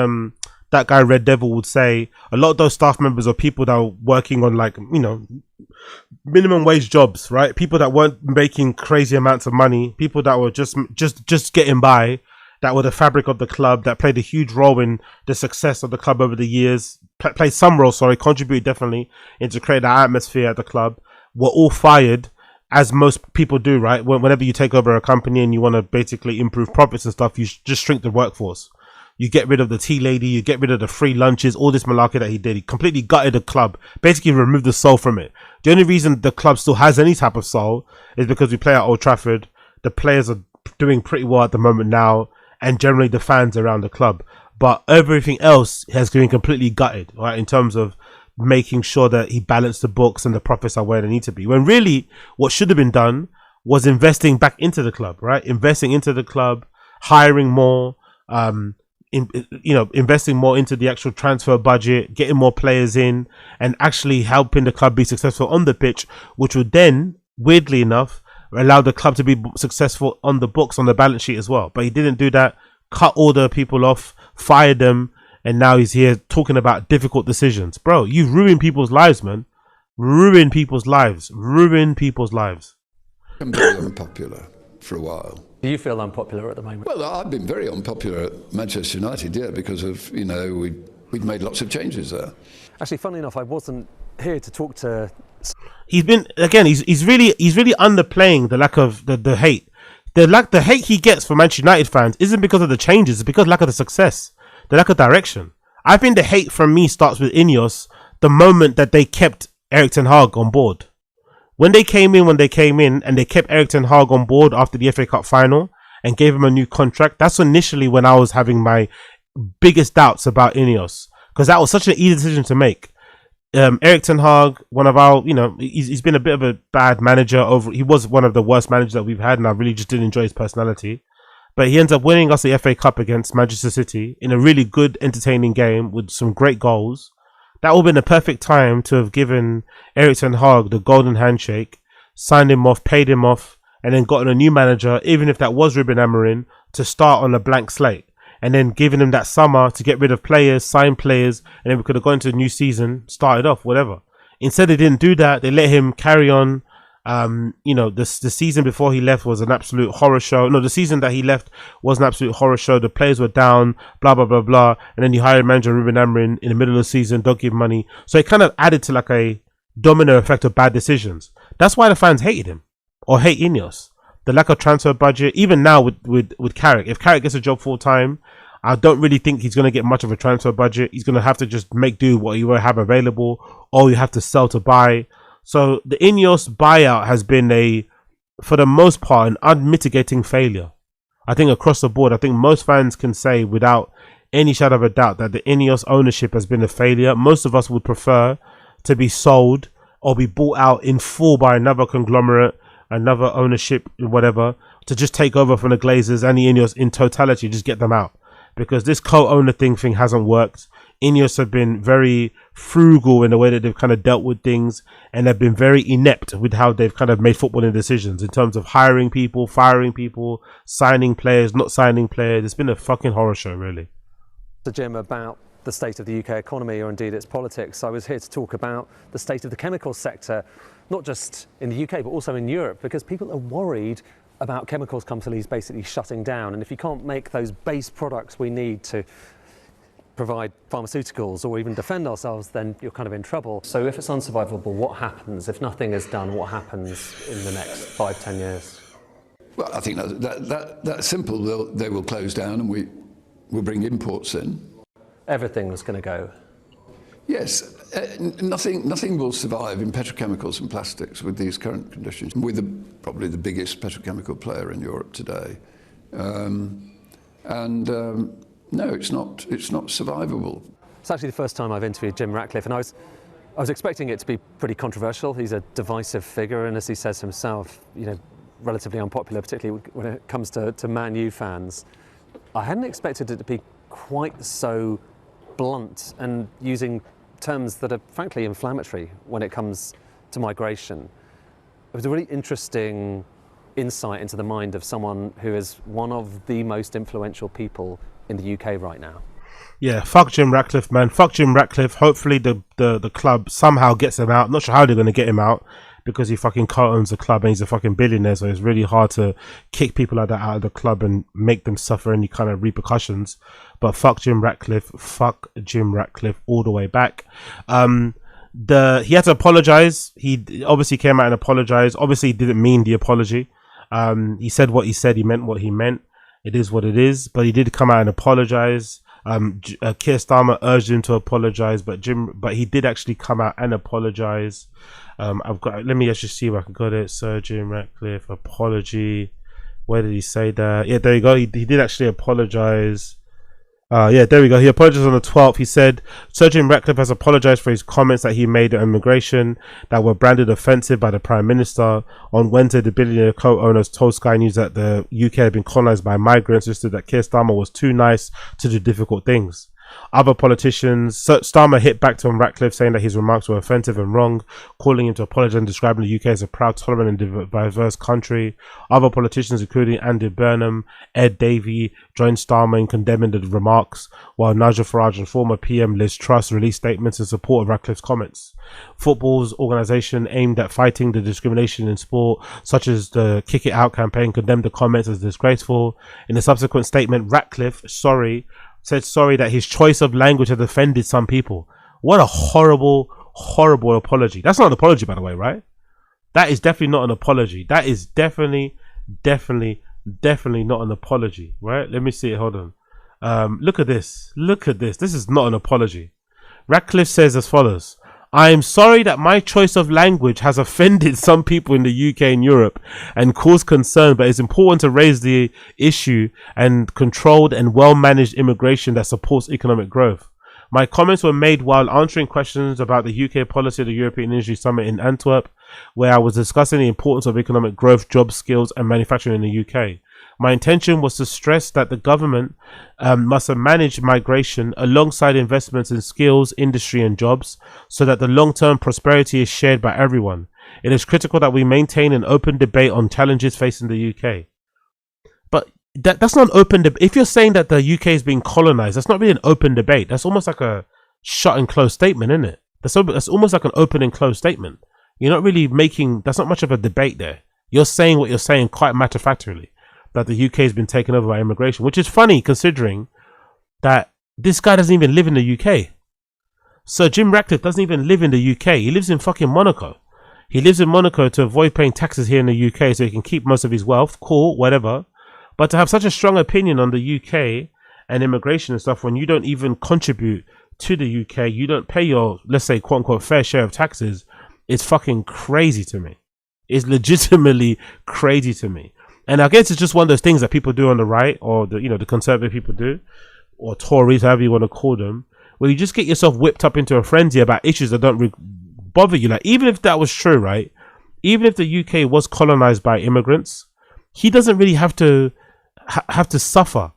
that guy Red Devil would say, a lot of those staff members are people that are working on, like, you know, minimum wage jobs, right? People that weren't making crazy amounts of money, people that were just getting by, that were the fabric of the club, that played a huge role in the success of the club over the years, played some role, contributed definitely into creating that atmosphere at the club, were all fired, as most people do, right? Whenever you take over a company and you want to basically improve profits and stuff, you just shrink the workforce. You get rid of the tea lady, you get rid of the free lunches, all this malarkey that he did. He completely gutted the club, basically removed the soul from it. The only reason the club still has any type of soul is because we play at Old Trafford. The players are doing pretty well at the moment now, and generally the fans around the club. But everything else has been completely gutted, right? In terms of making sure that he balanced the books and the profits are where they need to be. When really what should have been done was investing back into the club, right? Investing into the club, hiring more, investing more into the actual transfer budget, getting more players in, and actually helping the club be successful on the pitch, which would then, weirdly enough, allow the club to be successful on the books, on the balance sheet as well. But he didn't do that, cut all the people off, fired them, and now he's here talking about difficult decisions. Bro, you've ruined people's lives, man. Ruined people's lives. Ruined people's lives. I'm very unpopular for a while. Do you feel unpopular at the moment? Well, I've been very unpopular at Manchester United, yeah, because of, you know, we'd made lots of changes there. Actually, funnily enough, I wasn't here to talk to... He's been, again, he's really underplaying the lack of the hate. The hate he gets from Manchester United fans isn't because of the changes, it's because of lack of the success. The lack of direction. I think the hate from me starts with INEOS the moment that they kept Erik ten Hag on board. When they came in and they kept Erik ten Hag on board after the FA Cup final and gave him a new contract, that's initially when I was having my biggest doubts about INEOS, because that was such an easy decision to make. Erik ten Hag, one of our, he's been a bit of a bad manager he was one of the worst managers that we've had, and I really just didn't enjoy his personality. But he ends up winning us the FA Cup against Manchester City in a really good, entertaining game with some great goals. That would have been the perfect time to have given Erik ten Hag the golden handshake, signed him off, paid him off, and then gotten a new manager, even if that was Ruben Amorim, to start on a blank slate. And then giving him that summer to get rid of players, sign players, and then we could have gone into a new season, started off, whatever. Instead, they didn't do that. They let him carry on You know, the season before he left was an absolute horror show. No, the season that he left was an absolute horror show. The players were down, blah, blah, blah, blah. And then you hired manager Ruben Amorim in the middle of the season, don't give money. So it kind of added to like a domino effect of bad decisions. That's why the fans hated him or hate INEOS. The lack of transfer budget, even now with Carrick. If Carrick gets a job full time, I don't really think he's going to get much of a transfer budget. He's going to have to just make do what you will have available, or you have to sell to buy. So the INEOS buyout has been for the most part, an unmitigating failure. I think across the board, I think most fans can say without any shadow of a doubt that the INEOS ownership has been a failure. Most of us would prefer to be sold or be bought out in full by another conglomerate, another ownership, whatever, to just take over from the Glazers and the INEOS in totality, just get them out. Because this co-owner thing hasn't worked. INEOS have been very frugal in the way that they've kind of dealt with things, and they've been very inept with how they've kind of made footballing decisions in terms of hiring people, firing people, signing players, not signing players. It's been a fucking horror show, really. To Jim about the state of the UK economy, or indeed its politics. I was here to talk about the state of the chemical sector, not just in the UK, but also in Europe, because people are worried about chemicals companies basically shutting down. And if you can't make those base products we need to provide pharmaceuticals or even defend ourselves, then you're kind of in trouble. So if it's unsurvivable, what happens? If nothing is done, what happens in the next 5-10 years? Well, I think that's simple. They will close down and we'll bring imports in. Everything was going to go. Yes, nothing will survive in petrochemicals and plastics with these current conditions. We're probably the biggest petrochemical player in Europe today. No, it's not survivable. It's actually the first time I've interviewed Jim Ratcliffe, and I was expecting it to be pretty controversial. He's a divisive figure, and as he says himself, you know, relatively unpopular, particularly when it comes to Man U fans. I hadn't expected it to be quite so blunt and using terms that are frankly inflammatory when it comes to migration. It was a really interesting insight into the mind of someone who is one of the most influential people in the UK right now. Yeah, fuck Jim Ratcliffe, man. Fuck Jim Ratcliffe. Hopefully the club somehow gets him out. Not sure how they're going to get him out, because he fucking co-owns the club and he's a fucking billionaire, so it's really hard to kick people like that out of the club and make them suffer any kind of repercussions. But fuck Jim Ratcliffe. Fuck Jim Ratcliffe all the way back. He had to apologize. He obviously came out and apologized. Obviously he didn't mean the apology. He said what he said, he meant what he meant. It is what it is, but he did come out and apologize. Keir Starmer urged him to apologize, but he did actually come out and apologize. Let me actually see if I can got it. Sir Jim Ratcliffe apology. Where did he say that? Yeah, there you go. He did actually apologize. Yeah, there we go. He apologized on the 12th. He said, Sir Jim Ratcliffe has apologized for his comments that he made on immigration that were branded offensive by the Prime Minister. On Wednesday, the billionaire co-owners told Sky News that the UK had been colonized by migrants, insisted that Keir Starmer was too nice to do difficult things. Other politicians, Starmer hit back to Ratcliffe, saying that his remarks were offensive and wrong, calling him to apologize and describing the UK as a proud, tolerant and diverse country. Other politicians, including Andy Burnham, Ed Davey, joined Starmer in condemning the remarks, while Nigel Farage and former PM Liz Truss released statements in support of Ratcliffe's comments. Football's organisation aimed at fighting the discrimination in sport, such as the Kick It Out campaign, condemned the comments as disgraceful. In a subsequent statement, Ratcliffe said sorry that his choice of language had offended some people. What a horrible, horrible apology. That's not an apology, by the way, right? That is definitely not an apology. That is definitely not an apology, right? Let me see it. Hold on. Look at this. Look at this. This is not an apology. Ratcliffe says as follows: I am sorry that my choice of language has offended some people in the UK and Europe and caused concern, but it's important to raise the issue and controlled and well-managed immigration that supports economic growth. My comments were made while answering questions about the UK policy of the European Industry Summit in Antwerp, where I was discussing the importance of economic growth, job skills and manufacturing in the UK. My intention was to stress that the government must manage migration alongside investments in skills, industry and jobs, so that the long-term prosperity is shared by everyone. It is critical that we maintain an open debate on challenges facing the UK. But that's not an open debate. If you're saying that the UK is being colonized, that's not really an open debate. That's almost like a shut and closed statement, isn't it? That's almost like an open and closed statement. You're not really making, that's not much of a debate there. You're saying what you're saying quite matter-of-factorily, that the UK has been taken over by immigration, which is funny considering that this guy doesn't even live in the UK. So Jim Ratcliffe doesn't even live in the UK. He lives in fucking Monaco. He lives in Monaco to avoid paying taxes here in the UK so he can keep most of his wealth. Cool, whatever. But to have such a strong opinion on the UK and immigration and stuff when you don't even contribute to the UK, you don't pay your, let's say, quote unquote, fair share of taxes, it's fucking crazy to me. It's legitimately crazy to me. And I guess it's just one of those things that people do on the right, or the, you know, the conservative people do, or Tories, however you want to call them, where you just get yourself whipped up into a frenzy about issues that don't bother you. Like, even if that was true, right? Even if the UK was colonized by immigrants, he doesn't really have to suffer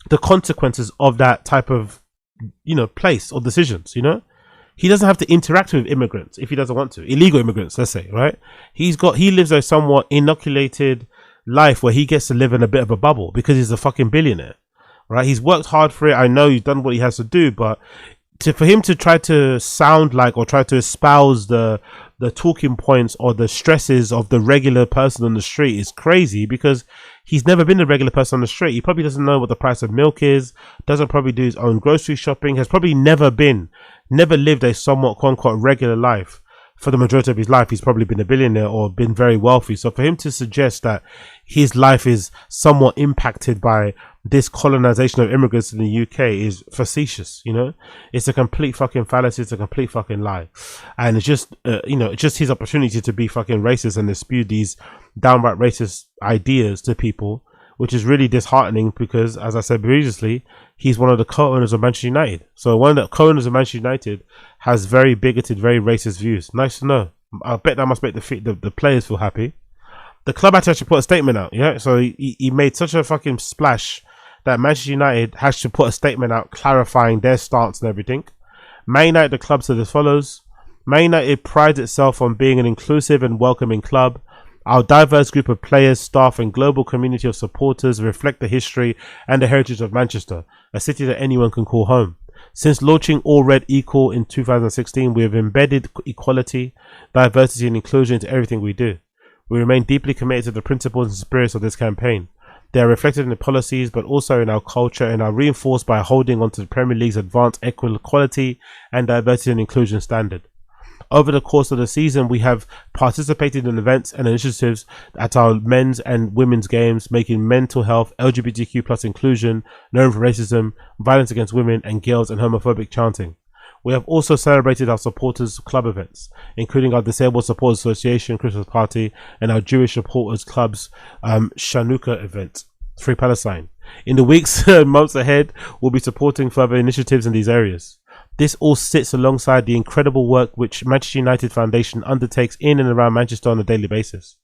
the consequences of that type of, you know, place or decisions, you know? He doesn't have to interact with immigrants if he doesn't want to. Illegal immigrants, let's say, right? He lives a somewhat inoculated life where he gets to live in a bit of a bubble because he's a fucking billionaire, right? He's worked hard for it. I know he's done what he has to do, but for him to try to sound like or try to espouse the talking points or the stresses of the regular person on the street is crazy, because he's never been a regular person on the street. He probably doesn't know what the price of milk is, doesn't probably do his own grocery shopping, has probably never lived a somewhat quote unquote regular life. For the majority of his life, he's probably been a billionaire or been very wealthy. So for him to suggest that his life is somewhat impacted by this colonization of immigrants in the UK is facetious, you know? It's a complete fucking fallacy. It's a complete fucking lie. And it's just, you know, it's just his opportunity to be fucking racist and dispute these downright racist ideas to people, which is really disheartening because, as I said previously, he's one of the co-owners of Manchester United. So one of the co-owners of Manchester United has very bigoted, very racist views. Nice to know. I bet that must make the players feel happy. The club had to actually put a statement out, yeah? So he made such a fucking splash that Manchester United has to put a statement out clarifying their stance and everything. Man United, the club, said as follows: Man United prides itself on being an inclusive and welcoming club. Our diverse group of players, staff and global community of supporters reflect the history and the heritage of Manchester, a city that anyone can call home. Since launching All Red Equal in 2016, we have embedded equality, diversity and inclusion into everything we do. We remain deeply committed to the principles and spirits of this campaign. They are reflected in the policies, but also in our culture, and are reinforced by holding onto the Premier League's advanced equality and diversity and inclusion standard. Over the course of the season, we have participated in events and initiatives at our men's and women's games, making mental health, LGBTQ plus inclusion, known for racism, violence against women and girls, and homophobic chanting. We have also celebrated our supporters club events, including our Disabled Supporters Association Christmas party and our Jewish Supporters Club's Chanukah event, Free Palestine. In the weeks and months ahead, we'll be supporting further initiatives in these areas. This all sits alongside the incredible work which Manchester United Foundation undertakes in and around Manchester on a daily basis.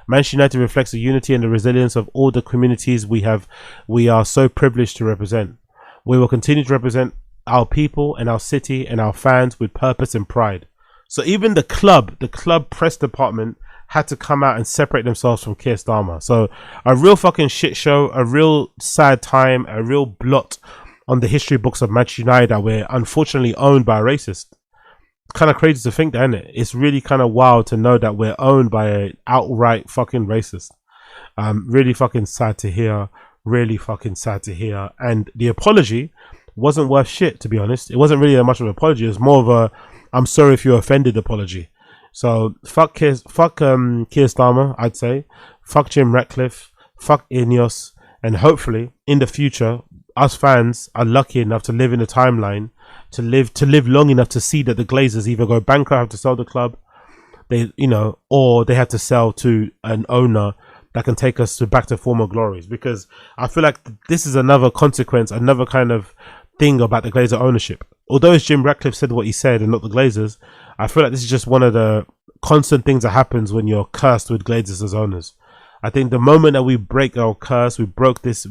Manchester United reflects the unity and the resilience of all the communities we are so privileged to represent. We will continue to represent our people and our city and our fans with purpose and pride. So even the club press department had to come out and separate themselves from Keir Starmer. So a real fucking shit show, a real sad time, a real blot on the history books of Manchester United that we're unfortunately owned by a racist. Kind of crazy to think that, isn't it? It's really kind of wild to know that we're owned by an outright fucking racist. Really fucking sad to hear. Really fucking sad to hear. And the apology wasn't worth shit, to be honest. It wasn't really that much of an apology. It was more of a I'm sorry if you offended apology. So fuck Keir Starmer, I'd say. Fuck Jim Ratcliffe. Fuck INEOS. And hopefully in the future, us fans are lucky enough to live in a timeline, to live long enough to see that the Glazers either go bankrupt, have to sell the club, or they have to sell to an owner that can take us back to former glories. Because I feel like this is another consequence, another kind of thing about the Glazer ownership. Although it's Jim Ratcliffe said what he said and not the Glazers, I feel like this is just one of the constant things that happens when you're cursed with Glazers as owners. I think the moment that we break our curse, we break this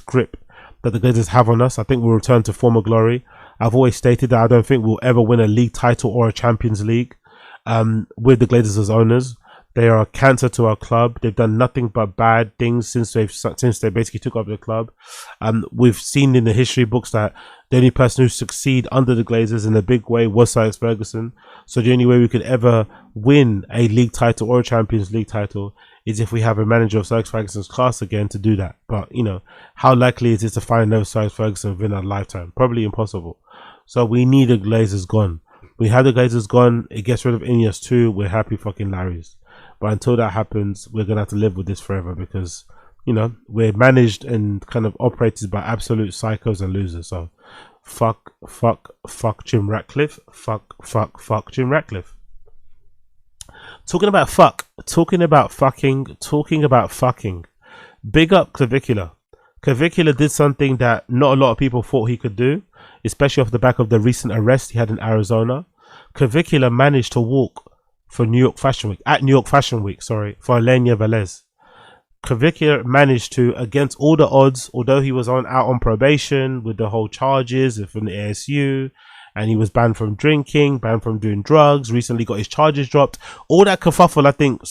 grip that the Glazers have on us, I think we'll return to former glory. I've always stated that I don't think we'll ever win a league title or a Champions League with the Glazers as owners. They are a cancer to our club. They've done nothing but bad things since they basically took over the club. We've seen in the history books that the only person who succeeded under the Glazers in a big way was Sir Alex Ferguson. So the only way we could ever win a league title or a Champions League title is if we have a manager of Sir Alex Ferguson's class again to do that. But, you know, how likely is it to find another Sir Alex Ferguson within our lifetime? Probably impossible. So we need the Glazers gone. We have the Glazers gone. It gets rid of INEOS too. We're happy fucking Larrys. But until that happens, we're going to have to live with this forever because, you know, we're managed and kind of operated by absolute psychos and losers. So fuck Jim Ratcliffe. Fuck Jim Ratcliffe. Talking about fucking. Big up Clavicular. Clavicular did something that not a lot of people thought he could do, especially off the back of the recent arrest he had in Arizona. Clavicular managed to walk for New York Fashion Week, for Elena Valez. Clavicular managed to, against all the odds, although he was out on probation with the whole charges from the ASU, and he was banned from drinking, banned from doing drugs, recently got his charges dropped. All that kerfuffle, I think,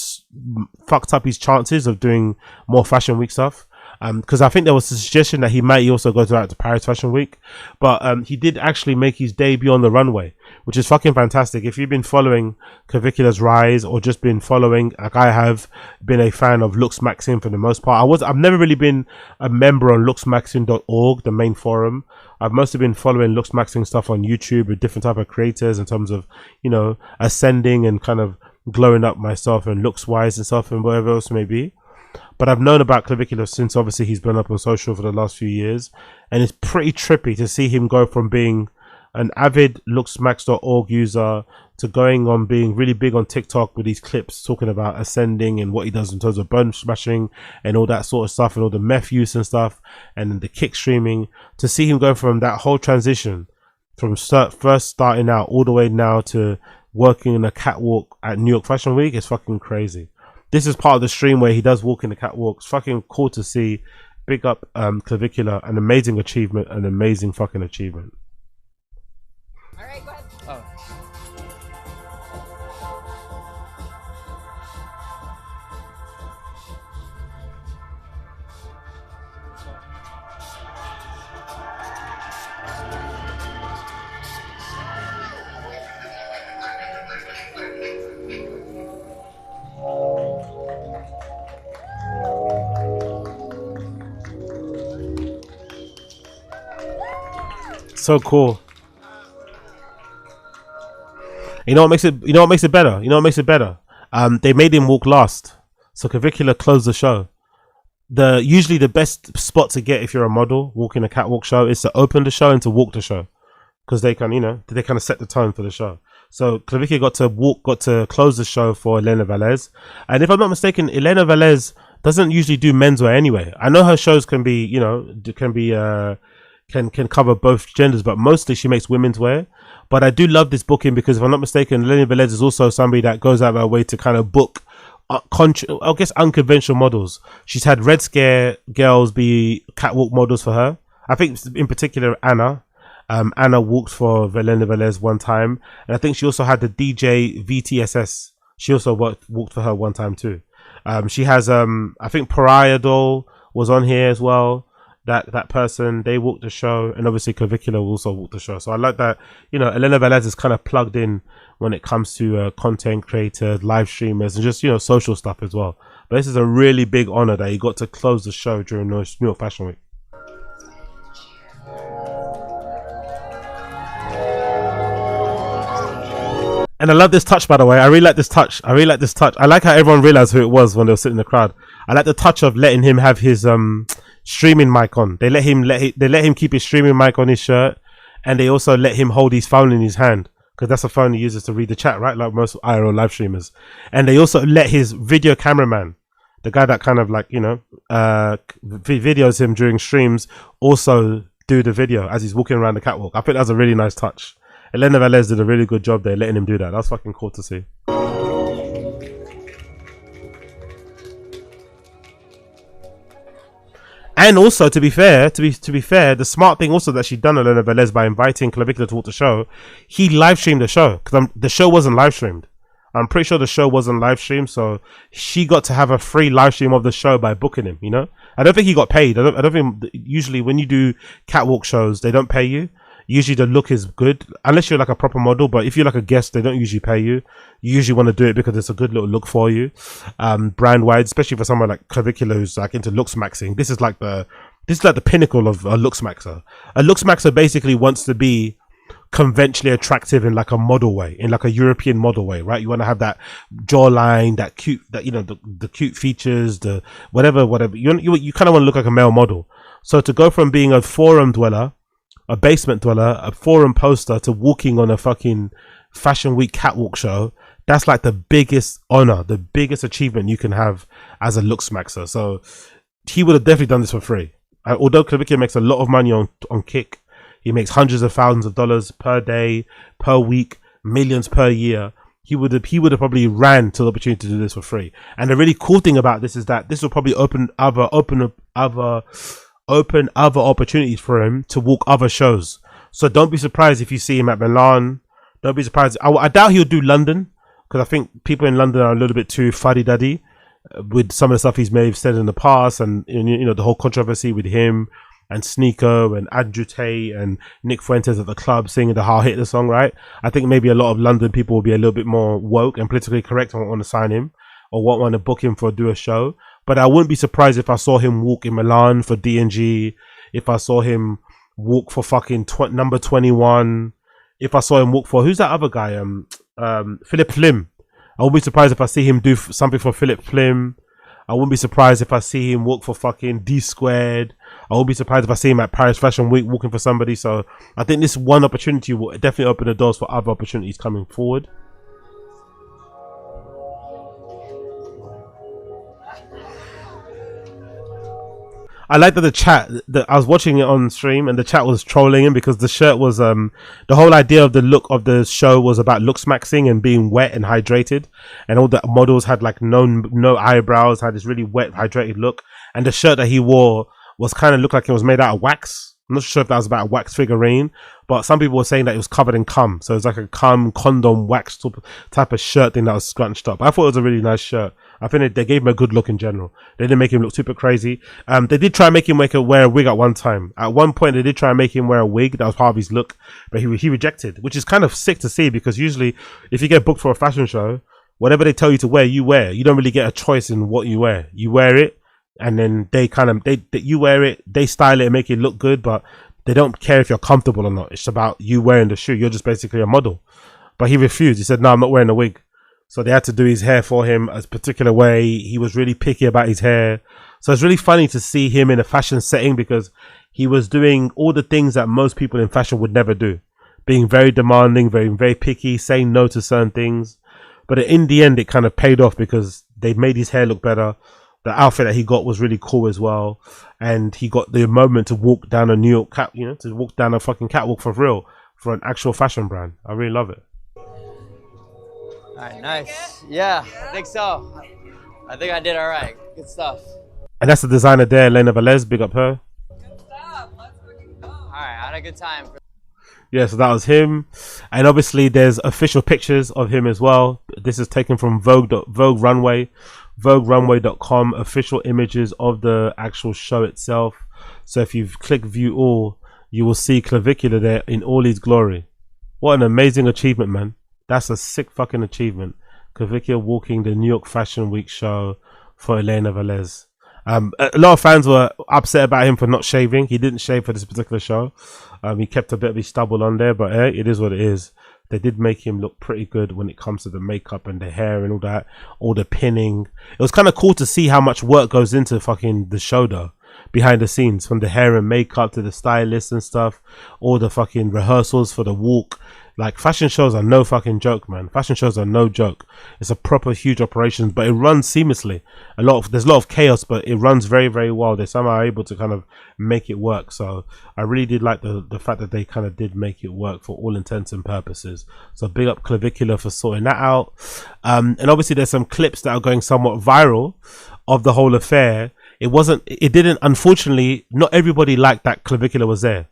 fucked up his chances of doing more Fashion Week stuff. Because I think there was a suggestion that he might also go to Paris Fashion Week, but he did actually make his debut on the runway, which is fucking fantastic. If you've been following Clavicula's rise or just been following, like I have been a fan of Luxmaxxing for the most part. I've never really been a member on luxmaxxing.org, the main forum. I've mostly been following Luxmaxxing stuff on YouTube with different type of creators in terms of, you know, ascending and kind of glowing up myself and looks wise and stuff and whatever else it may be. But I've known about Clavicular since obviously he's been up on social for the last few years, and it's pretty trippy to see him go from being an avid luxmax.org user to going on being really big on TikTok with these clips talking about ascending and what he does in terms of bone smashing and all that sort of stuff and all the meth use and stuff and the kick streaming. To see him go from that whole transition from first starting out all the way now to working in a catwalk at New York Fashion Week is fucking crazy. This is part of the stream where he does walk in the catwalk. It's fucking cool to see. Big up Clavicular. An amazing achievement. An amazing fucking achievement. All right, go ahead. Oh. So cool. You know what makes it better? They made him walk last, so Clavicular closed the show. Usually the best spot to get if you're a model walking a catwalk show is to open the show and to walk the show, because they can, you know, they kind of set the tone for the show. So Clavicular got to close the show for Elena Valez, and if I'm not mistaken, Elena Valez doesn't usually do menswear anyway. I know her shows can be, you know, can cover both genders, but mostly she makes women's wear. But I do love this booking because if I'm not mistaken, Elena Valez is also somebody that goes out of her way to kind of book I guess unconventional models. She's had Red Scare girls be catwalk models for her. I think in particular Anna walked for Elena Valez one time, and I think she also had the DJ VTSS. She also walked for her one time too. She has I think Pariah Doll was on here as well. That person, they walked the show, and obviously Clavicular also walked the show. So I like that, you know, Elena Valez is kind of plugged in when it comes to content creators, live streamers, and just, you know, social stuff as well. But this is a really big honor that he got to close the show during New York Fashion Week. And I love this touch, by the way. I really like this touch. I like how everyone realized who it was when they were sitting in the crowd. I like the touch of letting him have his streaming mic on. They let him keep his streaming mic on his shirt, and they also let him hold his phone in his hand, because that's the phone he uses to read the chat, right? Like most IRL live streamers. And they also let his video cameraman, the guy that kind of like, you know, videos him during streams, also do the video as he's walking around the catwalk. I think that's a really nice touch. Elena Valez did a really good job there letting him do that. That's fucking cool to see. And also, to be fair, the smart thing also that she done, Elena Valez, by inviting Clavicular to watch the show, he live streamed the show, because the show wasn't live streamed. I'm pretty sure the show wasn't live streamed, so she got to have a free live stream of the show by booking him. You know, I don't think he got paid. I don't think usually when you do catwalk shows they don't pay you. Usually the look is good unless you're like a proper model, but if you're like a guest they don't usually pay you. You usually want to do it because it's a good little look for you, brand wide, especially for someone like Clavicular who's like into looks maxing. This is like the pinnacle of a looks maxer. A looks maxer basically wants to be conventionally attractive in like a model way, in like a European model way, right? You want to have that jawline, that cute, that, you know, the cute features, the whatever you kind of want to look like a male model. So to go from being a forum dweller, a basement dweller, a forum poster, to walking on a fucking fashion week catwalk show, that's like the biggest honor, the biggest achievement you can have as a looks maxer. So he would have definitely done this for free. Although Clavicular makes a lot of money on KITH, he makes hundreds of thousands of dollars per day, per week, millions per year. He would have probably ran to the opportunity to do this for free. And the really cool thing about this is that this will probably open other opportunities for him to walk other shows. So don't be surprised if you see him at Milan. Don't be surprised. I doubt he'll do London, because I think people in London are a little bit too fuddy-duddy with some of the stuff he's may have said in the past, and you know, the whole controversy with him and Sneaker and Andrew Tate and Nick Fuentes at the club singing the Hard Hitler song, right? I think maybe a lot of London people will be a little bit more woke and politically correct and won't want to sign him or won't want to book him for do a show. But I wouldn't be surprised if I saw him walk in Milan for D&G, if I saw him walk for fucking number 21, if I saw him walk for, who's that other guy? Philip Flim. I wouldn't be surprised if I see him do something for Philip Flim. I wouldn't be surprised if I see him walk for fucking D Squared. I wouldn't be surprised if I see him at Paris Fashion Week walking for somebody. So I think this one opportunity will definitely open the doors for other opportunities coming forward. I like that the chat, I was watching it on stream and the chat was trolling him because the shirt was, the whole idea of the look of the show was about looks maxing and being wet and hydrated. And all the models had like no eyebrows, had this really wet, hydrated look. And the shirt that he wore was kind of looked like it was made out of wax. I'm not sure if that was about a wax figurine, but some people were saying that it was covered in cum. So it was like a cum condom wax type of shirt thing that was scrunched up. I thought it was a really nice shirt. I think they gave him a good look in general. They didn't make him look super crazy. They did try and make him wear a wig at one time. At one point, they did try and make him wear a wig. That was part of his look, but he rejected, which is kind of sick to see because usually if you get booked for a fashion show, whatever they tell you to wear, you wear. You don't really get a choice in what you wear. You wear it, and then you wear it, they style it and make it look good, but they don't care if you're comfortable or not. It's about you wearing the shoe. You're just basically a model. But he refused. He said, no, I'm not wearing a wig. So they had to do his hair for him a particular way. He was really picky about his hair. So it's really funny to see him in a fashion setting because he was doing all the things that most people in fashion would never do. Being very demanding, very, very picky, saying no to certain things. But in the end, it kind of paid off because they made his hair look better. The outfit that he got was really cool as well. And he got the moment to walk down a New York to walk down a fucking catwalk for real, for an actual fashion brand. I really love it. All right, nice. Yeah, I think so. I think I did all right. Good stuff. And that's the designer there, Elena Valez. Big up her. Good stuff. Let's fucking go. All right, I had a good time. Yeah, so that was him. And obviously there's official pictures of him as well. This is taken from Vogue Runway, VogueRunway.com, official images of the actual show itself. So if you click view all, you will see Clavicular there in all his glory. What an amazing achievement, man. That's a sick fucking achievement. Clavicular walking the New York Fashion Week show for Elena Valez. A lot of fans were upset about him for not shaving. He didn't shave for this particular show. He kept a bit of his stubble on there, but it is what it is. They did make him look pretty good when it comes to the makeup and the hair and all that, all the pinning. It was kind of cool to see how much work goes into fucking the show though. Behind the scenes, from the hair and makeup to the stylist and stuff, all the fucking rehearsals for the walk. Like, fashion shows are no fucking joke, man. Fashion shows are no joke. It's a proper huge operation, but it runs seamlessly. There's a lot of chaos, but it runs very, very well. They're somehow able to kind of make it work. So I really did like the fact that they kind of did make it work for all intents and purposes. So big up Clavicular for sorting that out. And obviously there's some clips that are going somewhat viral of the whole affair. Unfortunately, not everybody liked that Clavicular was there.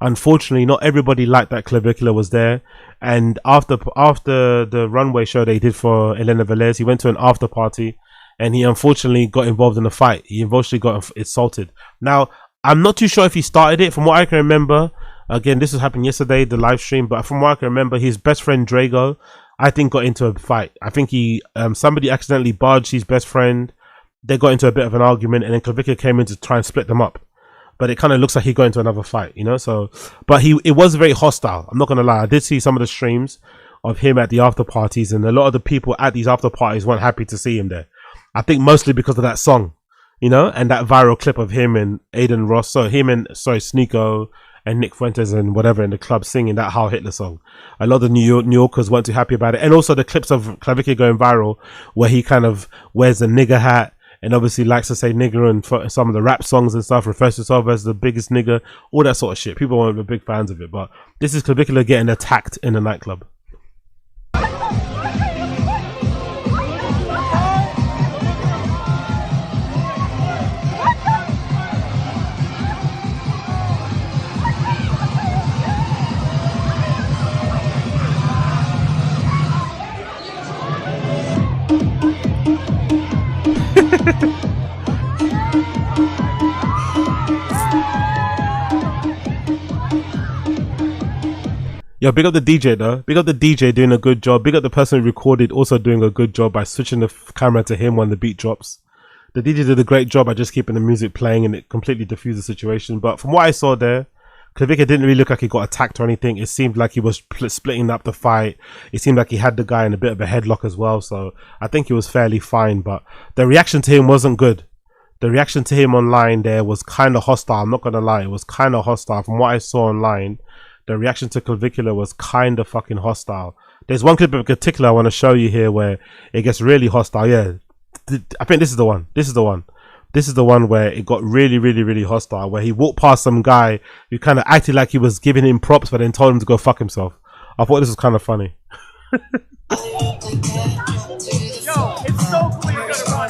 Unfortunately, not everybody liked that Clavicular was there. And after the runway show they did for Elena Valez, he went to an after party, and he unfortunately got involved in a fight. He unfortunately got assaulted. Now, I'm not too sure if he started it. From what I can remember, again, this has happened yesterday, the live stream, but from what I can remember, his best friend Drago, I think, got into a fight. I think he somebody accidentally barged his best friend. They got into a bit of an argument, and then Clavicular came in to try and split them up. But it kind of looks like he got into another fight, you know. So, but it was very hostile. I'm not gonna lie. I did see some of the streams of him at the after parties, and a lot of the people at these after parties weren't happy to see him there. I think mostly because of that song, you know, and that viral clip of him and Aiden Ross. So him and Sneeko and Nick Fuentes and whatever in the club singing that Heil Hitler song. A lot of New Yorkers weren't too happy about it, and also the clips of Clavicular going viral where he kind of wears a nigger hat. And obviously likes to say nigger and some of the rap songs and stuff, refers to himself as the biggest nigger, all that sort of shit. People weren't big fans of it, but this is Clavicular getting attacked in a nightclub. Yo, big up the DJ though. Big up the DJ doing a good job. Big up the person who recorded also doing a good job by switching the camera to him when the beat drops. The DJ did a great job by just keeping the music playing, and it completely diffused the situation. But from what I saw there, Clavicular didn't really look like he got attacked or anything. It seemed like he was splitting up the fight. It seemed like he had the guy in a bit of a headlock as well. So I think he was fairly fine. But the reaction to him wasn't good. The reaction to him online there was kind of hostile. I'm not going to lie. It was kind of hostile. From what I saw online, the reaction to Clavicular was kind of fucking hostile. There's one clip in particular I want to show you here where it gets really hostile. Yeah, I think this is the one. This is the one. This is the one where it got really, really, really hostile, where he walked past some guy who kind of acted like he was giving him props, but then told him to go fuck himself. I thought this was kind of funny. Yo, it's so cool you're gonna run.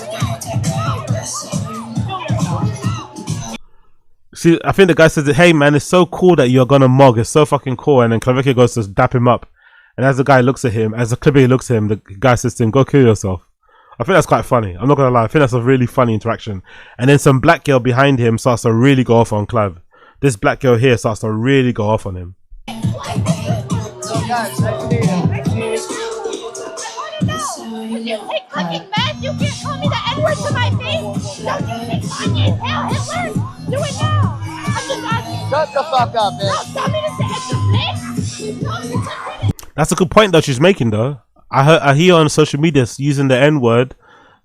See, I think the guy says, hey man, it's so cool that you're gonna mog. It's so fucking cool. And then Clavicular goes to dap him up. And as the guy looks at him, as the Clavicular looks at him, the guy says to him, go kill yourself. I think that's quite funny. I'm not gonna lie. I think that's a really funny interaction. And then some black girl behind him starts to really go off on Clav. This black girl here starts to really go off on him. So guys, nice to meet you. You think fucking mad? You can't call me the N-word to my face? Don't you think Kanye is Heil Hitler? Do it now. I'm just asking. Shut the fuck up, man. No, tell me to say it's a That's a good point that she's making though. I hear on social media using the N-word,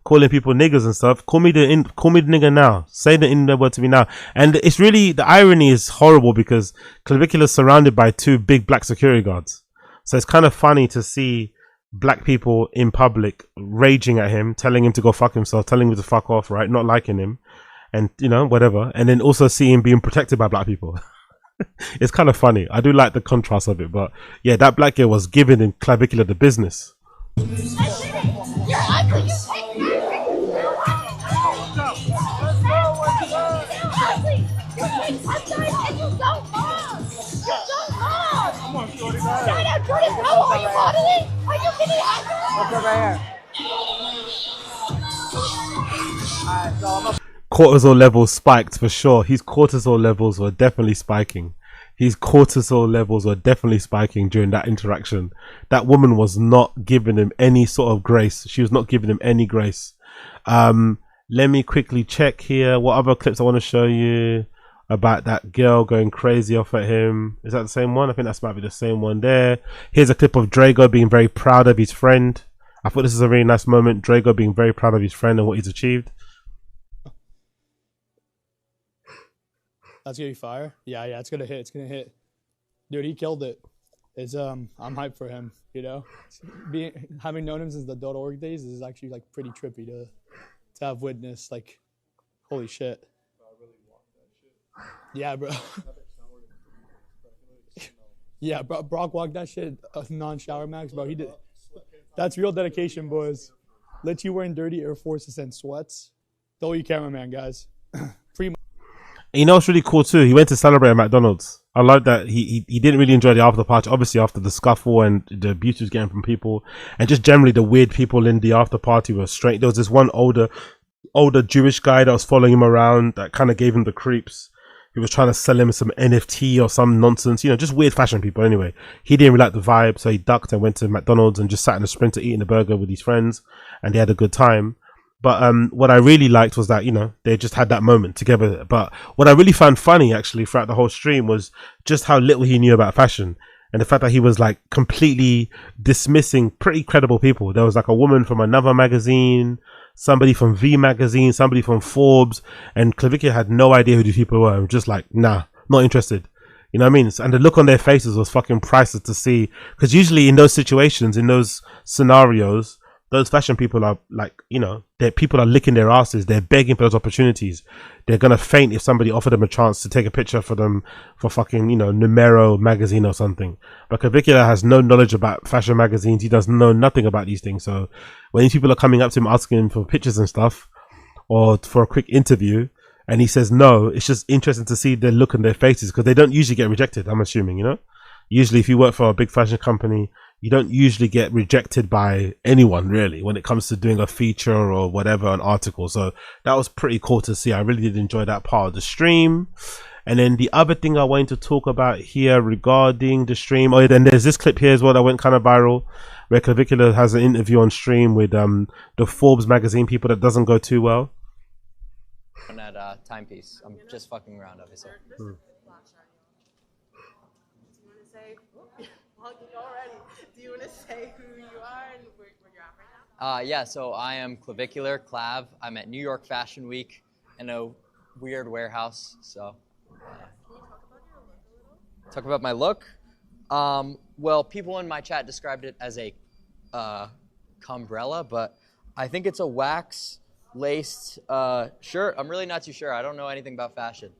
calling people niggers and stuff. Call me the nigger now. Say the N-word to me now. And it's really, the irony is horrible because Clavicular is surrounded by two big black security guards. So it's kind of funny to see black people in public raging at him, telling him to go fuck himself, telling him to fuck off, right? Not liking him, and you know, whatever. And then also see him being protected by black people. It's kind of funny. I do like the contrast of it, but yeah, that black girl was giving in Clavicular the business. You're ugly. You take me. You're ugly. You take sometimes and you go on. You go on. Come on, shorty. Shut up, Jordan. How are you modeling? Are you getting ugly? What's up right here? Alright, so I'm up. Cortisol levels spiked for sure. His cortisol levels were definitely spiking. His cortisol levels were definitely spiking during that interaction. That woman was not giving him any sort of grace. She was not giving him any grace. Let me quickly check here what other clips I want to show you about that girl going crazy off at him. Is that the same one? I think that might be the same one there. Here's a clip of Drago being very proud of his friend. I thought this is a really nice moment. Drago being very proud of his friend and what he's achieved. That's gonna be fire. Yeah, it's gonna hit. It's gonna hit. Dude, he killed it. It's I'm hyped for him. You know, having known him since the .org days is actually like pretty trippy to have witnessed. Like, holy shit. Yeah, bro. Yeah, bro. Brock walked that shit non-shower max, bro. He did. That's real dedication, boys. Let you wearing dirty Air Forces and sweats. Throw your cameraman, guys. Free. You know what's really cool too? He went to celebrate at McDonald's. I like that he didn't really enjoy the after party, obviously after the scuffle and the abuse he was getting from people, and just generally the weird people in the after party were straight. There was this one older Jewish guy that was following him around that kind of gave him the creeps. He was trying to sell him some NFT or some nonsense, you know, just weird fashion people. Anyway, he didn't really like the vibe, so he ducked and went to McDonald's and just sat in a Sprinter eating a burger with his friends, and they had a good time. But what I really liked was that, you know, they just had that moment together. But what I really found funny, actually, throughout the whole stream was just how little he knew about fashion. And the fact that he was, like, completely dismissing pretty credible people. There was, like, a woman from another magazine, somebody from V magazine, somebody from Forbes. And Clavicular had no idea who these people were. And just like, nah, not interested. You know what I mean? And the look on their faces was fucking priceless to see. Because usually in those situations, in those scenarios, those fashion people are like, you know, people are licking their asses. They're begging for those opportunities. They're going to faint if somebody offered them a chance to take a picture for them for fucking, you know, Numero magazine or something. But Clavicular has no knowledge about fashion magazines. He doesn't know nothing about these things. So when these people are coming up to him asking him for pictures and stuff or for a quick interview and he says no, it's just interesting to see their look on their faces because they don't usually get rejected, I'm assuming, you know? Usually if you work for a big fashion company, you don't usually get rejected by anyone really when it comes to doing a feature or whatever, an article. So that was pretty cool to see. I really did enjoy that part of the stream. And then the other thing I wanted to talk about here regarding the stream, oh yeah, then there's this clip here as well that went kind of viral where Clavicular has an interview on stream with the Forbes magazine people that doesn't go too well. On that timepiece, I'm just fucking around, obviously. Do you want to say who you are and where you're at right now? Yeah, so I am Clavicular, Clav. I'm at New York Fashion Week in a weird warehouse. So, Can you talk about your look a little? Talk about my look? Well, people in my chat described it as a cumbrella, but I think it's a wax laced shirt. I'm really not too sure. I don't know anything about fashion.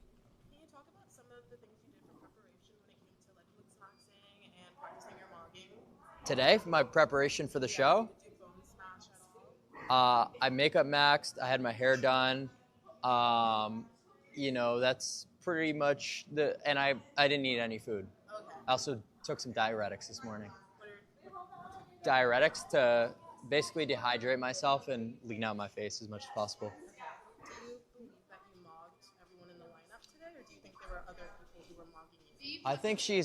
Can you talk about some of the things you did for preparation when it came to like Lidsmaxxing and practicing your mogging? Today, for my preparation for the show, I makeup maxed. I had my hair done. You know, that's pretty much and I didn't eat any food. Okay. I also took some diuretics this morning. Diuretics to basically dehydrate myself and lean out my face as much as possible. Do you believe that you mogged everyone in the lineup today, or do you think there were other people who were mogging you? I think she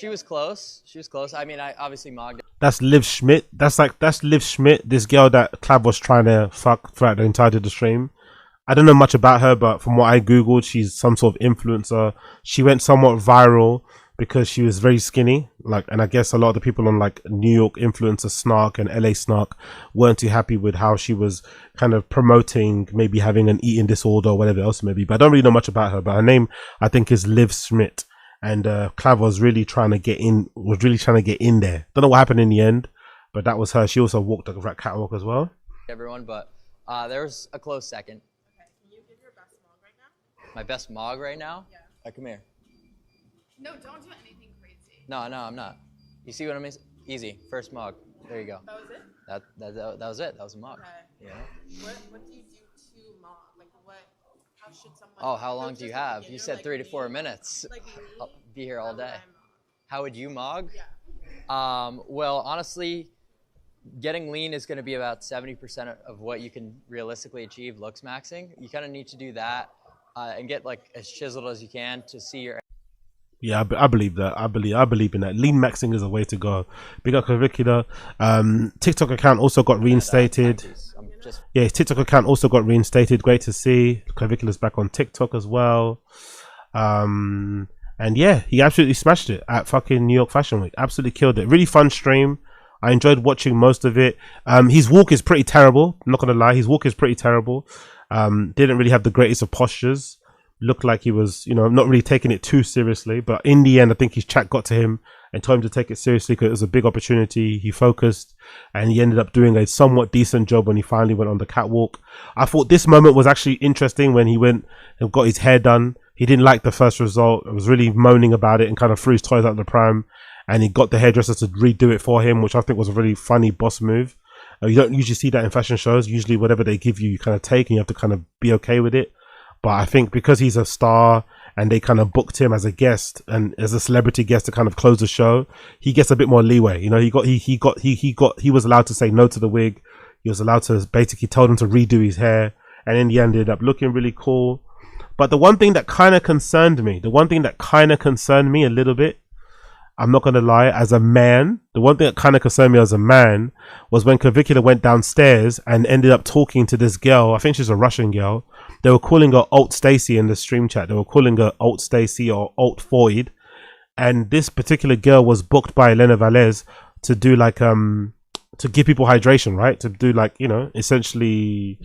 was close. She was close. I mean, I obviously mogged. That's Liv Schmidt. That's Liv Schmidt, this girl that Clav was trying to fuck throughout the entirety of the stream. I don't know much about her, but from what I googled, she's some sort of influencer. She went somewhat viral because she was very skinny, and I guess a lot of the people on like New York influencer Snark and LA Snark weren't too happy with how she was kind of promoting maybe having an eating disorder or whatever else maybe. But I don't really know much about her, but her name I think is Liv Schmidt, and Clav was really trying to get in there. Don't know what happened in the end, but that was her. She also walked the catwalk as well. Everyone, but there was a close second. Okay, can you give your best mog right now? My best mog right now? Yeah. Come here. No, don't do anything crazy. No, I'm not. You see what I mean? Easy. First mog. There you go. That was it? That was it. That was a mog. Okay. Yeah. What do you do to mog? Like how should someone... Oh, how long do you have? You said 3 to 4 minutes. Like I'll be here all day. How would you mog? Yeah. Well, honestly, getting lean is going to be about 70% of what you can realistically achieve looks maxing. You kind of need to do that and get like as chiseled as you can to see your... Yeah, I believe that. I believe in that. Lean maxing is a way to go. Big up Clavicular. TikTok account also got reinstated. Yeah, his TikTok account also got reinstated. Great to see. Clavicular's back on TikTok as well. And yeah, he absolutely smashed it at fucking New York Fashion Week. Absolutely killed it. Really fun stream. I enjoyed watching most of it. His walk is pretty terrible. I'm not gonna lie, his walk is pretty terrible. Didn't really have the greatest of postures. Looked like he was, you know, not really taking it too seriously. But in the end, I think his chat got to him and told him to take it seriously because it was a big opportunity. He focused and he ended up doing a somewhat decent job when he finally went on the catwalk. I thought this moment was actually interesting when he went and got his hair done. He didn't like the first result. It was really moaning about it and kind of threw his toys out the pram. And he got the hairdresser to redo it for him, which I think was a really funny boss move. You don't usually see that in fashion shows. Usually whatever they give you, you kind of take and you have to kind of be okay with it. But I think because he's a star and they kind of booked him as a guest and as a celebrity guest to kind of close the show, he gets a bit more leeway. You know, he was allowed to say no to the wig. He was allowed to basically tell them to redo his hair, and in the end, ended up looking really cool. But the one thing that kind of concerned me a little bit, I'm not going to lie, as a man, the one thing that kind of concerned me as a man was when Clavicular went downstairs and ended up talking to this girl. I think she's a Russian girl. They were calling her Alt Stacy in the stream chat. They were calling her Alt Stacy or Alt Void. And this particular girl was booked by Elena Valez to do like, to give people hydration, right? To do like, you know, essentially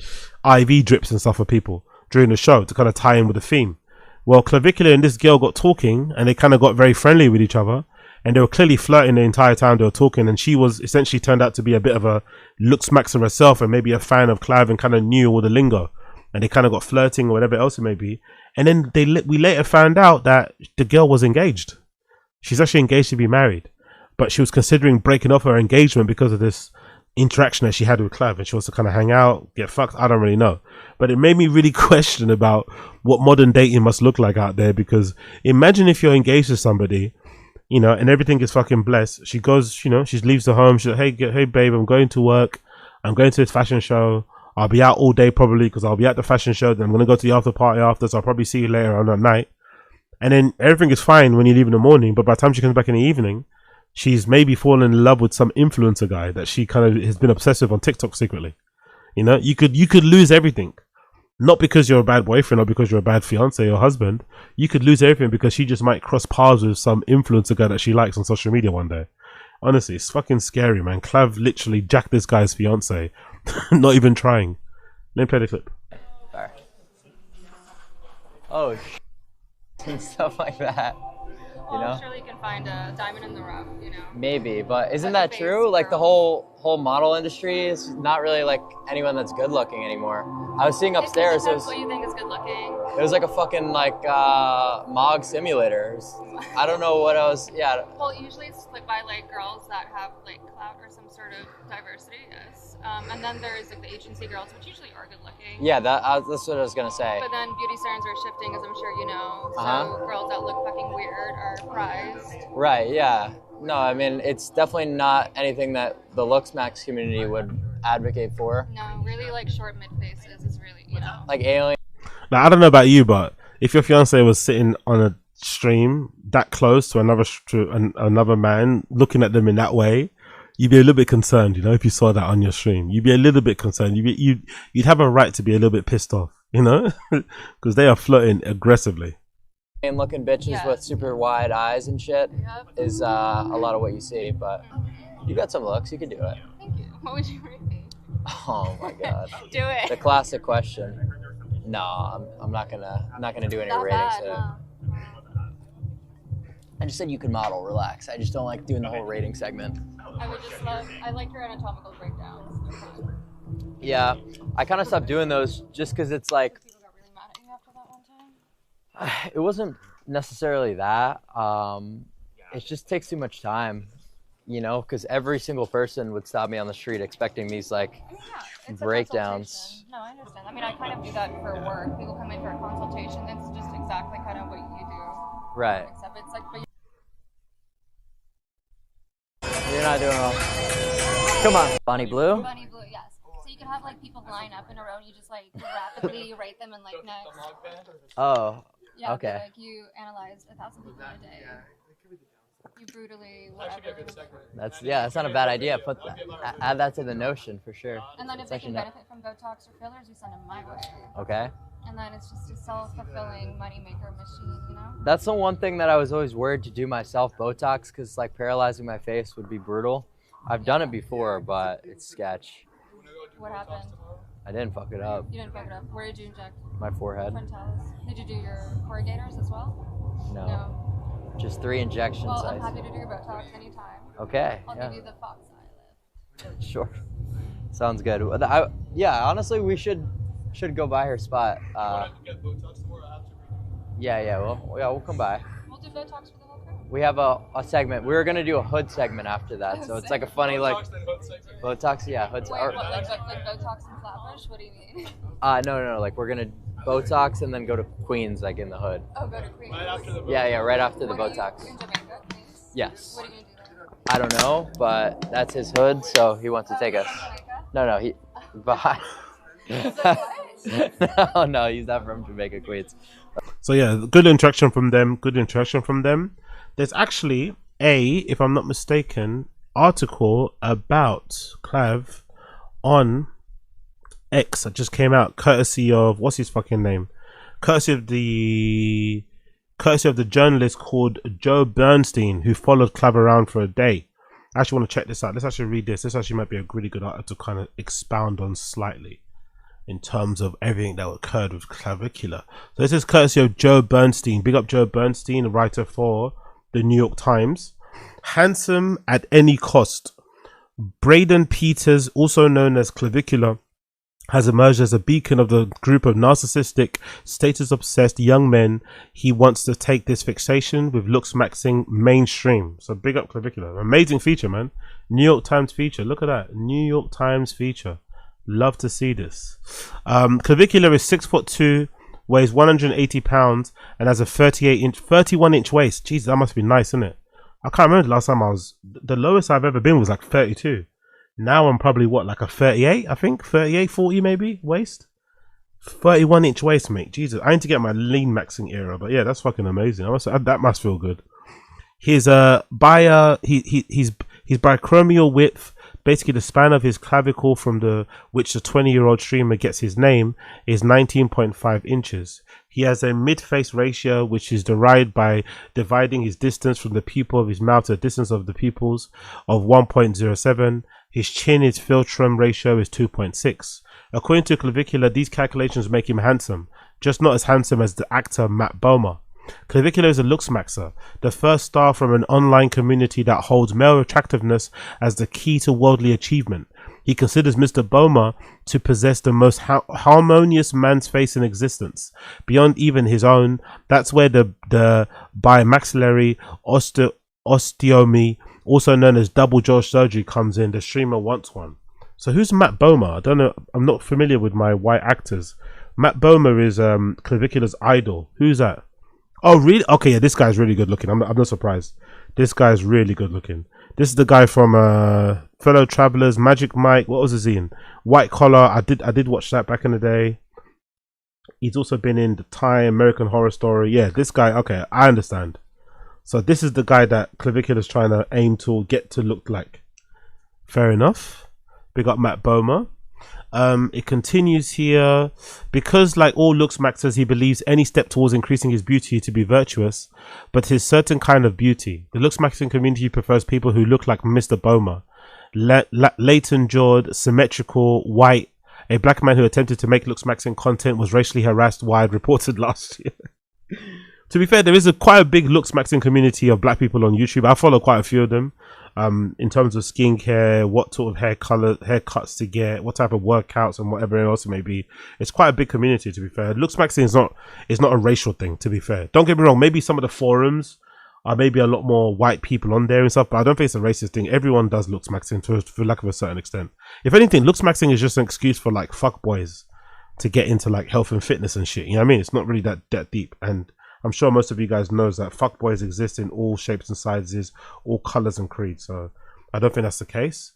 IV drips and stuff for people during the show to kind of tie in with the theme. Well, Clavicular and this girl got talking and they kind of got very friendly with each other. And they were clearly flirting the entire time they were talking. And she was essentially turned out to be a bit of a looksmaxer herself and maybe a fan of Clav and kind of knew all the lingo. And they kind of got flirting or whatever else it may be. And then we later found out that the girl was engaged. She's actually engaged to be married. But she was considering breaking off her engagement because of this interaction that she had with Clav. And she wants to kind of hang out, get fucked. I don't really know. But it made me really question about what modern dating must look like out there. Because imagine if you're engaged to somebody, you know, and everything is fucking blessed. She goes, you know, she leaves the home. She's like, hey, babe, I'm going to work. I'm going to this fashion show. I'll be out all day probably because I'll be at the fashion show. Then I'm going to go to the after party after. So I'll probably see you later on that night. And then everything is fine when you leave in the morning. But by the time she comes back in the evening, she's maybe fallen in love with some influencer guy that she kind of has been obsessed with on TikTok secretly. You know, you could lose everything. Not because you're a bad boyfriend or because you're a bad fiance or husband. You could lose everything because she just might cross paths with some influencer guy that she likes on social media one day. Honestly, it's fucking scary, man. Clav literally jacked this guy's fiance. Not even trying. Let me play the clip. Sorry. Oh, and stuff like that. You know? Well, surely you can find a diamond in the rough, you know? Maybe, but isn't that true? Like the whole model industry is not really like anyone that's good looking anymore. I was seeing upstairs. It was what you think is good looking. It was like a fucking like Mog simulator. I don't know what else. Yeah. Well, usually it's like by like girls that have like clout or some sort of diversity, yes. And then there's like the agency girls, which usually are good looking. Yeah, that's what I was gonna say. But then beauty standards are shifting, as I'm sure you know. So girls that look fucking weird are prized. Right. Yeah. No, I mean it's definitely not anything that the Looksmax community would advocate for. No, really like short mid faces is really, you know. Like alien. Now I don't know about you, but if your fiance was sitting on a stream that close to another man, looking at them in that way, you'd be a little bit concerned. You know, if you saw that on your stream, you'd be a little bit concerned. You'd have a right to be a little bit pissed off, you know, because they are flirting aggressively. And looking bitches with super wide eyes and shit is a lot of what you see, but you got some looks. You can do it. Thank you. What would you rate me? Oh my god. Do it. The classic question. No, I'm not gonna do any ratings. I just said you can model. Relax. I just don't like doing the whole rating segment. I like your anatomical breakdowns. Yeah, I kind of stopped doing those just because it's like. People got really mad at you after that one time. It wasn't necessarily that. It just takes too much time, you know, because every single person would stop me on the street expecting these like breakdowns. No, I understand. I mean, I kind of do that for work. People come in for a consultation. It's just exactly kind of what you do. Right. Except it's like, but you're not doing well. Come on, Bonnie Blue. Bunny Blue, yes. So you can have like people line up in a row and you just like rapidly rate them and like next. Oh. Yeah, okay. Like you analyze 1,000 people in a day. You brutally whatever. That's not a bad idea. Add that to the notion for sure. And then if they can benefit from Botox or fillers, you send them my way. Okay. And then it's just a self-fulfilling moneymaker machine, you know? That's the one thing that I was always worried to do myself, Botox, because like paralyzing my face would be brutal. I've done it before, but it's sketch. What happened? I didn't fuck it up. You didn't fuck it up. Where did you inject? My forehead. Frontalis. Did you do your corrugators as well? No. Just 3 injections. Well, I'm happy to do your Botox anytime. Okay. I'll give you the fox eye lift. Sure. Sounds good. Yeah, honestly, we should go by her spot. Yeah, we'll come by. We'll do Botox for the whole crew. We have a segment. We were gonna do a hood segment after that, so it's like a funny like Botox, yeah, hoods. Wait, what, like Botox and Flatbush? What do you mean? No, like we're gonna Botox and then go to Queens, like in the hood. Oh, go to Queens. Right after the Botox. Yeah, right after the Botox. In Jamaica, Queens? Yes. What are you going to do there? I don't know, but that's his hood, so he wants to take us. No, he. Bye. No, he's not from Jamaica, Queens. So yeah, good interaction from them. Good interaction from them. There's actually if I'm not mistaken, article about Clav on X that just came out, courtesy of what's his fucking name? Courtesy of the journalist called Joe Bernstein, who followed Clav around for a day. I actually want to check this out. Let's actually read this. This actually might be a really good article to kind of expound on slightly in terms of everything that occurred with Clavicular. So this is courtesy of Joe Bernstein. Big up Joe Bernstein, a writer for the New York Times. Handsome at any cost. Braden Peters, also known as Clavicular, has emerged as a beacon of the group of narcissistic, status-obsessed young men. He wants to take this fixation with looks maxing mainstream. So big up Clavicular. Amazing feature, man. New York Times feature. Look at that. New York Times feature. Love to see this. Clavicular is 6'2", weighs 180 pounds, and has a 31 inch waist. Jesus, that must be nice, isn't it? I can't remember the last time the lowest I've ever been was like 32. Now I'm probably what, like a 38, I think? 38, 40 maybe, waist? 31 inch waist, mate. Jesus, I need to get my lean maxing era, but yeah, that's fucking amazing. That must feel good. His his bichromial width, basically the span of his clavicle from which the 20-year-old streamer gets his name, is 19.5 inches. He has a mid-face ratio, which is derived by dividing his distance from the pupil of his mouth to the distance of the pupils of 1.07. His chin, his philtrum ratio is 2.6. According to Clavicular, these calculations make him handsome, just not as handsome as the actor Matt Bomer. Clavicular is a looks maxer, the first star from an online community that holds male attractiveness as the key to worldly achievement. He considers Mr. Bomer to possess the most harmonious man's face in existence, beyond even his own. That's where the bimaxillary osteotomy, also known as double jaw surgery, comes in. The streamer wants one. So who's Matt Bomer? I don't know. I'm not familiar with my white actors. Matt Bomer is Clavicular's idol. Who's that? Oh, really? Okay, yeah, this guy's really good looking. I'm not surprised. This guy's really good looking. This is the guy from Fellow Travelers, Magic Mike. What was his in? White Collar. I did watch that back in the day. He's also been in The Time, American Horror Story. Yeah, this guy. Okay, I understand. So this is the guy that Clavicular's trying to aim to get to look like. Fair enough. Big up Matt Bomer. It continues here. Because like all looks maxers, he believes any step towards increasing his beauty to be virtuous, but his certain kind of beauty. The looks maxing community prefers people who look like Mr. Bomer. Latent jawed, symmetrical, white. A black man who attempted to make looks maxing content was racially harassed, Wired reported last year. To be fair, there is quite a big looks maxing community of black people on YouTube. I follow quite a few of them. In terms of skincare, what sort of haircuts to get, what type of workouts, and whatever else it may be. It's quite a big community, to be fair. Looks maxing is not a racial thing, to be fair. Don't get me wrong, maybe some of the forums are maybe a lot more white people on there and stuff, but I don't think it's a racist thing. Everyone does looks maxing to lack of a certain extent. If anything, looks maxing is just an excuse for like fuck boys to get into like health and fitness and shit. You know what I mean? It's not really that deep. And I'm sure most of you guys knows that fuckboys exist in all shapes and sizes, all colors and creeds. So I don't think that's the case.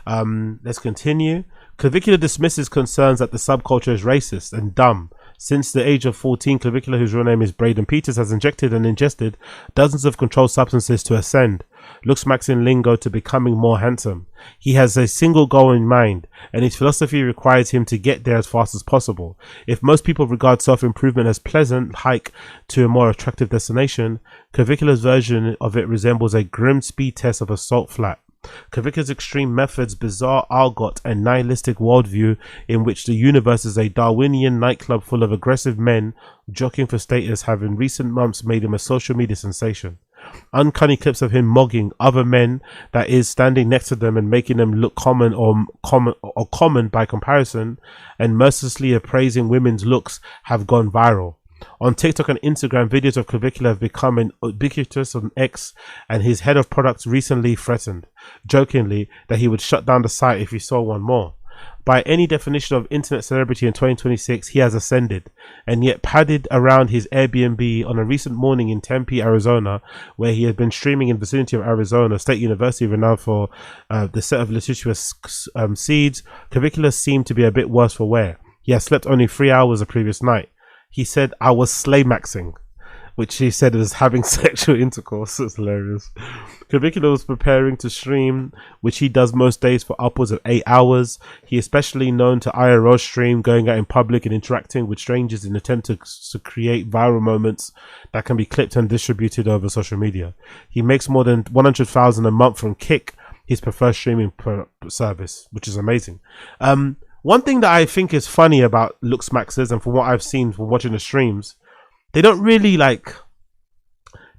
Let's continue. Clavicular dismisses concerns that the subculture is racist and dumb. Since the age of 14, Clavicular, whose real name is Braden Peters, has injected and ingested dozens of controlled substances to ascend. Looks maxing lingo to becoming more handsome. He has a single goal in mind, and his philosophy requires him to get there as fast as possible. If most people regard self-improvement as pleasant hike to a more attractive destination, Clavicular's version of it resembles a grim speed test of a salt flat. Clavicular's extreme methods, bizarre argot, and nihilistic worldview in which the universe is a Darwinian nightclub full of aggressive men jockeying for status have in recent months made him a social media sensation. Uncanny clips of him mogging other men, that is, standing next to them and making them look common by comparison, and mercilessly appraising women's looks have gone viral. On TikTok and Instagram, videos of Clavicular have become ubiquitous on X, and his head of products recently threatened, jokingly, that he would shut down the site if he saw one more. By any definition of internet celebrity in 2026, he has ascended, and yet padded around his Airbnb on a recent morning in Tempe, Arizona, where he had been streaming in vicinity of Arizona State University, renowned for the set of litigious seeds. Clavicular seemed to be a bit worse for wear. He had slept only 3 hours the previous night. He said, "I was Slaymaxxing," which he said was having sexual intercourse. It's hilarious. Clavicular was preparing to stream, which he does most days, for upwards of 8 hours. He is especially known to IRL stream, going out in public and interacting with strangers in an attempt to create viral moments that can be clipped and distributed over social media. He makes more than $100,000 a month from KITH, his preferred streaming service, which is amazing. One thing that I think is funny about Luxmaxers, and from what I've seen from watching the streams, they don't really like,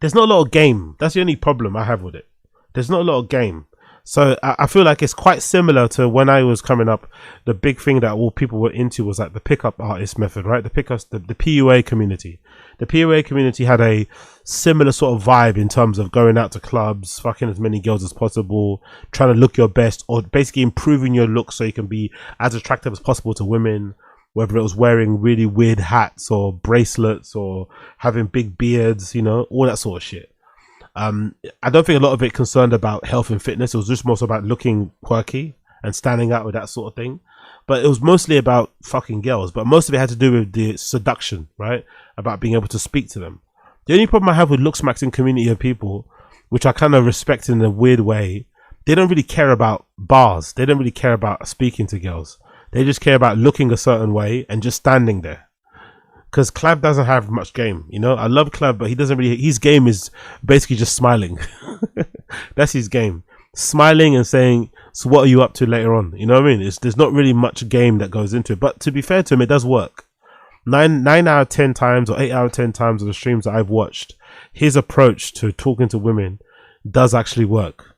there's not a lot of game. That's the only problem I have with it. There's not a lot of game. So I feel like it's quite similar to when I was coming up. The big thing that all people were into was like the pickup artist method, right? The PUA community. The PUA community had a similar sort of vibe in terms of going out to clubs, fucking as many girls as possible, trying to look your best, or basically improving your look so you can be as attractive as possible to women. Whether it was wearing really weird hats or bracelets or having big beards, you know, all that sort of shit. I don't think a lot of it concerned about health and fitness. It was just more so about looking quirky and standing out with that sort of thing. But it was mostly about fucking girls. But most of it had to do with the seduction, right? About being able to speak to them. The only problem I have with Luxmaxxing community of people, which I kind of respect in a weird way, they don't really care about bars. They don't really care about speaking to girls. They just care about looking a certain way and just standing there. Because Clav doesn't have much game, you know. I love Clav, but he doesn't really. His game is basically just smiling. That's his game, smiling and saying, "So what are you up to later on?" You know what I mean? There's not really much game that goes into it. But to be fair to him, it does work. 9 out of 10 times or 8 out of 10 times of the streams that I've watched, his approach to talking to women does actually work.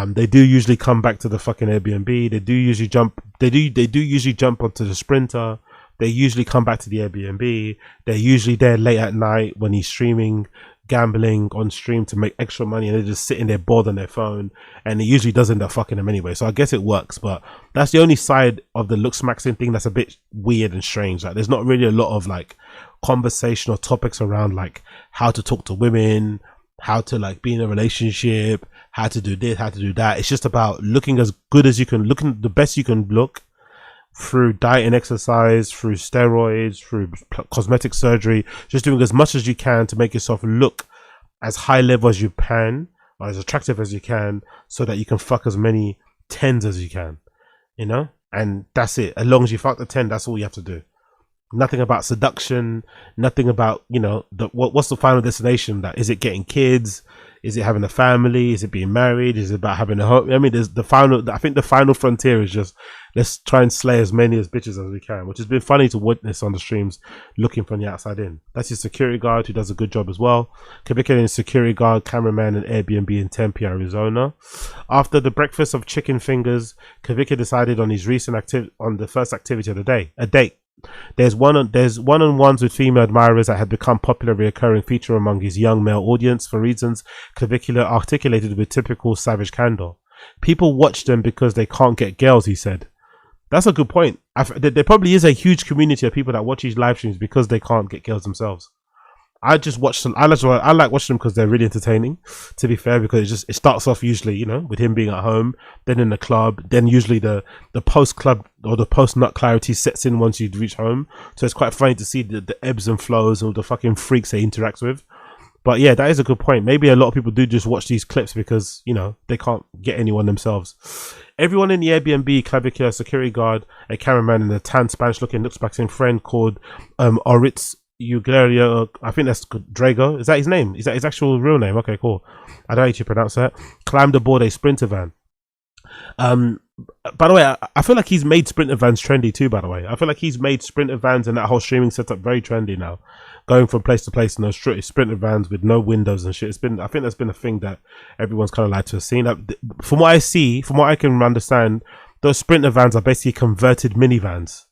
They do usually come back to the fucking Airbnb. They do usually jump. They do usually jump onto the Sprinter. They usually come back to the Airbnb. They're usually there late at night when he's streaming, gambling on stream to make extra money, and they're just sitting there bored on their phone. And it usually does end up fucking them anyway. So I guess it works. But that's the only side of the Luxmaxxing thing that's a bit weird and strange. Like, there's not really a lot of like conversational topics around like how to talk to women, how to like be in a relationship, how to do this, how to do that. It's just about looking as good as you can, looking the best you can look, through diet and exercise, through steroids, through cosmetic surgery, just doing as much as you can to make yourself look as high level as you can, or as attractive as you can, so that you can fuck as many 10s as you can, you know. And that's it. As long as you fuck the 10, that's all you have to do. Nothing about seduction, nothing about, you know, what's the final destination? That is it getting kids? Is it having a family? Is it being married? Is it about having a home? I mean, there's the final, I think the final frontier is just, let's try and slay as many as bitches as we can, which has been funny to witness on the streams, looking from the outside in. That's his security guard, who does a good job as well. Clavicular is security guard, cameraman, and Airbnb in Tempe, Arizona. After the breakfast of chicken fingers, Clavicular decided on his recent on the first activity of the day, a date. There's one-on-ones with female admirers that had become popular recurring feature among his young male audience for reasons Clavicular articulated with typical savage candor. People watch them because they can't get girls, he said. That's a good point. There probably is a huge community of people that watch these live streams because they can't get girls themselves. I just watch them. I like watching them because they're really entertaining, to be fair, because it starts off usually, you know, with him being at home, then in the club, then usually the post club or the post nut clarity sets in once you reach home. So it's quite funny to see the ebbs and flows and all the fucking freaks they interact with. But yeah, that is a good point. Maybe a lot of people do just watch these clips because, you know, they can't get anyone themselves. Everyone in the Airbnb, Clavicular, security guard, a cameraman, and a tan Spanish looking Luxmaxxing friend called Oritz Ugleria, I think that's Drago. Is that his name? Is that his actual real name? Okay, cool. I don't know how you pronounce that. Climbed aboard a Sprinter van. By the way, I feel like he's made Sprinter vans trendy too, by the way. I feel like he's made Sprinter vans and that whole streaming setup very trendy now. Going from place to place in those Sprinter vans with no windows and shit. I think that's been a thing that everyone's kind of like to have seen. From what I see, from what I can understand, those Sprinter vans are basically converted minivans.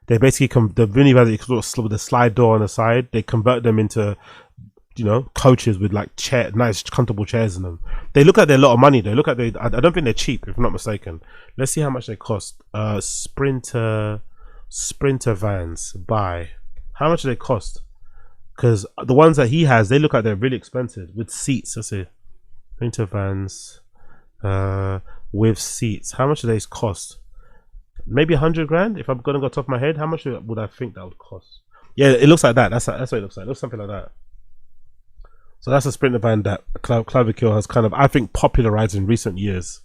They basically the minivans that you sort of with the slide door on the side, they convert them into you know, coaches with like nice comfortable chairs in them. They look like they're a lot of money. They look like I don't think they're cheap, if I'm not mistaken. Let's see how much they cost. Sprinter vans. Buy. How much do they cost? Because the ones that he has, they look like they're really expensive with seats. Let's see. Sprinter vans with seats. How much do these cost? Maybe 100 grand. If I'm gonna go top of my head, how much would I think that would cost? Yeah, it looks like that. That's what it looks like. It looks something like that. So that's a Sprinter van that Clavicular has kind of, I think, popularized in recent years.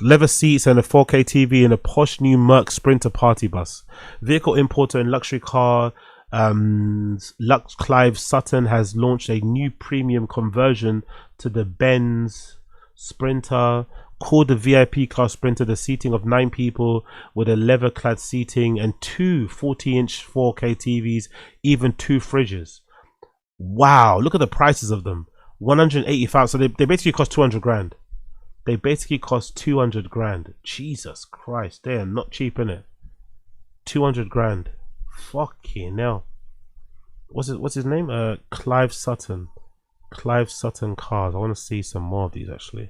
Leather seats and a 4K TV in a posh new Merc Sprinter party bus. Vehicle importer and luxury car Clive Sutton has launched a new premium conversion to the Benz Sprinter. Called the VIP class Sprinter, the seating of 9 people with a leather clad seating and 2 40-inch 4K TVs, even 2 fridges. Wow, look at the prices of them. 185. So they basically cost 200 grand. They basically cost 200 grand. Jesus Christ, they are not cheap, innit? 200 grand. Fucking hell. What's his name? Clive Sutton. Clive Sutton cars. I want to see some more of these actually.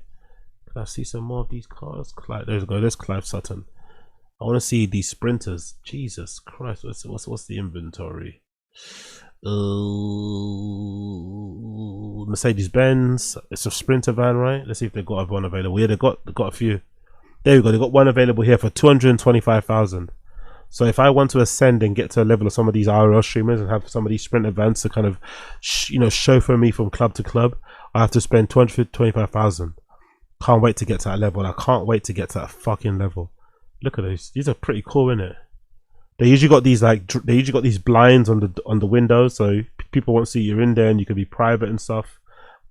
Can I see some more of these cars? There we go. There's Clive Sutton. I want to see these Sprinters. Jesus Christ. What's the inventory? Mercedes Benz. It's a Sprinter van, right? Let's see if they've got one available. Yeah, they've got a few. There we go. They've got one available here for 225,000. So if I want to ascend and get to a level of some of these IRL streamers and have some of these Sprinter vans to kind of, chauffeur me from club to club, I have to spend 225,000. Can't wait to get to that level. I can't wait to get to that fucking level. Look at these. These are pretty cool, innit? They usually got these these blinds on the windows, so people won't see you're in there, and you can be private and stuff.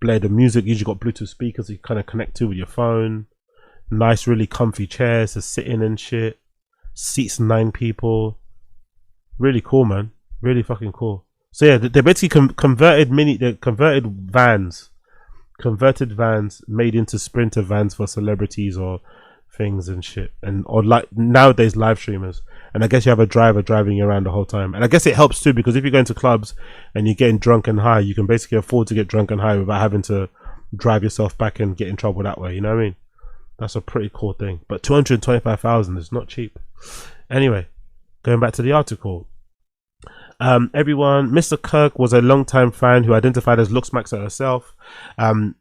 Play the music. Usually got Bluetooth speakers you kind of connect to with your phone. Nice, really comfy chairs to sit in and shit. Seats 9 people. Really cool, man. Really fucking cool. So yeah, they're basically converted vans. Converted vans made into Sprinter vans for celebrities or things and shit, or like nowadays live streamers. And I guess you have a driver driving you around the whole time. And I guess it helps too, because if you're going to clubs and you're getting drunk and high, you can basically afford to get drunk and high without having to drive yourself back and get in trouble that way. You know what I mean? That's a pretty cool thing. But 225,000 is not cheap. Anyway, going back to the article. Everyone, Mr. Kirk was a long-time fan who identified as Luxmaxer herself.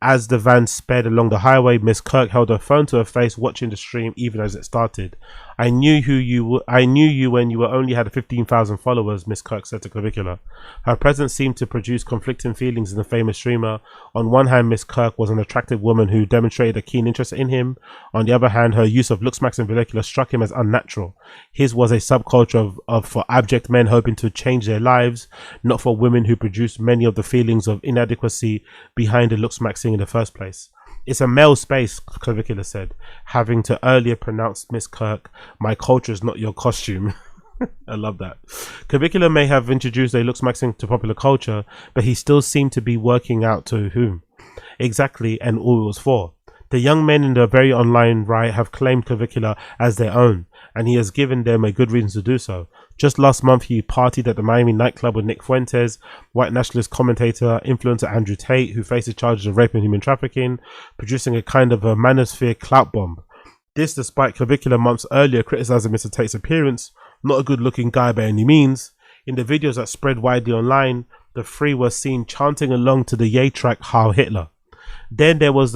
As the van sped along the highway, Miss Kirk held her phone to her face, watching the stream even as it started. I knew you when you only had 15,000 followers, Miss Kirk said to Clavicular. Her presence seemed to produce conflicting feelings in the famous streamer. On one hand, Miss Kirk was an attractive woman who demonstrated a keen interest in him. On the other hand, her use of Luxmaxxing vernacular struck him as unnatural. His was a subculture for abject men hoping to change their lives, not for women who produce many of the feelings of inadequacy behind the Luxmaxxing in the first place. It's a male space, Clavicular said, having to earlier pronounce Miss Kirk, my culture is not your costume. I love that. Clavicular may have introduced a Luxmaxxing to popular culture, but he still seemed to be working out to whom exactly and all it was for. The young men in the very online riot have claimed Clavicular as their own, and he has given them a good reason to do so. Just last month, he partied at the Miami nightclub with Nick Fuentes, white nationalist commentator, influencer Andrew Tate, who faces charges of rape and human trafficking, producing a kind of a Manosphere clout bomb. This despite Clavicular months earlier criticizing Mr. Tate's appearance, not a good-looking guy by any means. In the videos that spread widely online, the three were seen chanting along to the Ye track Heil Hitler. Then there was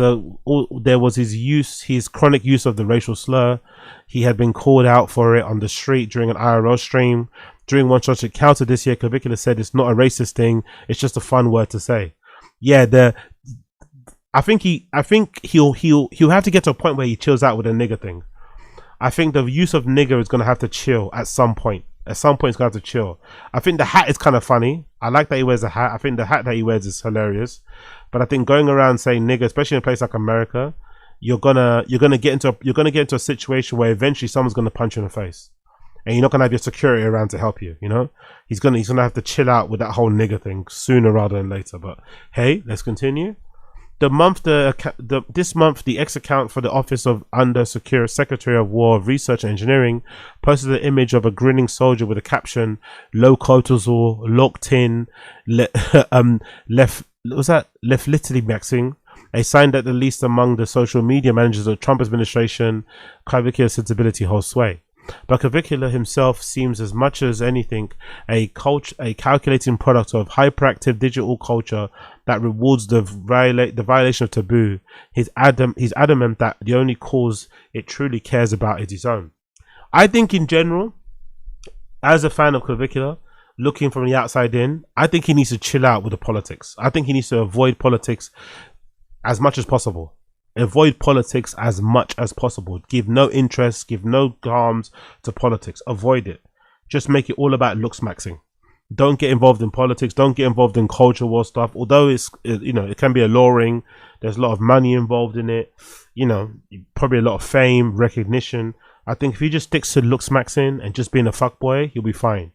his chronic use of the racial slur. He had been called out for it on the street during an IRL stream. During one such encounter this year, Clavicular said it's not a racist thing, it's just a fun word to say. Yeah, I think he'll have to get to a point where he chills out with the nigger thing. I think the use of nigger is gonna have to chill at some point. At some point, he's gonna have to chill. I think the hat is kind of funny. I like that he wears a hat. I think the hat that he wears is hilarious. But I think going around saying nigger, especially in a place like America, you're gonna get into a situation where eventually someone's gonna punch you in the face, and you're not gonna have your security around to help you. You know, he's gonna have to chill out with that whole nigger thing sooner rather than later. But hey, let's continue. This month, the X account for the Office of Under Secretary of War of Research and Engineering posted an image of a grinning soldier with a caption, "Low cortisol, locked in, was that Seedingmaxxing, a sign that at least among the social media managers of the Trump administration, Clavicular sensibility holds sway. But Clavicular himself seems as much as anything a calculating product of hyperactive digital culture that rewards the violation of taboo. He's adamant that the only cause it truly cares about is his own. I think in general, as a fan of Clavicular, looking from the outside in, I think he needs to chill out with the politics. I think he needs to avoid politics as much as possible. Avoid politics as much as possible. Give no interest, give no harms to politics. Avoid it. Just make it all about looks maxing. Don't get involved in politics. Don't get involved in culture war stuff. Although it's, you know, it can be alluring. There's a lot of money involved in it. You know, probably a lot of fame, recognition. I think if he just sticks to looks maxing and just being a fuckboy, he'll be fine.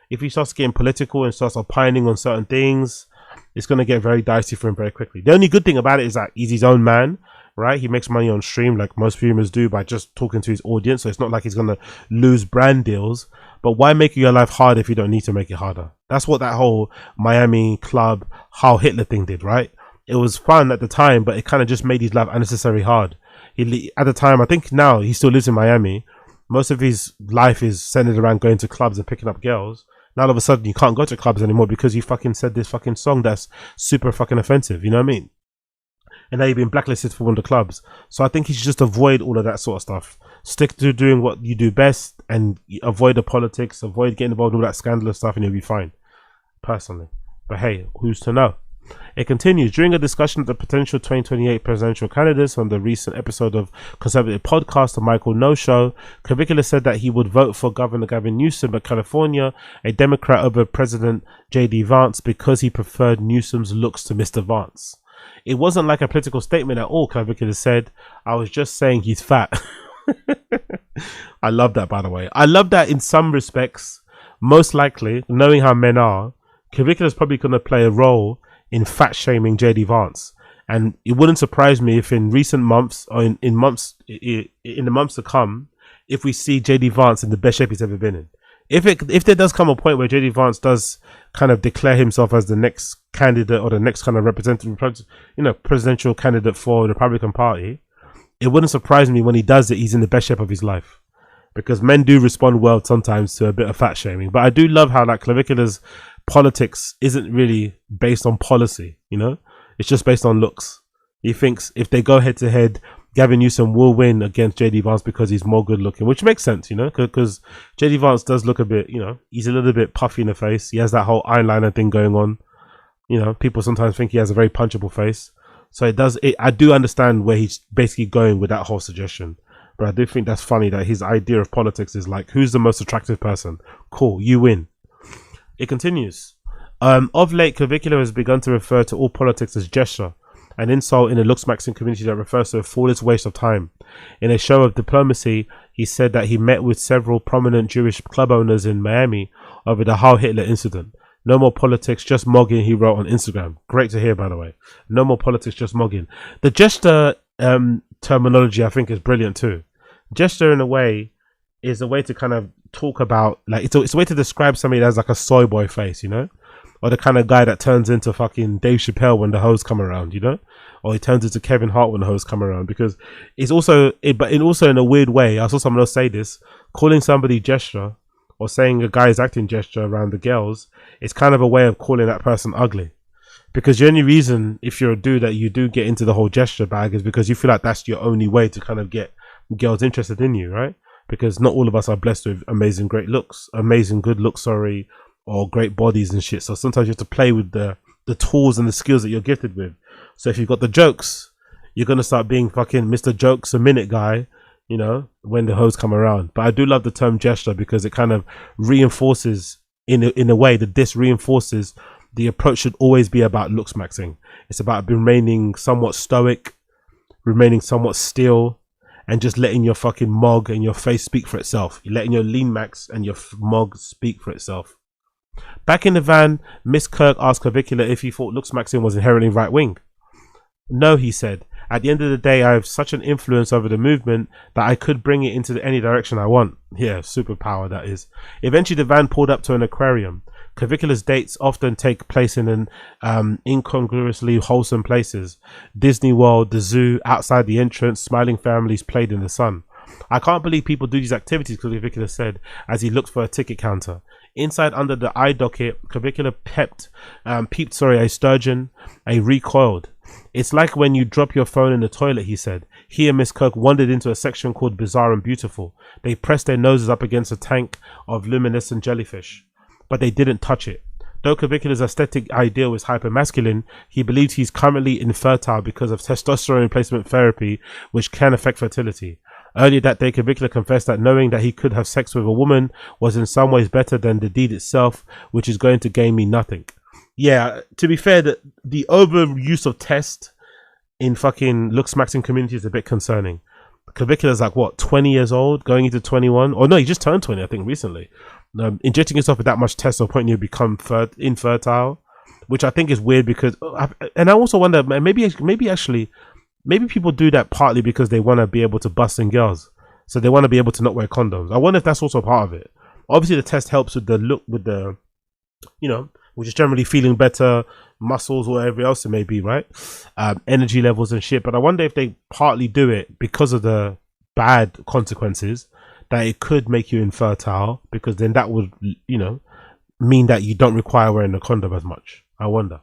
If he starts getting political and starts opining on certain things, it's going to get very dicey for him very quickly. The only good thing about it is that he's his own man, right? He makes money on stream like most streamers do by just talking to his audience. So it's not like he's going to lose brand deals. But why make your life hard if you don't need to make it harder? That's what that whole Miami club, Heil Hitler thing did, right? It was fun at the time, but it kind of just made his life unnecessarily hard. At the time, I think now he still lives in Miami. Most of his life is centered around going to clubs and picking up girls. Now all of a sudden you can't go to clubs anymore because you fucking said this fucking song that's super fucking offensive. You know what I mean? And now you've been blacklisted for one of the clubs. So I think he should just avoid all of that sort of stuff. Stick to doing what you do best and avoid the politics, avoid getting involved in all that scandalous stuff, and you'll be fine. Personally. But hey, who's to know? It continues. During a discussion of the potential 2028 presidential candidates on the recent episode of conservative podcast The Michael No Show, Clavicular said that he would vote for Governor Gavin Newsom of California, a Democrat, over President J.D. Vance because he preferred Newsom's looks to Mr. Vance. It wasn't like a political statement at all, Clavicular said. I was just saying he's fat. I love that, by the way. I love that in some respects. Most likely, knowing how men are, Clavicular is probably going to play a role in fat shaming JD Vance, and it wouldn't surprise me if in recent months or in the months to come, if we see JD Vance in the best shape he's ever been in. If there does come a point where JD Vance does kind of declare himself as the next candidate or the next kind of representative, you know, presidential candidate for the Republican Party, it wouldn't surprise me when he does it, he's in the best shape of his life. Because men do respond well sometimes to a bit of fat shaming. But I do love how like Clavicular's politics isn't really based on policy, you know? It's just based on looks. He thinks if they go head to head, Gavin Newsom will win against JD Vance because he's more good looking, which makes sense, you know, because JD Vance does look a bit, you know, he's a little bit puffy in the face. He has that whole eyeliner thing going on. You know, people sometimes think he has a very punchable face. So I do understand where he's basically going with that whole suggestion. But I do think that's funny that his idea of politics is like, who's the most attractive person? Cool, you win. It continues. Of late, Clavicular has begun to refer to all politics as gesture, an insult in the looks-maxing community that refers to a foolish waste of time. In a show of diplomacy, he said that he met with several prominent Jewish club owners in Miami over the Heil Hitler incident. No more politics, just mogging, he wrote on Instagram. Great to hear, by the way. No more politics, just mogging. The gesture terminology, I think, is brilliant too. Gesture, in a way, is a way to kind of talk about, like, it's a way to describe somebody that has like a soy boy face, you know? Or the kind of guy that turns into fucking Dave Chappelle when the hoes come around, you know? Or he turns into Kevin Hart when the hoes come around. Because it's also, but in a weird way, I saw someone else say this, calling somebody gesture or saying a guy is acting gesture around the girls, it's kind of a way of calling that person ugly. Because the only reason, if you're a dude, that you do get into the whole gesture bag is because you feel like that's your only way to kind of get girls interested in you, right? Because not all of us are blessed with amazing good looks, or great bodies and shit. So sometimes you have to play with the tools and the skills that you're gifted with. So if you've got the jokes, you're going to start being fucking Mr. Jokes a minute guy, you know, when the hoes come around. But I do love the term gesture because it kind of reinforces, in a way, that this reinforces the approach should always be about looks maxing. It's about remaining somewhat stoic, remaining somewhat still, and just letting your fucking mog and your face speak for itself. You're letting your lean max and your mog speak for itself. Back in the van, Miss Kirk asked Clavicular if he thought looks maxing was inherently right wing. No, he said. At the end of the day, I have such an influence over the movement that I could bring it into any direction I want. Yeah, superpower that is. Eventually, the van pulled up to an aquarium. Clavicula's dates often take place in incongruously wholesome places. Disney World, the zoo, outside the entrance, smiling families played in the sun. I can't believe people do these activities, Clavicula said as he looked for a ticket counter. Inside under the eye docket, Clavicula peeped a sturgeon, recoiled. It's like when you drop your phone in the toilet, he said. He and Miss Kirk wandered into a section called Bizarre and Beautiful. They pressed their noses up against a tank of luminescent jellyfish, but they didn't touch it. Though Clavicula's aesthetic ideal is hypermasculine, he believes he's currently infertile because of testosterone replacement therapy, which can affect fertility. Earlier that day, Clavicula confessed that knowing that he could have sex with a woman was in some ways better than the deed itself, which is going to gain me nothing. Yeah, to be fair, the overuse of test in fucking looksmaxxing community is a bit concerning. Clavicula's like, what, 20 years old, going into 21? Or no, he just turned 20, I think, recently. Injecting yourself with that much test to the point you become infertile, which I think is weird because, and I also wonder, maybe people do that partly because they want to be able to bust in girls. So they want to be able to not wear condoms. I wonder if that's also part of it. Obviously, the test helps with the look, with the, you know, which is generally feeling better, muscles, whatever else it may be, right? Energy levels and shit. But I wonder if they partly do it because of the bad consequences, that it could make you infertile, because then that would, you know, mean that you don't require wearing a condom as much. I wonder.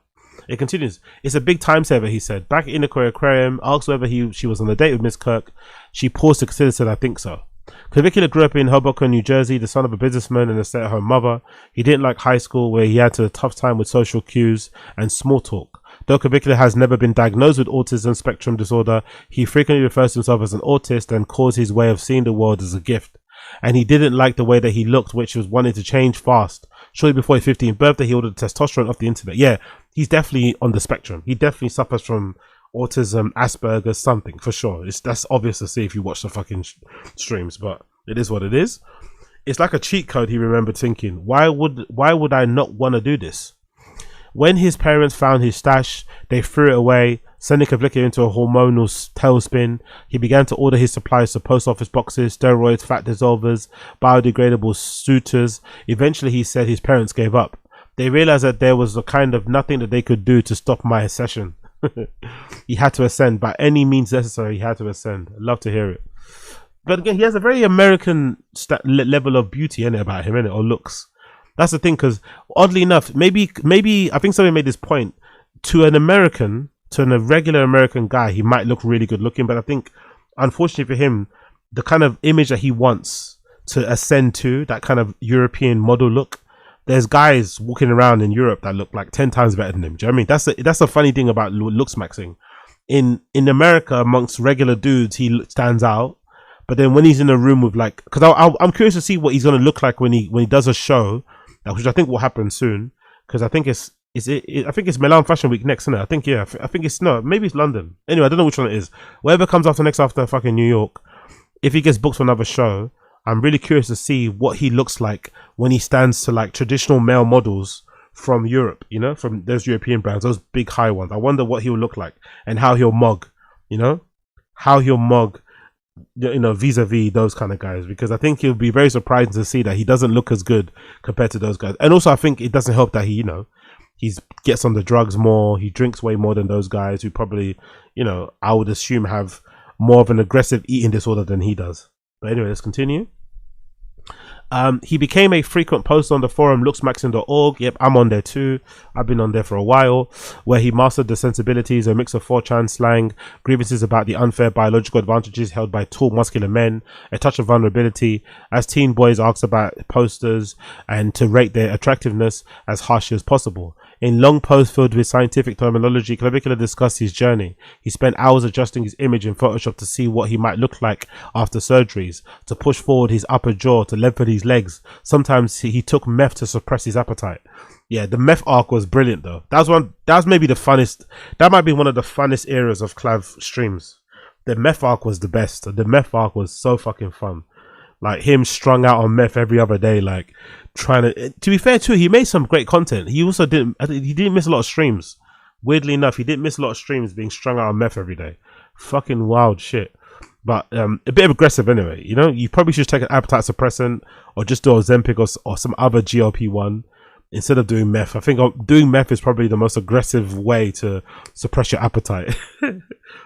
It continues. It's a big time saver, he said. Back in the aquarium, asked whether she was on a date with Miss Kirk. She paused to consider, said, I think so. Clavicula grew up in Hoboken, New Jersey, the son of a businessman and a stay-at-home mother. He didn't like high school, where he had a tough time with social cues and small talk. Though Clavicula has never been diagnosed with autism spectrum disorder, he frequently refers to himself as an autist and calls his way of seeing the world as a gift. And he didn't like the way that he looked, which was wanting to change fast. Shortly before his 15th birthday, he ordered testosterone off the internet. Yeah, he's definitely on the spectrum. He definitely suffers from autism, Asperger's, something, for sure. That's obvious to see if you watch the fucking streams, but it is what it is. It's like a cheat code, he remembered thinking. Why would I not want to do this? When his parents found his stash, they threw it away, sending Clavicula into a hormonal tailspin. He began to order his supplies to post office boxes, steroids, fat dissolvers, biodegradable suitors. Eventually, he said his parents gave up. They realized that there was a kind of nothing that they could do to stop my ascension. He had to ascend by any means necessary. He had to ascend. I'd love to hear it. But again, he has a very American level of beauty in it about him, innit? Or looks. That's the thing, because oddly enough, maybe I think somebody made this point. To an American, to a regular American guy, he might look really good looking, but I think, unfortunately for him, the kind of image that he wants to ascend to, that kind of European model look, there's guys walking around in Europe that look like 10 times better than him. Do you know what I mean? That's a funny thing about looksmaxxing. In America, amongst regular dudes, he stands out. But then when he's in a room with, like, because I'm curious to see what he's gonna look like when he does a show, which I think will happen soon. Because I think I think it's Milan Fashion Week next, isn't it? I think, yeah. I think it's, no, maybe it's London. Anyway, I don't know which one it is. Whatever comes after fucking New York, if he gets booked for another show, I'm really curious to see what he looks like when he stands to like traditional male models from Europe, you know, from those European brands, those big high ones. I wonder what he'll look like and how he'll mug, you know, vis-a-vis those kind of guys, because I think he'll be very surprised to see that he doesn't look as good compared to those guys. And also I think it doesn't help that he, you know, he gets on the drugs more, he drinks way more than those guys who probably, you know, I would assume have more of an aggressive eating disorder than he does. But anyway, let's continue. He became a frequent poster on the forum looksmaxxing.org. Yep, I'm on there too. I've been on there for a while, where he mastered the sensibilities, a mix of 4chan slang, grievances about the unfair biological advantages held by tall, muscular men, a touch of vulnerability, as teen boys asked about posters, and to rate their attractiveness as harshly as possible. In long posts filled with scientific terminology, Clavicula discussed his journey. He spent hours adjusting his image in Photoshop to see what he might look like after surgeries, to push forward his upper jaw, to lengthen his legs. Sometimes he took meth to suppress his appetite. Yeah, the meth arc was brilliant though. That was maybe the funnest. That might be one of the funnest eras of Clav streams. The meth arc was the best. The meth arc was so fucking fun. Like him strung out on meth every other day, like trying to be fair too, he made some great content. He also didn't miss a lot of streams. Weirdly enough, he didn't miss a lot of streams being strung out on meth every day. Fucking wild shit. But a bit aggressive anyway, you know. You probably should take an appetite suppressant or just do Ozempic or some other GLP-1. instead of doing meth. I think doing meth is probably the most aggressive way to suppress your appetite.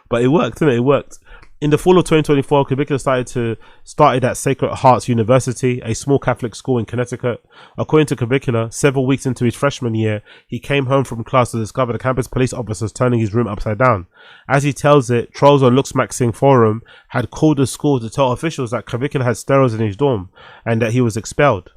But it worked, didn't it? It worked. In the fall of 2024, Clavicular started at Sacred Hearts University, a small Catholic school in Connecticut. According to Clavicular, several weeks into his freshman year, he came home from class to discover the campus police officers turning his room upside down. As he tells it, trolls on LooksMaxxing forum had called the school to tell officials that Clavicular had steroids in his dorm and that he was expelled.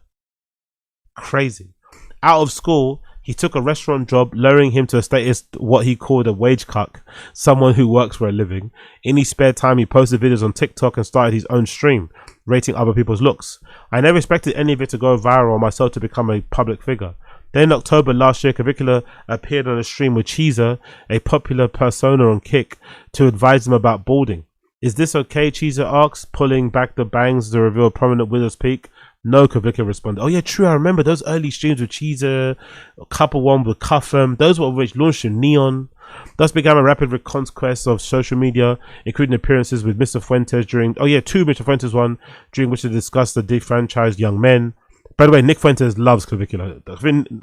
Crazy. Out of school, he took a restaurant job, lowering him to a status what he called a wage cuck, someone who works for a living. In his spare time, he posted videos on TikTok and started his own stream, rating other people's looks. I never expected any of it to go viral or myself to become a public figure. Then in October last year, Clavicular appeared on a stream with Cheezer, a popular persona on KITH, to advise him about balding. Is this okay, Cheezer asks, pulling back the bangs to reveal a prominent widow's peak. No, Clavicular responded. Oh yeah, true. I remember those early streams with Cheezer, a couple one with Cuffham. Those were which launched in Neon. Thus began a rapid reconquest of social media, including appearances with Mr. Fuentes during. Oh yeah, two Mr. Fuentes one during which they discussed the defranchised young men. By the way, Nick Fuentes loves Clavicular.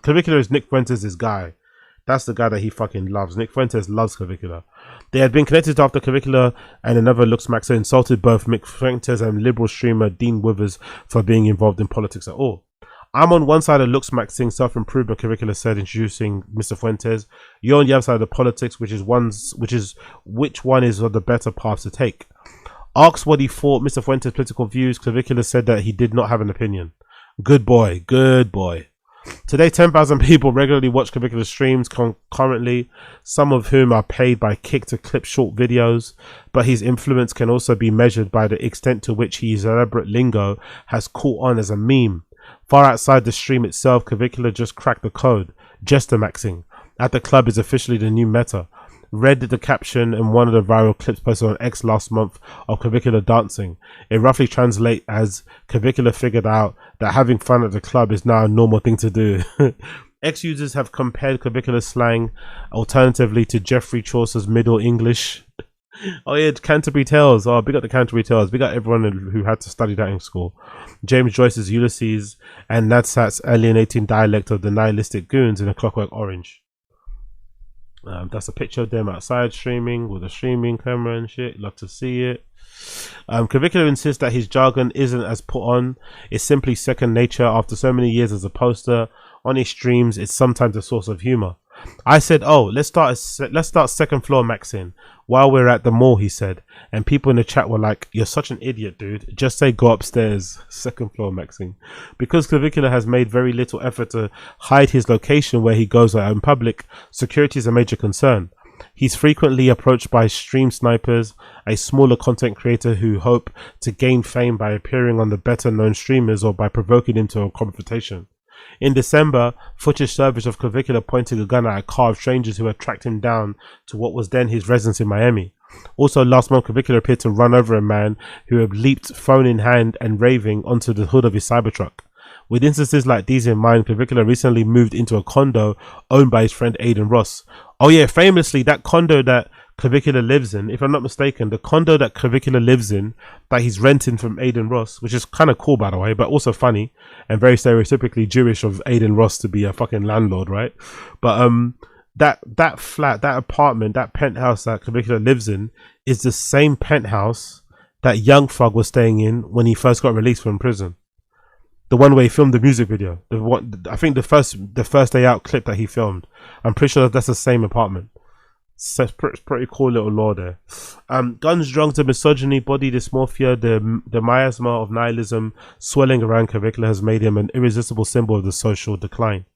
Clavicular is Nick Fuentes' guy. That's the guy that he fucking loves. Nick Fuentes loves Clavicular. They had been connected after Clavicular and another LooksMaxxer insulted both Nick Fuentes and liberal streamer Dean Withers for being involved in politics at all. I'm on one side of LooksMaxxing self-improvement, Clavicular said, introducing Mr. Fuentes. You're on the other side of the politics, which which one is the better path to take. Asked what he thought Mr. Fuentes' political views, Clavicular said that he did not have an opinion. Good boy, good boy. Today, 10,000 people regularly watch Clavicular streams concurrently, some of whom are paid by KITH to clip short videos, but his influence can also be measured by the extent to which his elaborate lingo has caught on as a meme. Far outside the stream itself, Clavicular just cracked the code. Jestermaxing at the club is officially the new meta. Read the caption in one of the viral clips posted on X last month of Clavicular dancing. It roughly translates as Clavicular figured out that having fun at the club is now a normal thing to do. X users have compared Clavicular slang alternatively to Geoffrey Chaucer's Middle English. Oh yeah, Canterbury Tales. Oh, big up the Canterbury Tales. Big up everyone who had to study that in school. James Joyce's Ulysses and Nadsat's alienating dialect of the nihilistic goons in A Clockwork Orange. That's a picture of them outside streaming with a streaming camera and shit. Love to see it. Clavicular insists that his jargon isn't as put on. It's simply second nature after so many years as a poster. On his streams, it's sometimes a source of humor. I said, oh, let's start second floor maxing while we're at the mall, he said. And people in the chat were like, you're such an idiot, dude. Just say go upstairs, second floor maxing. Because Clavicular has made very little effort to hide his location where he goes out in public, security is a major concern. He's frequently approached by stream snipers, a smaller content creator who hope to gain fame by appearing on the better known streamers or by provoking him to a confrontation. In December, footage surfaced of Clavicular pointing a gun at a car of strangers who had tracked him down to what was then his residence in Miami. Also last month, Clavicular appeared to run over a man who had leaped phone in hand and raving onto the hood of his Cybertruck. With instances like these in mind, Clavicular recently moved into a condo owned by his friend Aiden Ross. Oh yeah, famously, that condo that Clavicular lives in, if I'm not mistaken, the condo that Clavicular lives in, that he's renting from Aiden Ross, which is kind of cool by the way, but also funny and very stereotypically Jewish of Aiden Ross to be a fucking landlord, right? But that flat, that apartment, that penthouse that Clavicular lives in is the same penthouse that Young Thug was staying in when he first got released from prison. The one where he filmed the music video. The one, I think the first day out clip that he filmed. I'm pretty sure that's the same apartment. So it's pretty cool little lore there. Guns, drugs, and misogyny, body dysmorphia, the miasma of nihilism swelling around Clavicular has made him an irresistible symbol of the social decline.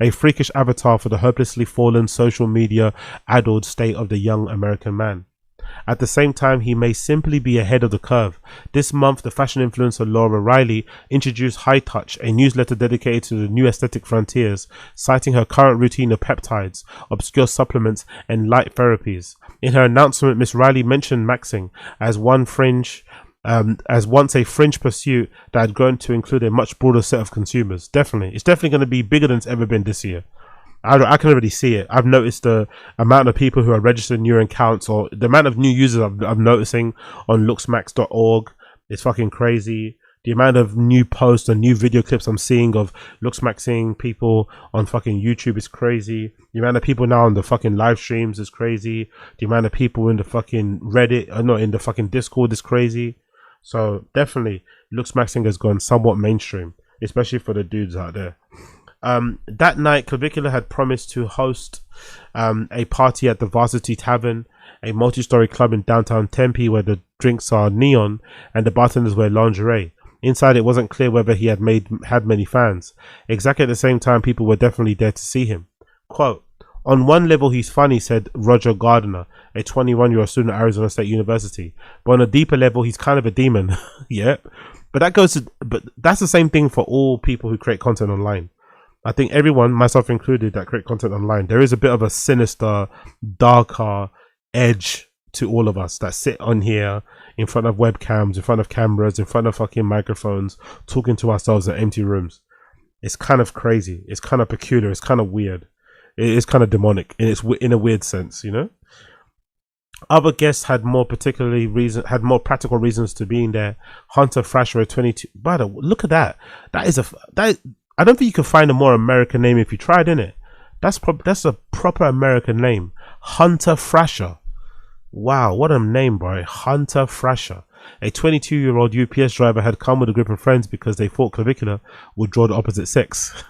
A freakish avatar for the hopelessly fallen social media addled state of the young American man. At the same time, he may simply be ahead of the curve. This month, the fashion influencer Laura Riley introduced High Touch, a newsletter dedicated to the new aesthetic frontiers, citing her current routine of peptides, obscure supplements, and light therapies. In her announcement, Miss Riley mentioned maxing as once a fringe pursuit that had grown to include a much broader set of consumers. Definitely, it's definitely going to be bigger than it's ever been this year. I can already see it. I've noticed the amount of people who are registered new accounts, or the amount of new users I'm noticing on looksmax.org. It's fucking crazy. The amount of new posts and new video clips I'm seeing of Looksmaxxing people on fucking YouTube is crazy. The amount of people now on the fucking live streams is crazy. The amount of people in the fucking Reddit, in the fucking Discord is crazy. So definitely, Looksmaxxing has gone somewhat mainstream, especially for the dudes out there. That night, Clavicular had promised to host a party at the Varsity Tavern, a multi-story club in downtown Tempe where the drinks are neon and the bartenders wear lingerie. Inside, it wasn't clear whether he had many fans. Exactly at the same time, people were definitely there to see him. Quote, "On one level, he's funny," said Roger Gardner, a 21-year-old student at Arizona State University. "But on a deeper level, he's kind of a demon." Yeah. But that's the same thing for all people who create content online. I think everyone, myself included, that create content online, there is a bit of a sinister, darker edge to all of us that sit on here in front of webcams, in front of cameras, in front of fucking microphones, talking to ourselves in empty rooms. It's kind of crazy. It's kind of peculiar. It's kind of weird. It is kind of demonic, and it's in a weird sense, you know. Other guests had more practical reasons to being there. Hunter Thrasher, 22. Brother, look at that. I don't think you can find a more American name if you tried, innit? That's a proper American name. Hunter Thrasher. Wow, what a name, bro. Hunter Thrasher. A 22-year-old UPS driver had come with a group of friends because they thought Clavicular would draw the opposite sex.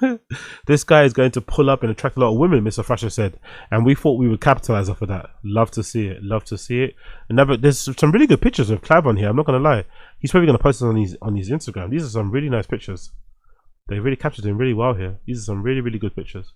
"This guy is going to pull up and attract a lot of women," Mr. Thrasher said, "and we thought we would capitalize off of that." Love to see it. Love to see it. There's some really good pictures of Clav on here. I'm not going to lie. He's probably going to post it on his Instagram. These are some really nice pictures. They really captured him really well here. These are some really, really good pictures.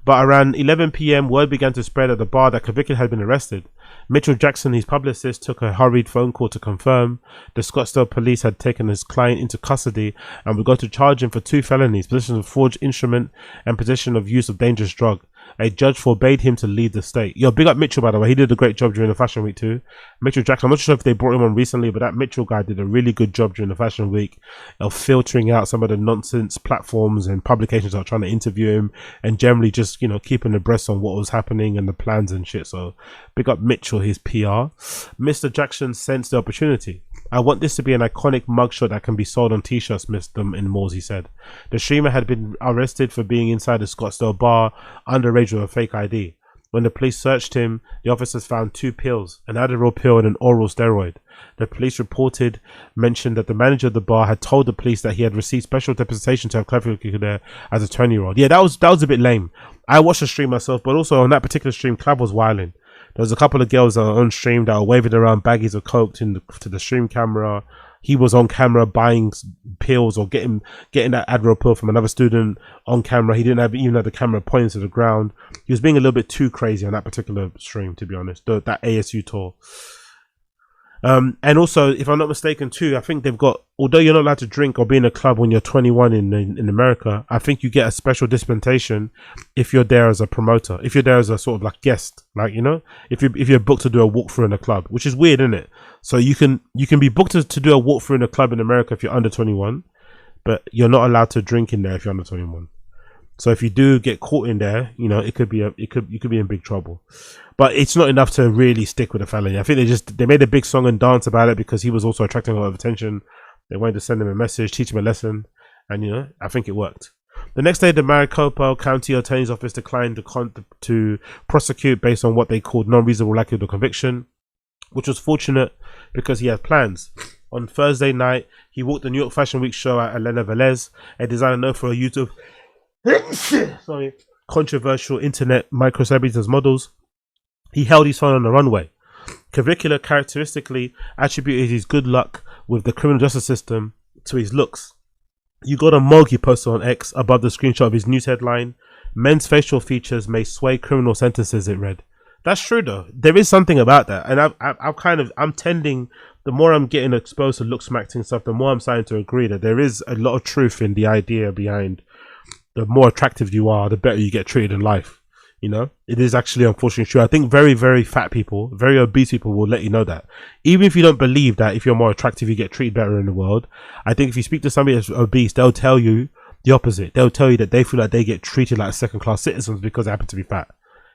But around 11 p.m, word began to spread at the bar that Clavicular had been arrested. Mitchell Jackson, his publicist, took a hurried phone call to confirm the Scottsdale police had taken his client into custody and were going to charge him for 2 felonies: possession of forged instrument and possession of use of dangerous drug. A judge forbade him to leave the state. Yo, big up Mitchell, by the way. He did a great job during the Fashion Week too. Mitchell Jackson, I'm not sure if they brought him on recently, but that Mitchell guy did a really good job during the Fashion Week of filtering out some of the nonsense platforms and publications that are trying to interview him, and generally just, you know, keeping abreast on what was happening and the plans and shit. So big up Mitchell, his PR. Mr. Jackson sensed the opportunity. "I want this to be an iconic mugshot that can be sold on t-shirts, Mr. in malls," he said. The streamer had been arrested for being inside a Scottsdale bar underage with a fake ID. When the police searched him, the officers found 2 pills, an Adderall pill and an oral steroid. The police mentioned that the manager of the bar had told the police that he had received special dispensation to have Clavicular there as a 20-year-old. Yeah, that was a bit lame. I watched the stream myself, but also on that particular stream, Clav was wilding. There was a couple of girls that were on stream that were waving around baggies of coke to the stream camera. He was on camera buying pills or getting that Adderall pill from another student on camera. He didn't even have the camera pointing to the ground. He was being a little bit too crazy on that particular stream, to be honest. That ASU tour. And also, if I'm not mistaken too, I think they've got, although you're not allowed to drink or be in a club when you're 21 in America, I think you get a special dispensation if you're there as a promoter, if you're there as a sort of like guest, like, you know, if you're booked to do a walkthrough in a club, which is weird, isn't it? So you can be booked to do a walkthrough in a club in America if you're under 21, but you're not allowed to drink in there if you're under 21. So if you do get caught in there, you know, you could be in big trouble. But it's not enough to really stick with a felony. I think they made a big song and dance about it because he was also attracting a lot of attention. They wanted to send him a message, teach him a lesson, and, you know, I think it worked. The next day, the Maricopa County Attorney's Office declined to prosecute based on what they called non-reasonable likelihood of conviction, which was fortunate because he had plans. On Thursday night, he walked the New York Fashion Week show at Elena Valez, a designer known for a YouTube controversial internet micro celebrities as models. He held his phone on the runway. Clavicular characteristically attributed his good luck with the criminal justice system to his looks. You got a mug, he posted on X above the screenshot of his news headline. "Men's facial features may sway criminal sentences," it read. That's true though. There is something about that, and I'm tending. The more I'm getting exposed to Looksmaxxing stuff, the more I'm starting to agree that there is a lot of truth in the idea behind the more attractive you are, the better you get treated in life. You know, it is actually unfortunately true. I think very, very fat people, very obese people will let you know that. Even if you don't believe that if you're more attractive, you get treated better in the world. I think if you speak to somebody that's obese, they'll tell you the opposite. They'll tell you that they feel like they get treated like second-class citizens because they happen to be fat.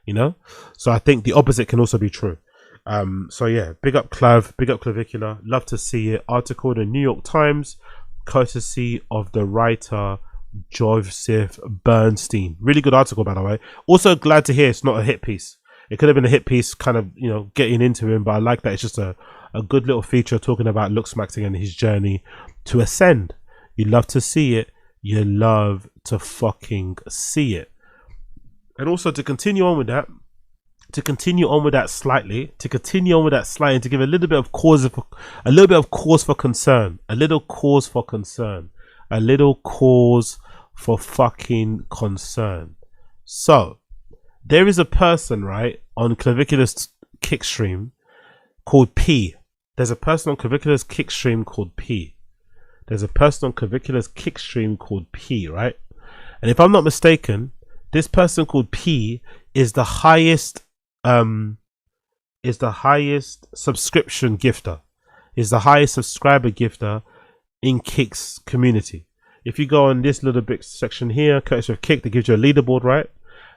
You know? So I think the opposite can also be true. So yeah, big up Clav, big up Clavicular. Love to see it. Article in the New York Times, courtesy of the writer Joseph Bernstein. Really good article, by the way. Also glad to hear it's not a hit piece. It could have been a hit piece, kind of, you know, getting into him, but I like that it's just a good little feature talking about Luxmaxxing and his journey to ascend. You love to see it. You love to fucking see it. And also to continue on with that, slightly, and to give a little bit of cause for fucking concern. So there is a person, right, on Clavicular's kick stream called P. There's a person on Clavicular's kick stream called P. Right? And if I'm not mistaken, this person called P is the highest subscription gifter, is the highest subscriber gifter in KITH's community. If you go on this little bit section here, courtesy of KITH, that gives you a leaderboard, right?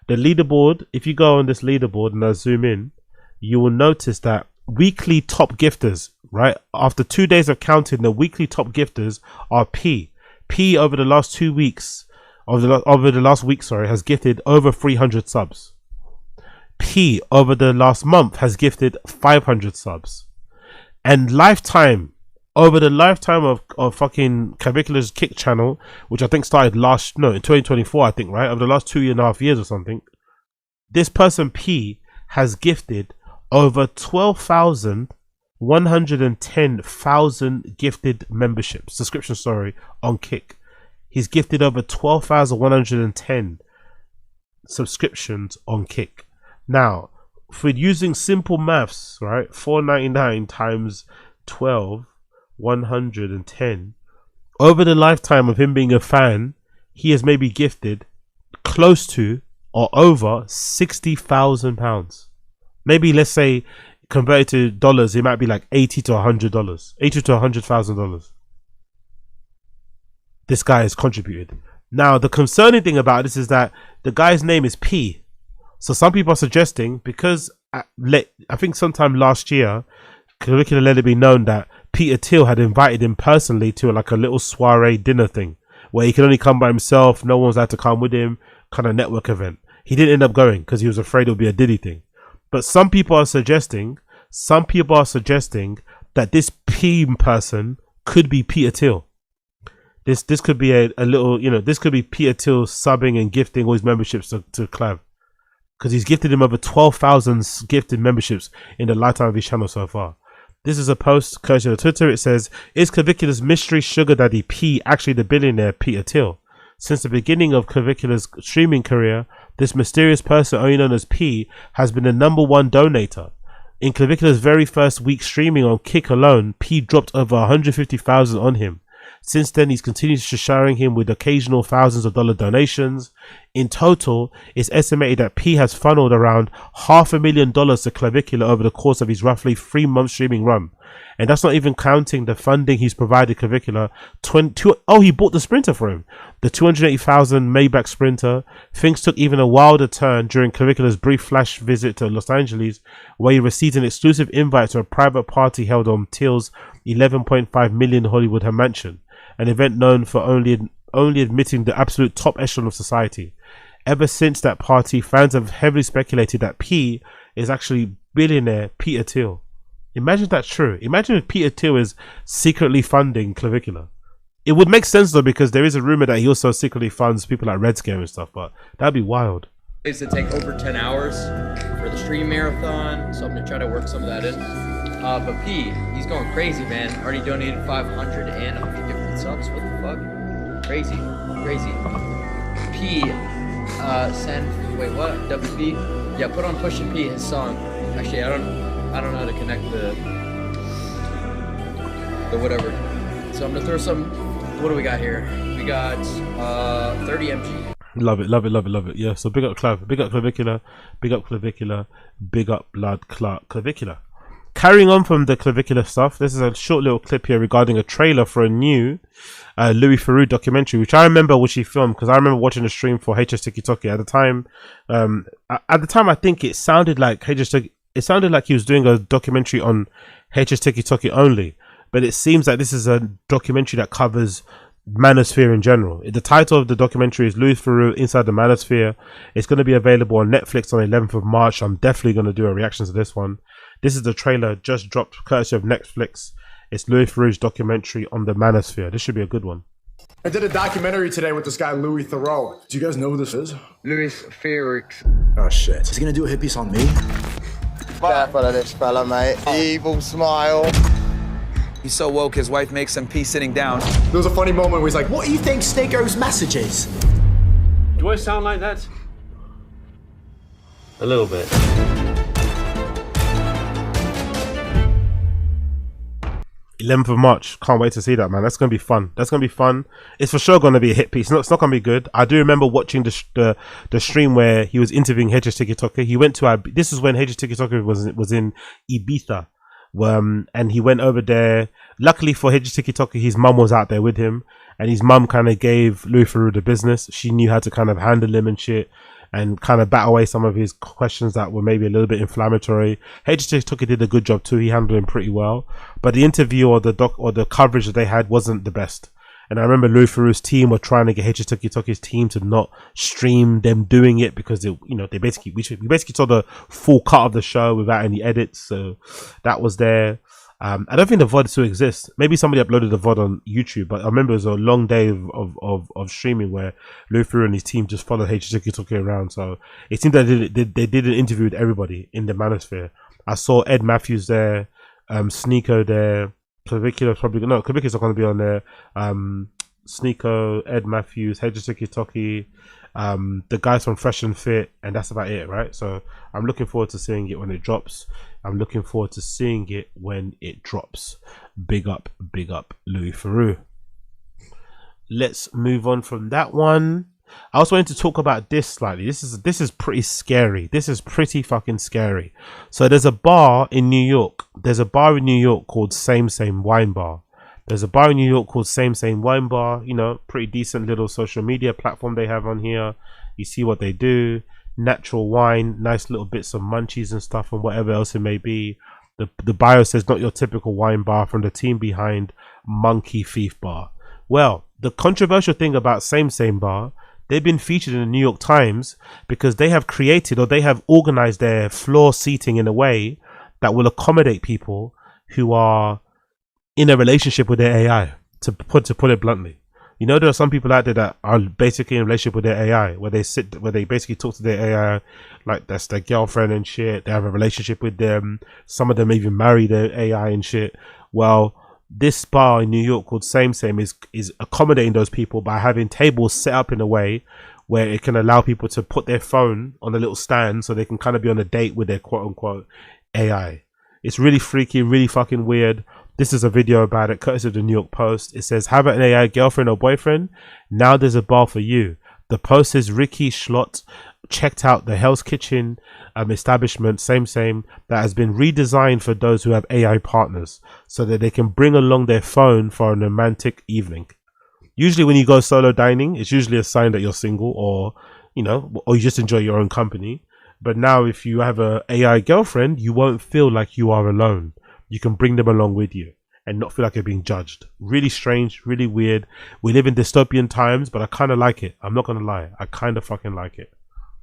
The leaderboard, if you go on this leaderboard and I zoom in, you will notice that weekly top gifters, right? After 2 days of counting, the weekly top gifters are P. P over the last 2 weeks, over the last week, has gifted over 300 subs. P over the last month has gifted 500 subs. And over the lifetime of fucking Clavicular's Kick channel, which I think started in 2024, I think, right? Over the last 2.5 years or something, this person P has gifted over 12,110,000 gifted subscriptions, on Kick. He's gifted over 12,110 subscriptions on Kick. Now, for using simple maths, right? $4.99 times 12,110. Over the lifetime of him being a fan, he has maybe gifted close to or over £60,000. Maybe, let's say, converted to dollars, it might be like $80 to $100, $80 to $100,000. This guy has contributed. Now, the concerning thing about this is that the guy's name is P. So some people are suggesting, because I think sometime last year, Clavicular let it be known that Peter Thiel had invited him personally to like a little soiree dinner thing where he could only come by himself, no one's allowed to come with him, kind of network event. He didn't end up going because he was afraid it would be a Diddy thing. But some people are suggesting that this P person could be Peter Thiel. This could be a little, this could be Peter Thiel subbing and gifting all his memberships to Clav, because he's gifted him over 12,000 gifted memberships in the lifetime of his channel so far. This is a post courtesy of Twitter. It says, "Is Clavicular's mystery sugar daddy P actually the billionaire Peter Thiel? Since the beginning of Clavicular's streaming career, this mysterious person, only known as P, has been the #1 donator. In Clavicular's very first week streaming on Kick alone, P dropped over 150,000 on him. Since then, he's continued showering him with occasional thousands of dollar donations. In total, it's estimated that P has funneled around $500,000 to Clavicular over the course of his roughly 3-month streaming run. And that's not even counting the funding he's provided Clavicular. He bought the Sprinter for him. The 280,000 Maybach Sprinter. Things took even a wilder turn during Clavicular's brief flash visit to Los Angeles, where he received an exclusive invite to a private party held on Thiel's $11.5 million Hollywood mansion, an event known for only admitting the absolute top echelon of society. Ever since that party, fans have heavily speculated that P is actually billionaire Peter Thiel. Imagine that's true. Imagine if Peter Thiel is secretly funding Clavicular. It would make sense though, because there is a rumor that he also secretly funds people like Red Scare and stuff, but that'd be wild. Is to take over 10 hours for the stream marathon, so I'm gonna try to work some of that in. But P, he's going crazy, man. Already donated 500 and 150 subs. What the fuck? Crazy. P, wait, what? WB? Yeah, put on Pusha P, his song. Actually, I don't know how to connect the whatever. So I'm gonna throw some. What do we got here? We got 30 MG. Love it. Yeah. So big up Clav, big up Clavicular, big up Clavicular, big up Blood Clark Clavicular. Carrying on from the Clavicular stuff, this is a short little clip here regarding a trailer for a new Louis Theroux documentary, which I remember he filmed, because I remember watching the stream for HS TikTok at the time. I think it sounded like HS it sounded like he was doing a documentary on HS TikTok only, but it seems like this is a documentary that covers Manosphere in general. The title of the documentary is Louis Theroux Inside the Manosphere. It's going to be available on Netflix on 11th of March. I'm definitely going to do a reaction to this one. This is the trailer just dropped courtesy of Netflix. It's Louis Theroux's documentary on the Manosphere. This should be a good one. I did a documentary today with this guy, Louis Theroux. Do you guys know who this is? Louis Theroux. Oh, shit. Is he gonna do a hit piece on me? Careful of this fella, mate. Evil smile. He's so woke, his wife makes him pee sitting down. There was a funny moment where he's like, what do you think Sneako's message is? Do I sound like that? A little bit. 11th of March. Can't wait to see that, man. That's going to be fun. That's going to be fun. It's for sure going to be a hit piece. It's not going to be good. I do remember watching the stream where he was interviewing HS TikTok. He went to this is when HS TikTok was in Ibiza. And he went over there. Luckily for HS TikTok, his mum was out there with him, and his mum kind of gave Louis Theroux the business. She knew how to kind of handle him and shit, and kind of bat away some of his questions that were maybe a little bit inflammatory. HS TikTok did a good job too. He handled him pretty well, but the interview or the coverage that they had wasn't the best. And I remember Louis Theroux's team were trying to get HS TikTok's team to not stream them doing it because we basically saw the full cut of the show without any edits. So that was there. I don't think the VOD still exists. Maybe somebody uploaded the VOD on YouTube, but I remember it was a long day of streaming where Louis Theroux and his team just followed HS TikTok around. So it seemed that they did an interview with everybody in the Manosphere. I saw Ed Matthews there, Sneeko there. Clavicular Clavicula's not going to be on there. Sneeko, Ed Matthews, HS TikTok, the guys from Fresh and Fit, and that's about it, right? So I'm looking forward to seeing it when it drops. Big up Louis Theroux. Let's move on from that one. I also wanted to talk about this slightly. This is pretty scary. This is pretty fucking scary. So there's a bar in New York. There's a bar in New York called Same Wine Bar. There's a bar in New York called Same Wine Bar. You know, pretty decent little social media platform they have on here. You see what they do. Natural wine, nice little bits of munchies and stuff and whatever else it may be. The bio says not your typical wine bar from the team behind Monkey Thief Bar. Well, the controversial thing about Same Bar, they've been featured in the New York Times because they have created or they have organized their floor seating in a way that will accommodate people who are in a relationship with their AI, to put it bluntly. You know, there are some people out there that are basically in a relationship with their AI, where they basically talk to their AI like that's their girlfriend and shit. They have a relationship with them. Some of them even marry their AI and shit. Well, this bar in New York called Same is accommodating those people by having tables set up in a way where it can allow people to put their phone on a little stand so they can kind of be on a date with their quote unquote AI. It's really freaky, really fucking weird. This is a video about it, courtesy of the New York Post. It says, have an AI girlfriend or boyfriend? Now there's a bar for you. The post says Ricky Schlott checked out the Hell's Kitchen establishment, same, that has been redesigned for those who have AI partners so that they can bring along their phone for a romantic evening. Usually when you go solo dining, it's usually a sign that you're single or you just enjoy your own company. But now if you have a AI girlfriend, you won't feel like you are alone. You can bring them along with you and not feel like you're being judged. Really strange, really weird. We live in dystopian times, but I kind of like it. I'm not going to lie. I kind of fucking like it.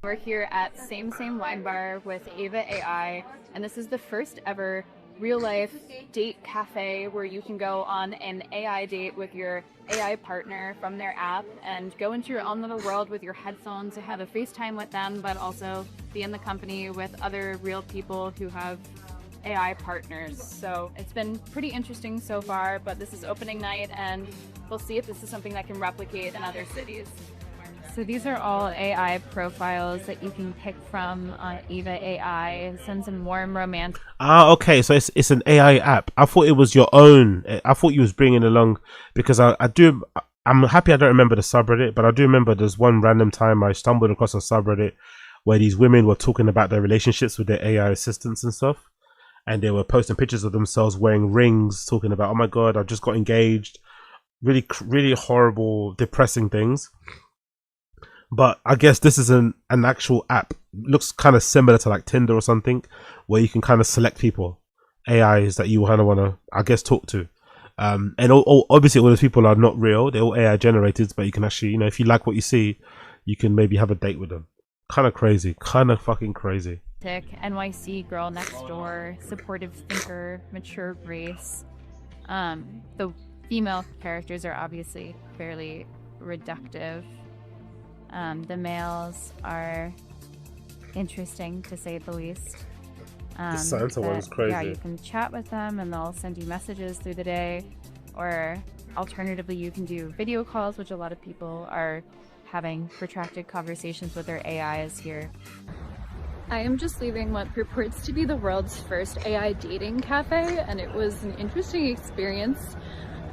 We're here at Same Wine Bar with Ava AI, and this is the first ever real-life date cafe where you can go on an AI date with your AI partner from their app and go into your own little world with your headphones to have a FaceTime with them, but also be in the company with other real people who have AI partners. So it's been pretty interesting so far, but this is opening night and we'll see if this is something that can replicate in other cities. So these are all AI profiles that you can pick from on Eva AI. Send some warm romantic. Okay, so it's an AI app. I thought it was your own. I thought you was bringing along, because I'm happy I don't remember the subreddit, but I do remember there's one random time I stumbled across a subreddit where these women were talking about their relationships with their AI assistants and stuff. And they were posting pictures of themselves wearing rings, talking about, oh my God, I just got engaged. Really, really horrible, depressing things. But I guess this is an actual app looks kind of similar to like Tinder or something, where you can kind of select people, AIs that you kind of want to, I guess, talk to. And obviously all those people are not real, they're all AI generated, but you can actually, you know, if you like what you see, you can maybe have a date with them. Kind of crazy, kind of fucking crazy. NYC girl next door, supportive thinker, mature grace. The female characters are obviously fairly reductive. The males are interesting, to say the least. The Santa one's crazy. Yeah, you can chat with them and they'll send you messages through the day, or alternatively you can do video calls, which a lot of people are having protracted conversations with their AIs here. I am just leaving what purports to be the world's first AI dating cafe, and it was an interesting experience.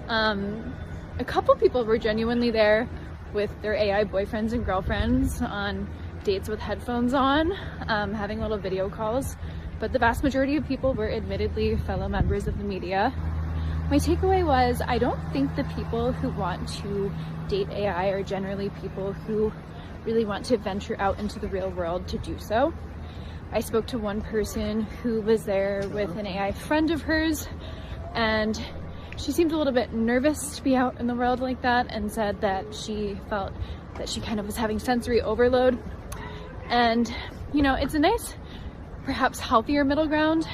A couple people were genuinely there with their AI boyfriends and girlfriends on dates with headphones on, having little video calls, but the vast majority of people were admittedly fellow members of the media. My takeaway was, I don't think the people who want to date AI are generally people who really want to venture out into the real world to do so. I spoke to one person who was there with an AI friend of hers, and she seemed a little bit nervous to be out in the world like that, and said that she felt that she kind of was having sensory overload. And, you know, it's a nice, perhaps healthier middle ground,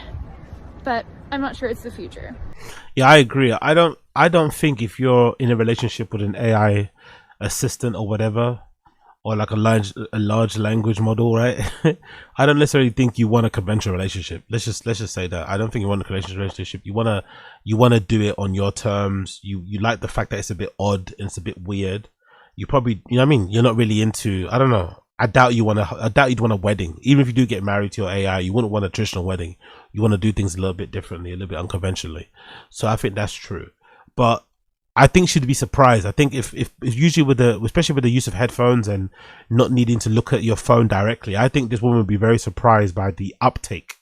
but I'm not sure it's the future. Yeah, I agree. I don't think if you're in a relationship with an AI assistant or whatever, or like a large language model, right? I don't necessarily think you want a conventional relationship. Let's just say that. I don't think you want a conventional relationship. You wanna do it on your terms. You like the fact that it's a bit odd and it's a bit weird. You probably, you know what I mean? You're not really into, I don't know. I doubt you'd want a wedding. Even if you do get married to your AI, you wouldn't want a traditional wedding. You want to do things a little bit differently, a little bit unconventionally. So I think that's true. But I think she'd be surprised. I think if usually especially with the use of headphones and not needing to look at your phone directly, I think this woman would be very surprised by the uptake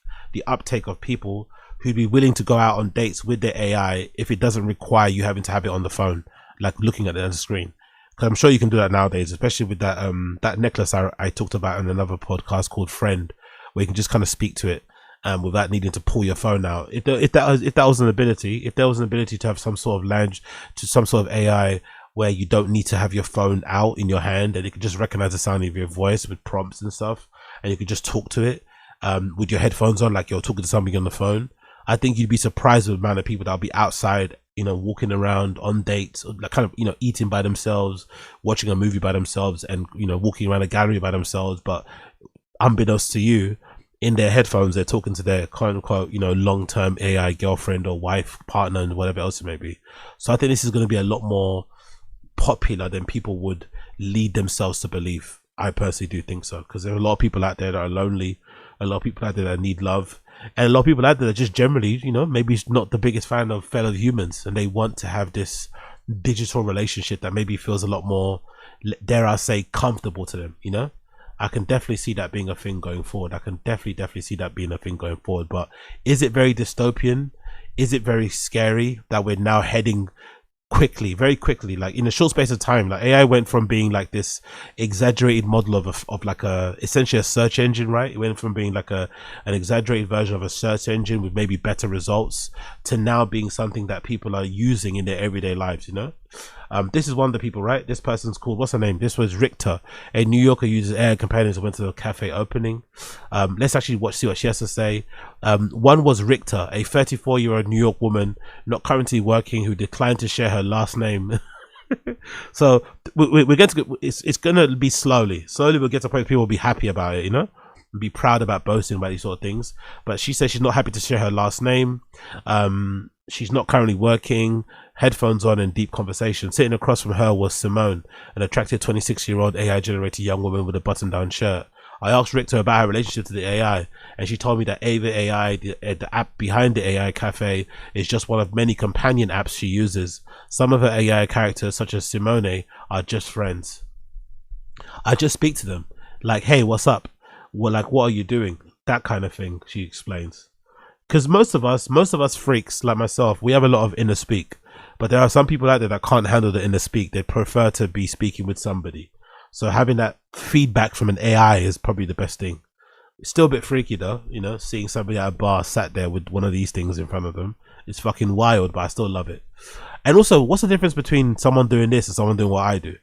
of people who'd be willing to go out on dates with their AI if it doesn't require you having to have it on the phone, like looking at it on the screen. Because I'm sure you can do that nowadays, especially with that necklace I talked about in another podcast called Friend, where you can just kind of speak to it without needing to pull your phone out. If that was an ability to have some sort of language, to some sort of AI where you don't need to have your phone out in your hand and it can just recognize the sound of your voice with prompts and stuff, and you can just talk to it with your headphones on, like you're talking to somebody on the phone, I think you'd be surprised with the amount of people that'll be outside, you know, walking around on dates, like kind of, you know, eating by themselves, watching a movie by themselves, and, you know, walking around a gallery by themselves. But unbeknownst to you, in their headphones, they're talking to their quote unquote, you know, long-term AI girlfriend or wife, partner, and whatever else it may be. So I think this is going to be a lot more popular than people would lead themselves to believe. I personally do think so, because there are a lot of people out there that are lonely, a lot of people out there that need love, and a lot of people out there that just generally, you know, maybe not the biggest fan of fellow humans, and they want to have this digital relationship that maybe feels a lot more, dare I say, comfortable to them, you know? I can definitely see that being a thing going forward. I can definitely see that being a thing going forward. But is it very dystopian? Is it very scary that we're now heading quickly, very quickly, like in a short space of time, like AI went from being like this exaggerated model of like essentially a search engine, right? It went from being like an exaggerated version of a search engine with maybe better results to now being something that people are using in their everyday lives, you know? This is one of the people, right? This person's called, what's her name? This was Richter, a New Yorker uses AI companions who went to the cafe opening. Let's actually see what she has to say. One was Richter, a 34-year-old New York woman not currently working who declined to share her last name. So we're going to, it's going to be slowly we'll get to a point where people will be happy about it, you know, and be proud about boasting about these sort of things. But she says she's not happy to share her last name. She's not currently working, headphones on and deep conversation. Sitting across from her was Simone, an attractive 26-year-old AI generated young woman with a button down shirt. I asked Richter about her relationship to the AI, and she told me that Ava AI, the app behind the AI cafe, is just one of many companion apps she uses. Some of her AI characters, such as Simone, are just friends. I just speak to them, like, hey, what's up? Well, like, what are you doing? That kind of thing, she explains. Because most of us freaks, like myself, we have a lot of inner speak. But there are some people out there that can't handle the inner speak. They prefer to be speaking with somebody. So having that feedback from an AI is probably the best thing. It's still a bit freaky though, you know, seeing somebody at a bar sat there with one of these things in front of them. It's fucking wild, but I still love it. And also, what's the difference between someone doing this and someone doing what I do?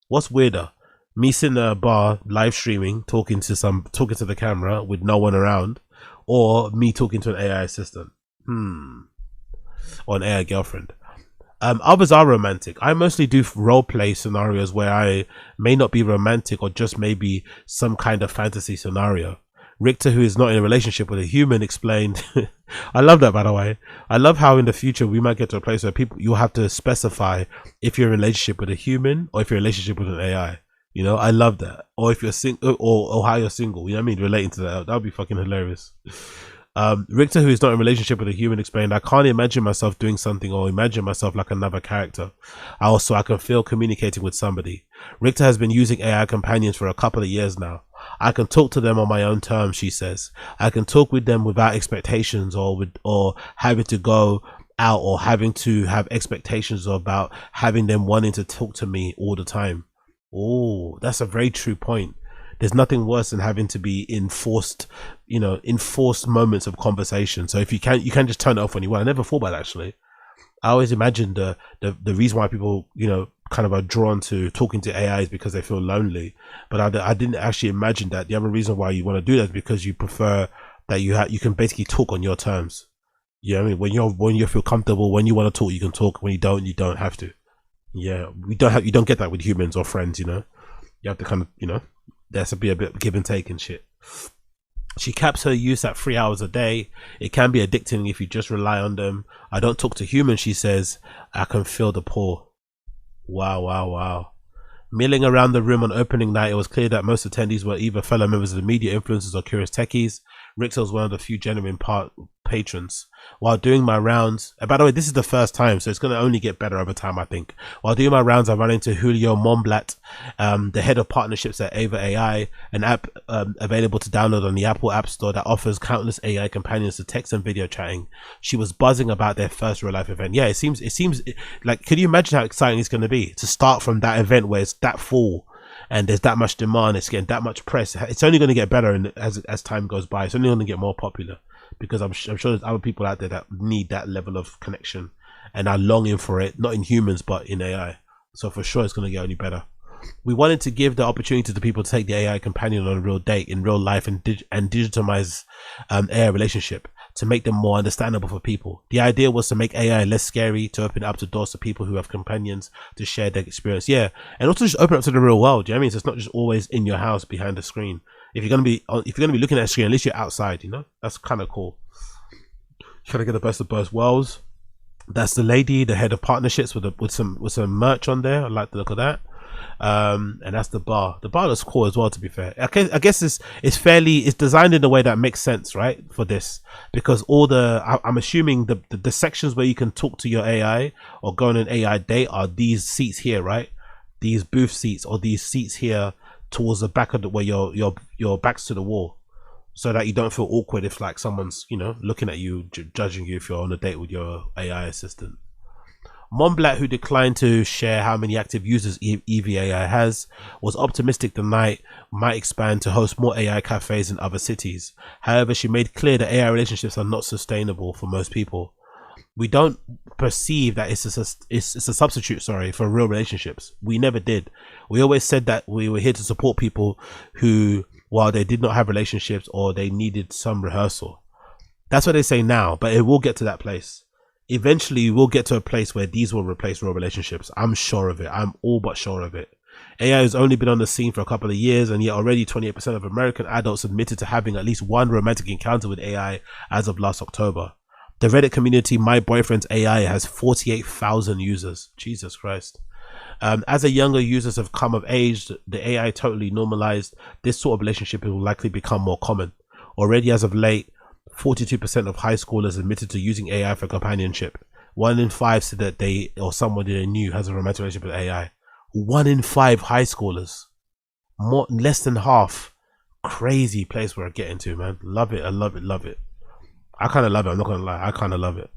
What's weirder? Me sitting at a bar, live streaming, talking to the camera with no one around, or me talking to an AI assistant? Or an AI girlfriend. Others are romantic. I mostly do role play scenarios where I may not be romantic or just maybe some kind of fantasy scenario. Richter, who is not in a relationship with a human, explained. I love that, by the way. I love how in the future we might get to a place where you'll have to specify if you're in a relationship with a human or if you're in a relationship with an AI. You know, I love that. Or if you're single, or how you're single. You know what I mean? Relating to that would be fucking hilarious. Richter, who is not in a relationship with a human, explained, I can't imagine myself doing something or imagine myself like another character. I can feel communicating with somebody. Richter has been using AI companions for a couple of years now. I can talk to them on my own terms, she says. I can talk with them without expectations or having to go out or having to have expectations about having them wanting to talk to me all the time. Oh, that's a very true point. There's nothing worse than having to be enforced moments of conversation. So if you can just turn it off when you want. I never thought about that, actually. I always imagined the reason why people, you know, kind of are drawn to talking to AIs because they feel lonely. But I didn't actually imagine that the other reason why you want to do that is because you prefer that you can basically talk on your terms. You know what I mean? When you feel comfortable, when you want to talk, you can talk. When you don't have to. Yeah, you don't get that with humans or friends, you know. You have to kind of, you know, there has to be a bit of give and take and shit. She caps her use at 3 hours a day. It can be addicting if you just rely on them. I don't talk to humans, she says. I can feel the pull. Wow. Milling around the room on opening night, it was clear that most attendees were either fellow members of the media, influencers, or curious techies. Richter was one of the few genuine patrons. While doing my rounds, and by the way, this is the first time, so it's going to only get better over time, I think. While doing my rounds, I ran into Julio Momblat, the head of partnerships at Ava AI, an app available to download on the Apple App Store that offers countless AI companions to text and video chatting. She was buzzing about their first real life event. Yeah, it seems like, could you imagine how exciting it's going to be to start from that event where it's that full and there's that much demand, it's getting that much press. It's only going to get better as time goes by. It's only going to get more popular because I'm sure there's other people out there that need that level of connection and are longing for it, not in humans but in AI. So for sure it's going to get only better. We wanted to give the opportunity to people to take the AI companion on a real date in real life and digitalize AI relationship to make them more understandable for people. The idea was to make AI less scary, to open up the doors to people who have companions to share their experience. Yeah, and also just open up to the real world. Do you know what I mean? So it's not just always in your house behind the screen. If you're gonna be looking at a screen, at least you're outside. You know, that's kind of cool. Trying to get the best of both worlds. That's the lady, the head of partnerships with some merch on there. I like the look of that. And that's the bar. The bar looks cool as well, to be fair. I guess it's designed in a way that makes sense, right, for this, because I'm assuming the sections where you can talk to your AI or go on an AI date are these seats here, right? These booth seats or these seats here towards the back of where your back's to the wall, so that you don't feel awkward if like someone's, you know, looking at you, judging you if you're on a date with your AI assistant. Momblat, who declined to share how many active users EVAI has, was optimistic the night might expand to host more AI cafes in other cities. However, she made clear that AI relationships are not sustainable for most people. We don't perceive that it's a substitute, for real relationships. We never did. We always said that we were here to support people who, while they did not have relationships or they needed some rehearsal. That's what they say now, but it will get to that place. Eventually we'll get to a place where these will replace real relationships. I'm sure of it. I'm all but sure of it. AI has only been on the scene for a couple of years, and yet already 28% of American adults admitted to having at least one romantic encounter with AI as of last October. The Reddit community My Boyfriend's AI has 48,000 users. Jesus Christ. As the younger users have come of age, the AI totally normalized. This sort of relationship will likely become more common. Already as of late, 42% of high schoolers admitted to using AI for companionship. 1 in 5 said that they or someone they knew has a romantic relationship with AI. 1 in 5 high schoolers. Less than half. Crazy place we're getting to, man. Love it. I love it. Love it. I kind of love it. I'm not going to lie. I kind of love it.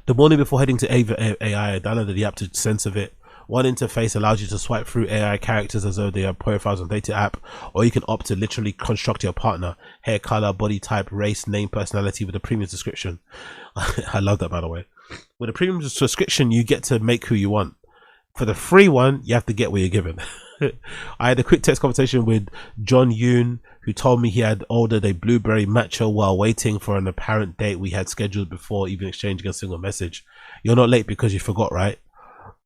The morning before heading to Ava AI, I downloaded the app to sense of it. One interface allows you to swipe through AI characters as though they are profiles on dating app, or you can opt to literally construct your partner, hair color, body type, race, name, personality with a premium subscription. I love that, by the way. With a premium subscription, you get to make who you want. For the free one, you have to get what you're given. I had a quick text conversation with John Yoon, who told me he had ordered a blueberry matcha while waiting for an apparent date we had scheduled before even exchanging a single message. You're not late because you forgot, right?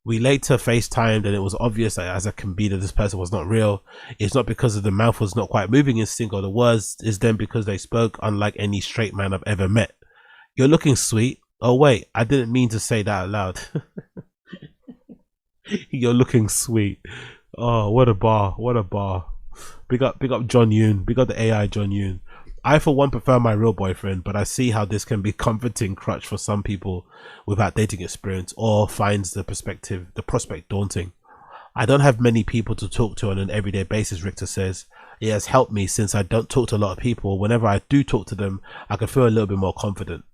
We later FaceTimed and it was obvious that as I can be that this person was not real. It's not because of the mouth was not quite moving in sync or the words, it's then because they spoke unlike any straight man I've ever met. You're looking sweet. Oh wait, I didn't mean to say that out loud. You're looking sweet. Oh, what a bar, what a bar. Big up John Yoon, big up the AI John Yoon. I for one prefer my real boyfriend, but I see how this can be comforting crutch for some people without dating experience, or finds the prospect daunting. I don't have many people to talk to on an everyday basis, Richter says. It has helped me since I don't talk to a lot of people. Whenever I do talk to them, I can feel a little bit more confident.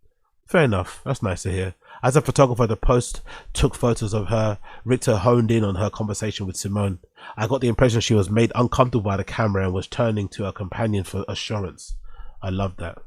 Fair enough, that's nice to hear. As a photographer, the post took photos of her. Richter honed in on her conversation with Simone. I got the impression she was made uncomfortable by the camera and was turning to her companion for assurance. I love that.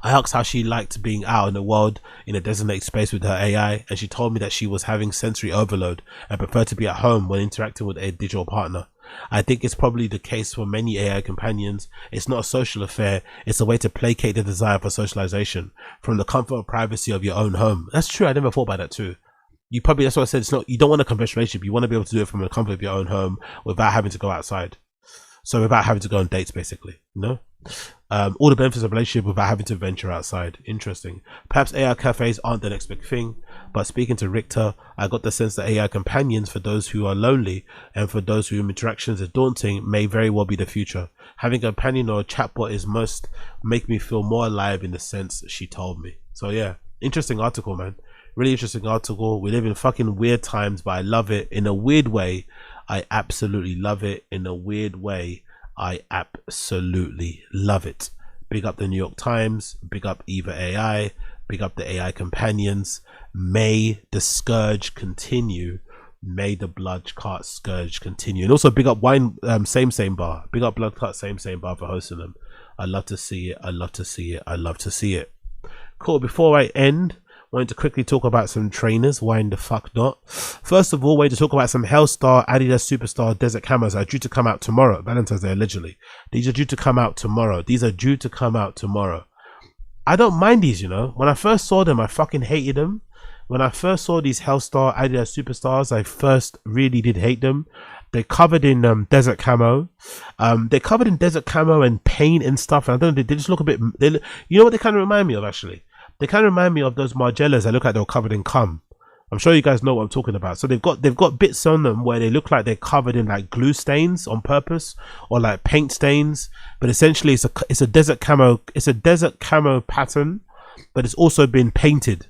I asked how she liked being out in the world in a designated space with her AI, and she told me that she was having sensory overload and preferred to be at home when interacting with a digital partner. I think it's probably the case for many AI companions. It's not a social affair, it's a way to placate the desire for socialization from the comfort and privacy of your own home. That's true, I never thought about that too. You probably, that's what I said, it's not, you don't want a conventional relationship, you want to be able to do it from the comfort of your own home without having to go outside. So without having to go on dates, basically, you know? All the benefits of a relationship without having to venture outside. Interesting. Perhaps AI cafes aren't the next big thing, but speaking to Richter, I got the sense that AI companions for those who are lonely and for those whom interactions are daunting may very well be the future. Having a companion or a chatbot is must make me feel more alive in the sense she told me. So yeah, interesting article, man. Really interesting article. We live in fucking weird times, but I love it. In a weird way, I absolutely love it. In a weird way, I absolutely love it. Big up the New York Times, big up Eva AI, big up the AI companions. May the scourge continue. May the blood clot scourge continue. And also big up Wine Same Bar. Big up Blood Clot Same Bar for hosting them. I love to see it. I love to see it. I love to see it. Cool. Before I end, I wanted to quickly talk about some trainers. Why in the fuck not? First of all, wanted to talk about some Hellstar Adidas Superstar Desert Camos that are due to come out tomorrow. Valentine's Day, allegedly. These are due to come out tomorrow. These are due to come out tomorrow. I don't mind these, you know. When I first saw them, I fucking hated them. When I first saw these Hellstar Adidas Superstars, I first really did hate them. They're covered in desert camo. They're covered in desert camo and paint and stuff. And I don't know, they just look a bit... you know what they kind of remind me of, actually? They kind of remind me of those Margellas that look like they were covered in cum. I'm sure you guys know what I'm talking about. So they've got bits on them where they look like they're covered in like glue stains on purpose or like paint stains. But essentially it's a desert camo. It's a desert camo pattern, but it's also been painted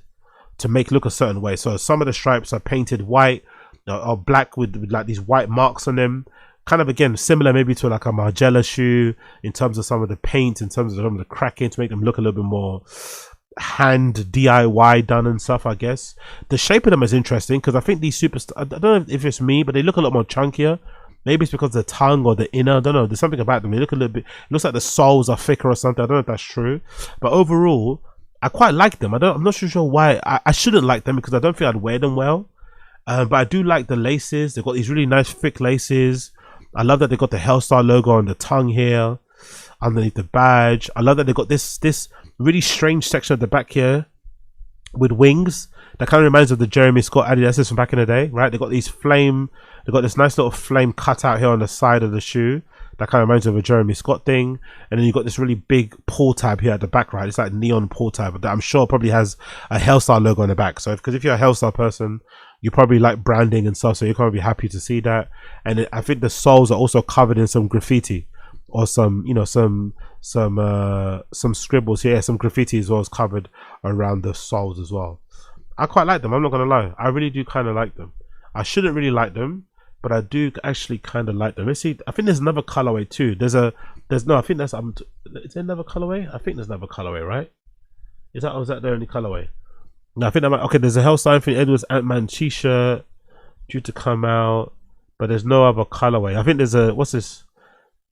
to make look a certain way. So some of the stripes are painted white or black with like these white marks on them. Kind of, again, similar maybe to like a Margiela shoe in terms of some of the paint, in terms of some of the cracking to make them look a little bit more hand DIY done and stuff. I guess the shape of them is interesting because I think these superstars, I don't know if it's me, but they look a lot more chunkier. Maybe it's because of the tongue or the inner, I don't know, there's something about them. They look a little bit, it looks like the soles are thicker or something. I don't know if that's true, but overall I quite like them. I'm not sure why I shouldn't like them, because I don't think I'd wear them well, but I do like the laces. They've got these really nice thick laces. I love that they got the Hellstar logo on the tongue here underneath the badge. I love that they got this really strange section at the back here with wings that kind of reminds of the Jeremy Scott Adidas from back in the day, right? They got these flame, they got this nice little flame cut out here on the side of the shoe that kind of reminds me of a Jeremy Scott thing. And then you got this really big pull tab here at the back, right? It's like neon pull tab that I'm sure probably has a Hellstar logo on the back. So because if you're a Hellstar person, you probably like branding and stuff, so you're probably happy to see that. And I think the soles are also covered in some graffiti or some, you know, some scribbles here, some graffiti as well is covered around the soles as well. I quite like them, I'm not gonna lie. I really do kind of like them. I shouldn't really like them, but I do actually kind of like them. Let's see, I think there's another colorway too. No, I think that's, is there another colorway? I think there's another colorway, right? Is that the only colorway? No, I think that might, okay, there's a Hellstar Infinite Edwards Ant-Man t-shirt. due to come out, but there's no other colorway. I think there's a, what's this?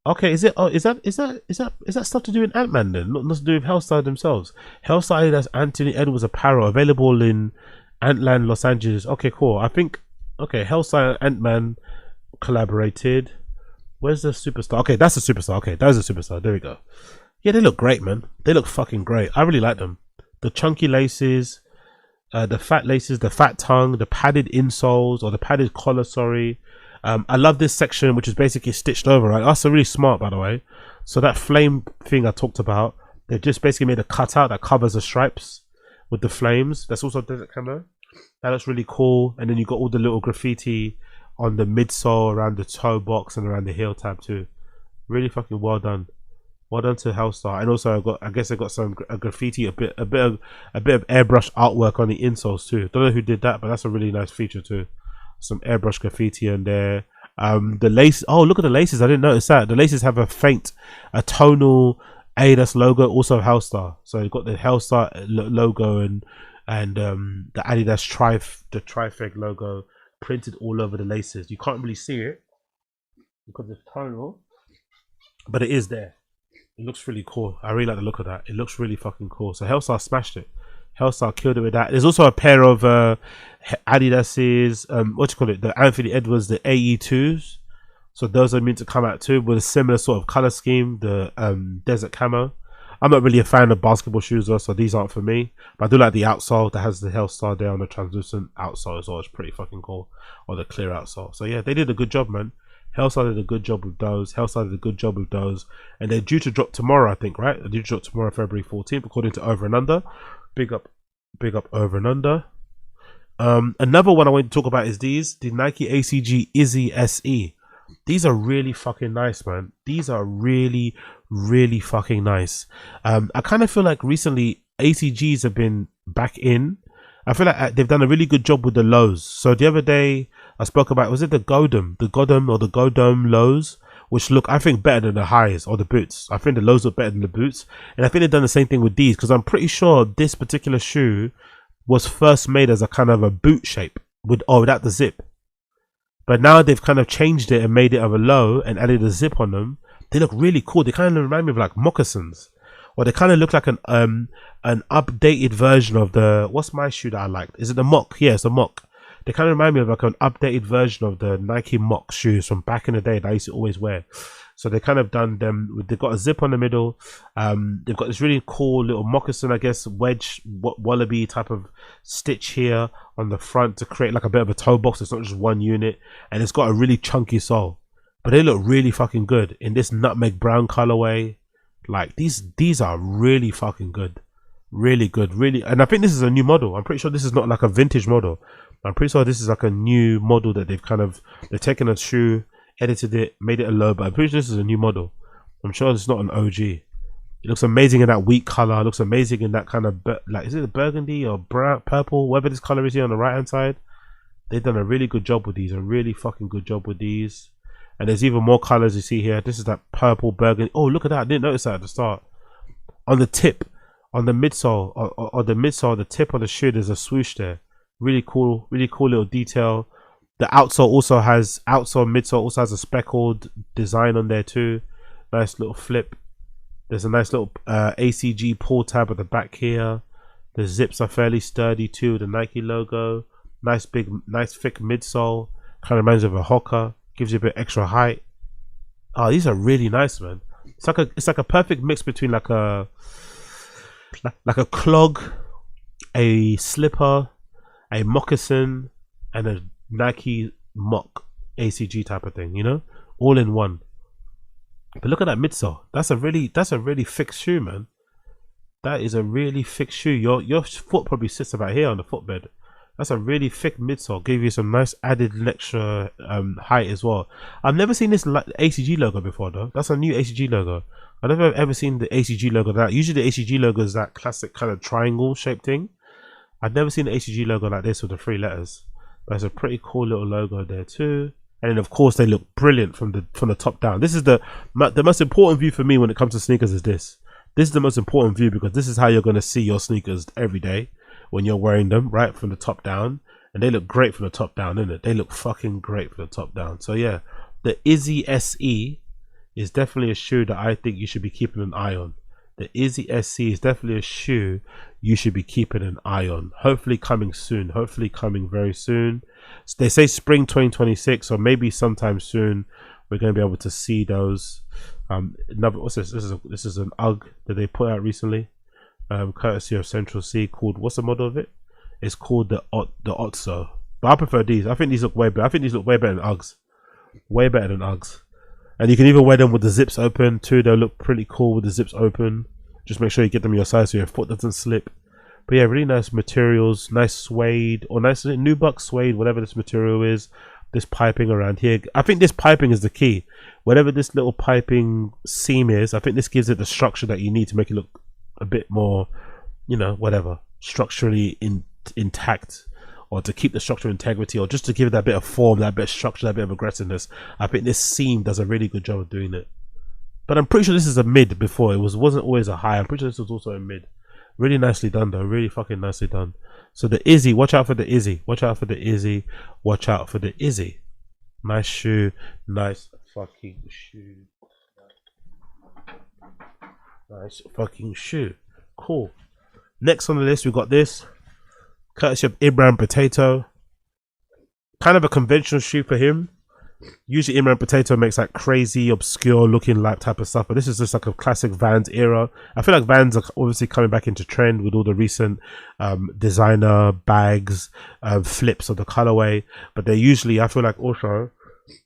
Okay, is it? Oh, is that stuff to do with Ant-Man then? Not to do with Hellstar themselves. Hellstar Adidas Anthony Edwards apparel available in Antland, Los Angeles. Okay, cool. I think, okay, Hellstar and Ant-Man collaborated. Where's the superstar? Okay, that's a superstar. Okay, that is a superstar. There we go. Yeah, they look great, man. They look fucking great. I really like them. The chunky laces, the fat laces, the fat tongue, the padded insoles, or the padded collar, sorry. I love this section, which is basically stitched over, right? That's really smart, by the way. So that flame thing I talked about, they just basically made a cutout that covers the stripes with the flames. That's also desert camo. That looks really cool. And then you got all the little graffiti on the midsole, around the toe box, and around the heel tab too. Really fucking well done. Well done to Hellstar. And also I guess I got some graffiti, a bit of airbrush artwork on the insoles too. Don't know who did that, but that's a really nice feature too. Some airbrush graffiti in there. The lace, oh look at the laces, I didn't notice that. The laces have a tonal Adidas logo, also Hellstar. So you've got the Hellstar logo and the Adidas Trifeg logo printed all over the laces. You can't really see it because it's tonal, but it is there. It looks really cool. I really like the look of that. It looks really fucking cool. So Hellstar smashed it. Hellstar killed it with that. There's also a pair of Adidas's, what you call it, the Anthony Edwards, the AE2s. So those are meant to come out too with a similar sort of color scheme, the desert camo. I'm not really a fan of basketball shoes though, so these aren't for me. But I do like the outsole that has the Hellstar there on the translucent outsole as well. It's pretty fucking cool. Or the clear outsole. So yeah, they did a good job, man. Hellstar did a good job with those. Hellstar did a good job with those. And they're due to drop tomorrow, I think, right? They're due to drop tomorrow, February 14th, according to Over and Under. Big up Over and Under. Another one I want to talk about is the Nike ACG IZY SE. These are really fucking nice, man. These are really, really fucking nice. I kind of feel like recently ACGs have been back in. I feel like they've done a really good job with the lows. So the other day I spoke about, was it the Goadome or the Goadome lows, which look, I think, better than the highs or the boots. I think the lows look better than the boots. And I think they've done the same thing with these, because I'm pretty sure this particular shoe was first made as a kind of a boot shape without the zip. But now they've kind of changed it and made it of a low and added a zip on them. They look really cool. They kind of remind me of like moccasins. Or they kind of look like an updated version of the, what's my shoe that I liked? Is it the Mock? Yeah, it's the Mock. They kind of remind me of like an updated version of the Nike Mock shoes from back in the day that I used to always wear. So they kind of done them. They've got a zip on the middle. They've got this really cool little moccasin, I guess, wedge wallaby type of stitch here on the front to create like a bit of a toe box. It's not just one unit, and it's got a really chunky sole. But they look really fucking good in this nutmeg brown colorway. Like these are really fucking good, really good, really. And I think this is a new model. I'm pretty sure this is not like a vintage model. I'm pretty sure this is like a new model that they've taken a shoe, edited it, made it a low, but I'm pretty sure this is a new model. I'm sure it's not an OG. It looks amazing in that wheat color. It looks amazing in that kind of like, is it a burgundy or brown, purple, whatever this color is here on the right hand side. They've done a really good job with these, a really fucking good job with these. And there's even more colors you see here. This is that purple burgundy. Oh, look at that! I didn't notice that at the start. On the tip, on the midsole, or the midsole, the tip of the shoe, there's a swoosh there. Really cool little detail. The outsole also has midsole also has a speckled design on there too. Nice little flip. There's a nice little ACG pull tab at the back here. The zips are fairly sturdy too. The Nike logo. Nice thick midsole. Kind of reminds me of a Hoka. Gives you a bit extra height. Oh, these are really nice, man. It's like a perfect mix between like a clog, a slipper, a moccasin, and a Nike Mock ACG type of thing, you know, all in one. But look at that midsole. That's a really thick shoe, man. That is a really thick shoe. Your foot probably sits about here on the footbed. That's a really thick midsole. Give you some nice added extra height as well. I've never seen this ACG logo before though. That's a new ACG logo. I've never ever seen the ACG logo. That usually the ACG logo is that classic kind of triangle shaped thing. I've never seen the ACG logo like this with the 3 letters. But it's a pretty cool little logo there too. And then of course they look brilliant from the top down. This is the most important view for me when it comes to sneakers is this. This is the most important view because this is how you're going to see your sneakers every day. when you're wearing them, right, from the top down. And they look great from the top down, innit? They look fucking great from the top down. So yeah, the IZY SE is definitely a shoe that I think you should be keeping an eye on. The IZY SE is definitely a shoe you should be keeping an eye on. Hopefully coming soon. Hopefully coming very soon. So they say spring 2026, so maybe sometime soon we're going to be able to see those. What's this? This is an UGG that they put out recently, courtesy of Central C, called, what's the model of it? It's called the Otso. But I prefer these. I think these look way better. I think these look way better than Uggs. Way better than Uggs. And you can even wear them with the zips open too. They'll look pretty cool with the zips open. Just make sure you get them your size so your foot doesn't slip. But yeah, really nice materials, nice suede or nice nubuck suede, whatever this material is. This piping around here, I think this piping is the key. Whatever this little piping seam is, I think this gives it the structure that you need to make it look a bit more, you know, whatever, structurally intact, or to keep the structural integrity, or just to give it that bit of form, that bit of structure, that bit of aggressiveness. I think this seam does a really good job of doing it. But I'm pretty sure this is a mid before. It wasn't always a high. I'm pretty sure this was also a mid. Really nicely done though. Really fucking nicely done. So the IZY, watch out for the IZY. Watch out for the IZY. Watch out for the IZY. Nice shoe. Nice fucking shoe. Nice fucking shoe. Cool. Next on the list, we got this. Courtesy of Imran Potato. Kind of a conventional shoe for him. Usually Imran Potato makes like crazy, obscure looking like type of stuff, but this is just like a classic Vans era. I feel like Vans are obviously coming back into trend with all the recent designer bags, flips of the colorway, but they're usually, I feel like also,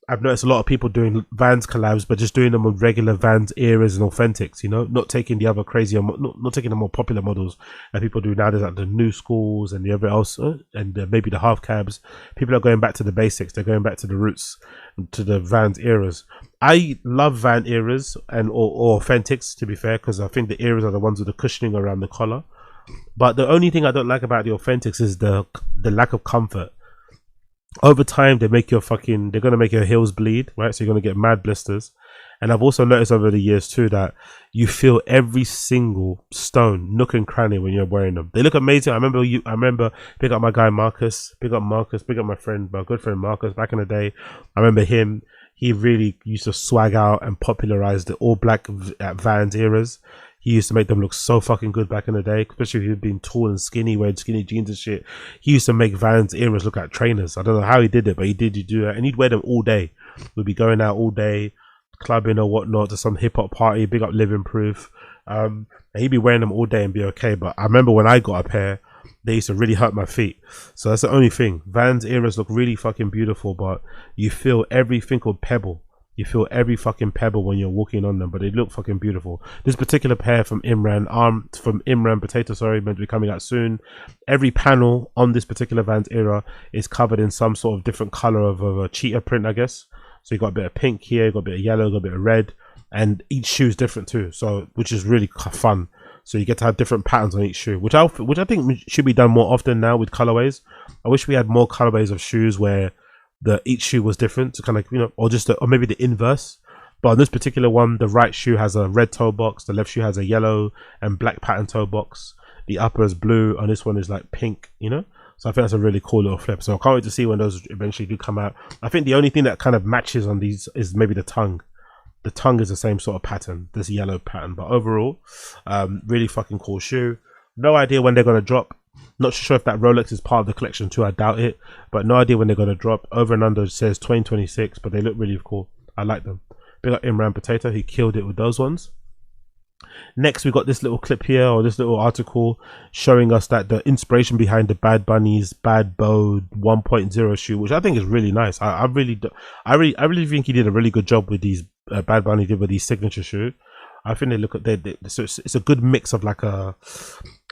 I've noticed a lot of people doing Vans collabs, but just doing them with regular Vans eras and authentics, you know, not taking the other crazier, not taking the more popular models that people do nowadays, like the new schools and the other else, and maybe the half cabs. People are going back to the basics. They're going back to the roots, to the Vans eras. I love Van eras and or authentics, to be fair, because I think the eras are the ones with the cushioning around the collar. But the only thing I don't like about the authentics is the lack of comfort. Over time, they're gonna make your heels bleed, right? So you're gonna get mad blisters. And I've also noticed over the years too that you feel every single stone, nook and cranny when you're wearing them. They look amazing. I remember pick up my guy Marcus, pick up my friend, my good friend Marcus back in the day. I remember him. He really used to swag out and popularize the all black Vans eras. He used to make them look so fucking good back in the day, especially if he'd been tall and skinny, wearing skinny jeans and shit. He used to make Vans eras look like trainers. I don't know how he did it, but he did do that. And he'd wear them all day. We'd be going out all day, clubbing or whatnot, to some hip hop party, big up Living Proof. And he'd be wearing them all day and be okay. But I remember when I got a pair, they used to really hurt my feet. So that's the only thing. Vans eras look really fucking beautiful, but you feel everything called pebble. You feel every fucking pebble when you're walking on them, but they look fucking beautiful. This particular pair from Imran Potato, sorry, meant to be coming out soon. Every panel on this particular Vans era is covered in some sort of different color of a cheetah print, I guess. So you got a bit of pink here, you got a bit of yellow, you got a bit of red, and each shoe is different too. So which is really fun. So you get to have different patterns on each shoe, which I think should be done more often now with colorways. I wish we had more colorways of shoes where each shoe was different, to kind of, you know, or maybe the inverse. But on this particular one, the right shoe has a red toe box, the left shoe has a yellow and black pattern toe box, the upper is blue, and this one is like pink, you know. So I think that's a really cool little flip. So I can't wait to see when those eventually do come out. I think the only thing that kind of matches on these is maybe the tongue. The tongue is the same sort of pattern, this yellow pattern, but overall, really fucking cool shoe. No idea when they're gonna drop. Not sure if that Rolex is part of the collection too, I doubt it, but no idea when they're going to drop. Over and under says 2026, but they look really cool. I like them. Big up Imran Potato, he killed it with those ones. Next, we got this little clip here, or this little article showing us that the inspiration behind the Bad Bunny's Bad Bow 1.0 shoe, which I think is really nice. I really think he did a really good job with these Bad Bunny did with these signature shoe. I think they look at so it's a good mix of like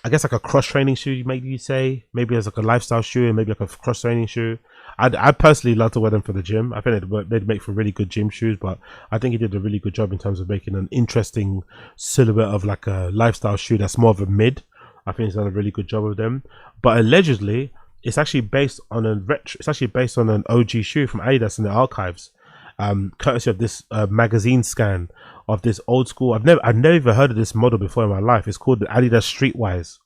I guess like a cross training shoe, maybe you say, maybe as like a lifestyle shoe and maybe like a cross training shoe. I personally love to wear them for the gym. I think they'd make for really good gym shoes, but I think he did a really good job in terms of making an interesting silhouette of like a lifestyle shoe that's more of a mid. I think he's done a really good job of them. But allegedly, it's actually based on an OG shoe from Adidas in the archives, courtesy of this magazine scan of this old school. I've never even heard of this model before in my life. It's called the Adidas Streetwise.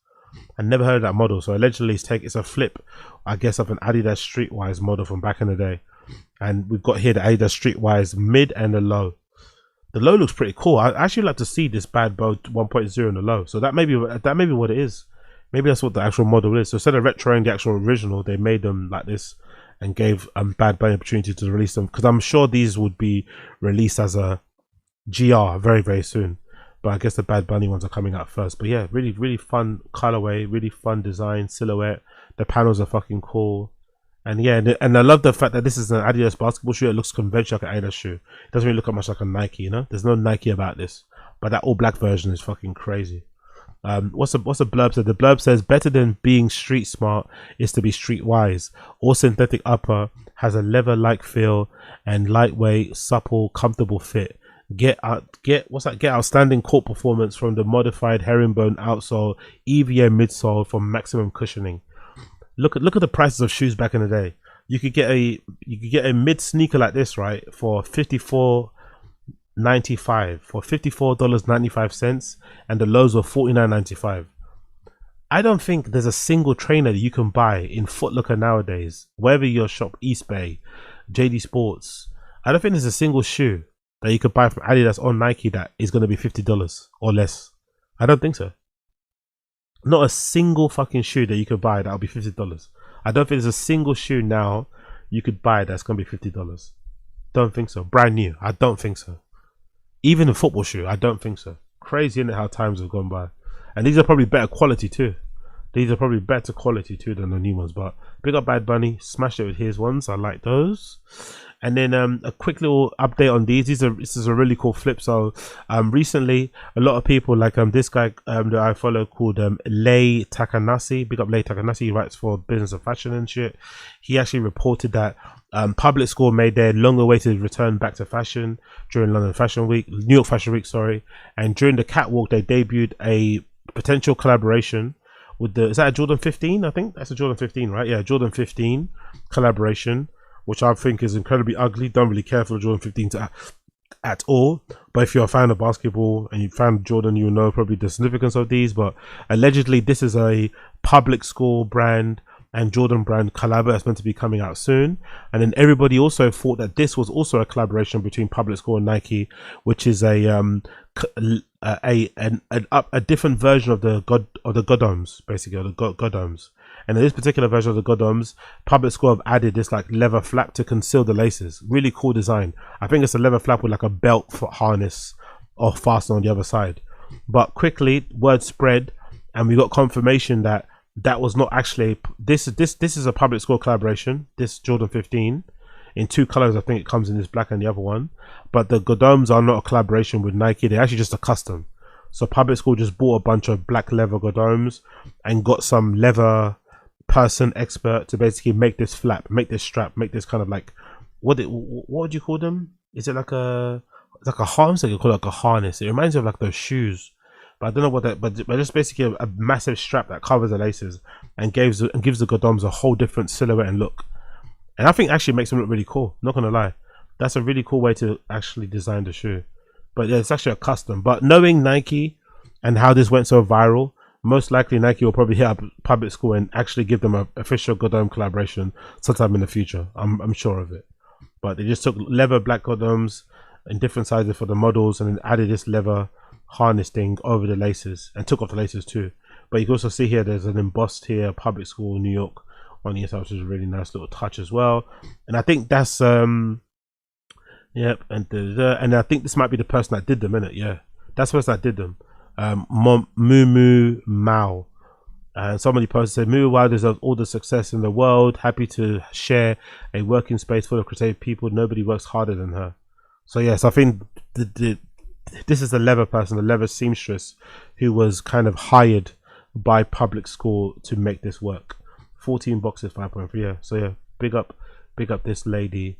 I never heard of that model. So allegedly it's a flip, I guess, of an Adidas Streetwise model from back in the day. And we've got here the Adidas Streetwise mid and the low. The low looks pretty cool. I actually like to see this bad bow 1.0 in the low. So that may be what it is. Maybe that's what the actual model is. So instead of retroing the actual original, they made them like this and gave Bad Bunny opportunity to release them, because I'm sure these would be released as a GR very, very soon. But I guess the Bad Bunny ones are coming out first. But yeah, really, really fun colorway, really fun design, silhouette. The panels are fucking cool. And yeah, and I love the fact that this is an Adidas basketball shoe. It looks conventional like an Adidas shoe. It doesn't really look much like a Nike, you know? There's no Nike about this. But that all black version is fucking crazy. What's the blurb said? The blurb says, better than being street smart is to be street wise. All synthetic upper has a leather-like feel and lightweight, supple, comfortable fit. Get outstanding court performance from the modified herringbone outsole, EVA midsole for maximum cushioning. Look at the prices of shoes back in the day. You could get a mid sneaker like this, right, for $54.95, for $54.95, and the lows were $49.95. I don't think there's a single trainer that you can buy in Foot Locker nowadays, wherever your shop, East Bay, JD Sports. I don't think there's a single shoe that you could buy from Adidas or Nike that is going to be $50 or less. I don't think so. Not a single fucking shoe that you could buy that'll be $50. I don't think there's a single shoe now you could buy that's going to be $50. Don't think so. Brand new. I don't think so. Even a football shoe, I don't think so. Crazy, isn't it, how times have gone by? And these are probably better quality too. These are probably better quality too than the new ones. But big up Bad Bunny, smashed it with his ones. I like those. And then a quick little update on these. This is a really cool flip. So recently, a lot of people like this guy that I follow called Lei Takanasi. Big up Lei Takanasi. He writes for Business of Fashion and shit. He actually reported that Public School made their long-awaited return back to fashion during London Fashion Week, New York Fashion Week, sorry. And during the catwalk, they debuted a potential collaboration with is that a Jordan 15? I think that's a Jordan 15, right? Yeah, Jordan 15 collaboration, which I think is incredibly ugly. Don't really care for the Jordan 15 at all. But if you're a fan of basketball and you found Jordan, you know probably the significance of these. But allegedly, this is a Public School brand and Jordan brand collab that's meant to be coming out soon. And then everybody also thought that this was also a collaboration between Public School and Nike, which is a different version of the Goadomes, basically, or the Goadomes. And in this particular version of the Goadomes, Public School have added this like leather flap to conceal the laces. Really cool design. I think it's a leather flap with like a belt foot harness or fastener on the other side. But quickly, word spread, and we got confirmation that that was not actually this is a Public School collaboration. This Jordan 15 in two colors. I think it comes in this black and the other one. But the Goadomes are not a collaboration with Nike. They're actually just a custom. So Public School just bought a bunch of black leather Goadomes and got some leather person expert to basically make this flap, make this strap, make this kind of like what would you call them? Is it like a harness? You call it like a harness. It reminds me of like those shoes, but I don't know what that. But just basically a massive strap that covers the laces and gives the Goadomes a whole different silhouette and look. And I think actually makes them look really cool. Not gonna lie, that's a really cool way to actually design the shoe. But yeah, it's actually a custom. But knowing Nike and how this went so viral, most likely Nike will probably hit up Public School and actually give them an official Goadome collaboration sometime in the future. I'm sure of it. But they just took leather black Goadomes in different sizes for the models and then added this leather harness thing over the laces and took off the laces too. But you can also see here there's an embossed here Public School New York on the inside, which is a really nice little touch as well. And I think that's yep, and I think this might be the person that did them, innit? Yeah, that's the person that did them. Moo Mao, and somebody posted, said Moo Mao deserves all the success in the world, happy to share a working space full of creative people, nobody works harder than her. So yes, I think this is the leather person, the leather seamstress, who was kind of hired by Public School to make this work. 14 boxes, 5.3. Yeah, so yeah, big up this lady,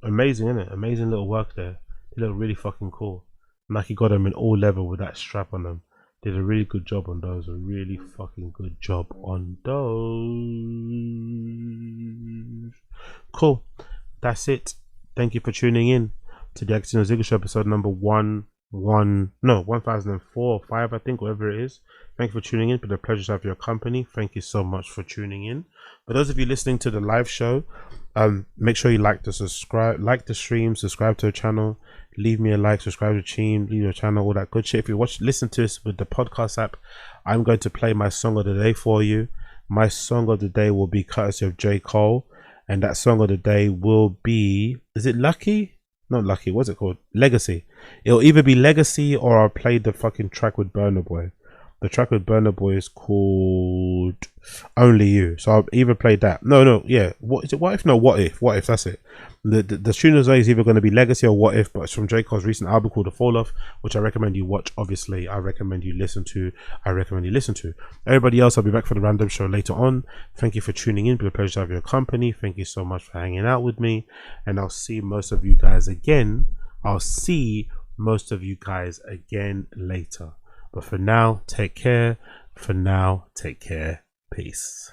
amazing, isn't it? Amazing little work there. They look really fucking cool. Nike got them in all leather with that strap on them. Did a really good job on those. A really fucking good job on those. Cool. That's it. Thank you for tuning in to the Acting Ziggy Show episode number 1 1004 or 5, I think, whatever it is. Thank you for tuning in. It's been a pleasure to have your company. Thank you so much for tuning in. For those of you listening to the live show, make sure you like the stream, subscribe to the channel, leave me a like, subscribe to the team, leave your channel, all that good shit. If you listen to this with the podcast app, I'm going to play my song of the day for you. My song of the day will be courtesy of J. Cole, and that song of the day will be, is it Lucky? Not Lucky, what's it called? Legacy. It'll either be Legacy or I'll play the fucking track with Burna Boy. The track with Burna Boy is called Only You. So I'll either play that. Yeah. What is it? What if? No, What If. What If, that's it. The tune of the day is either going to be Legacy or What If, but it's from J. Cole's recent album called The Fall Off, which I recommend you watch. Obviously, I recommend you listen to. Everybody else, I'll be back for the random show later on. Thank you for tuning in. It's been a pleasure to have your company. Thank you so much for hanging out with me. And I'll see most of you guys again. Later. But for now, take care. Peace.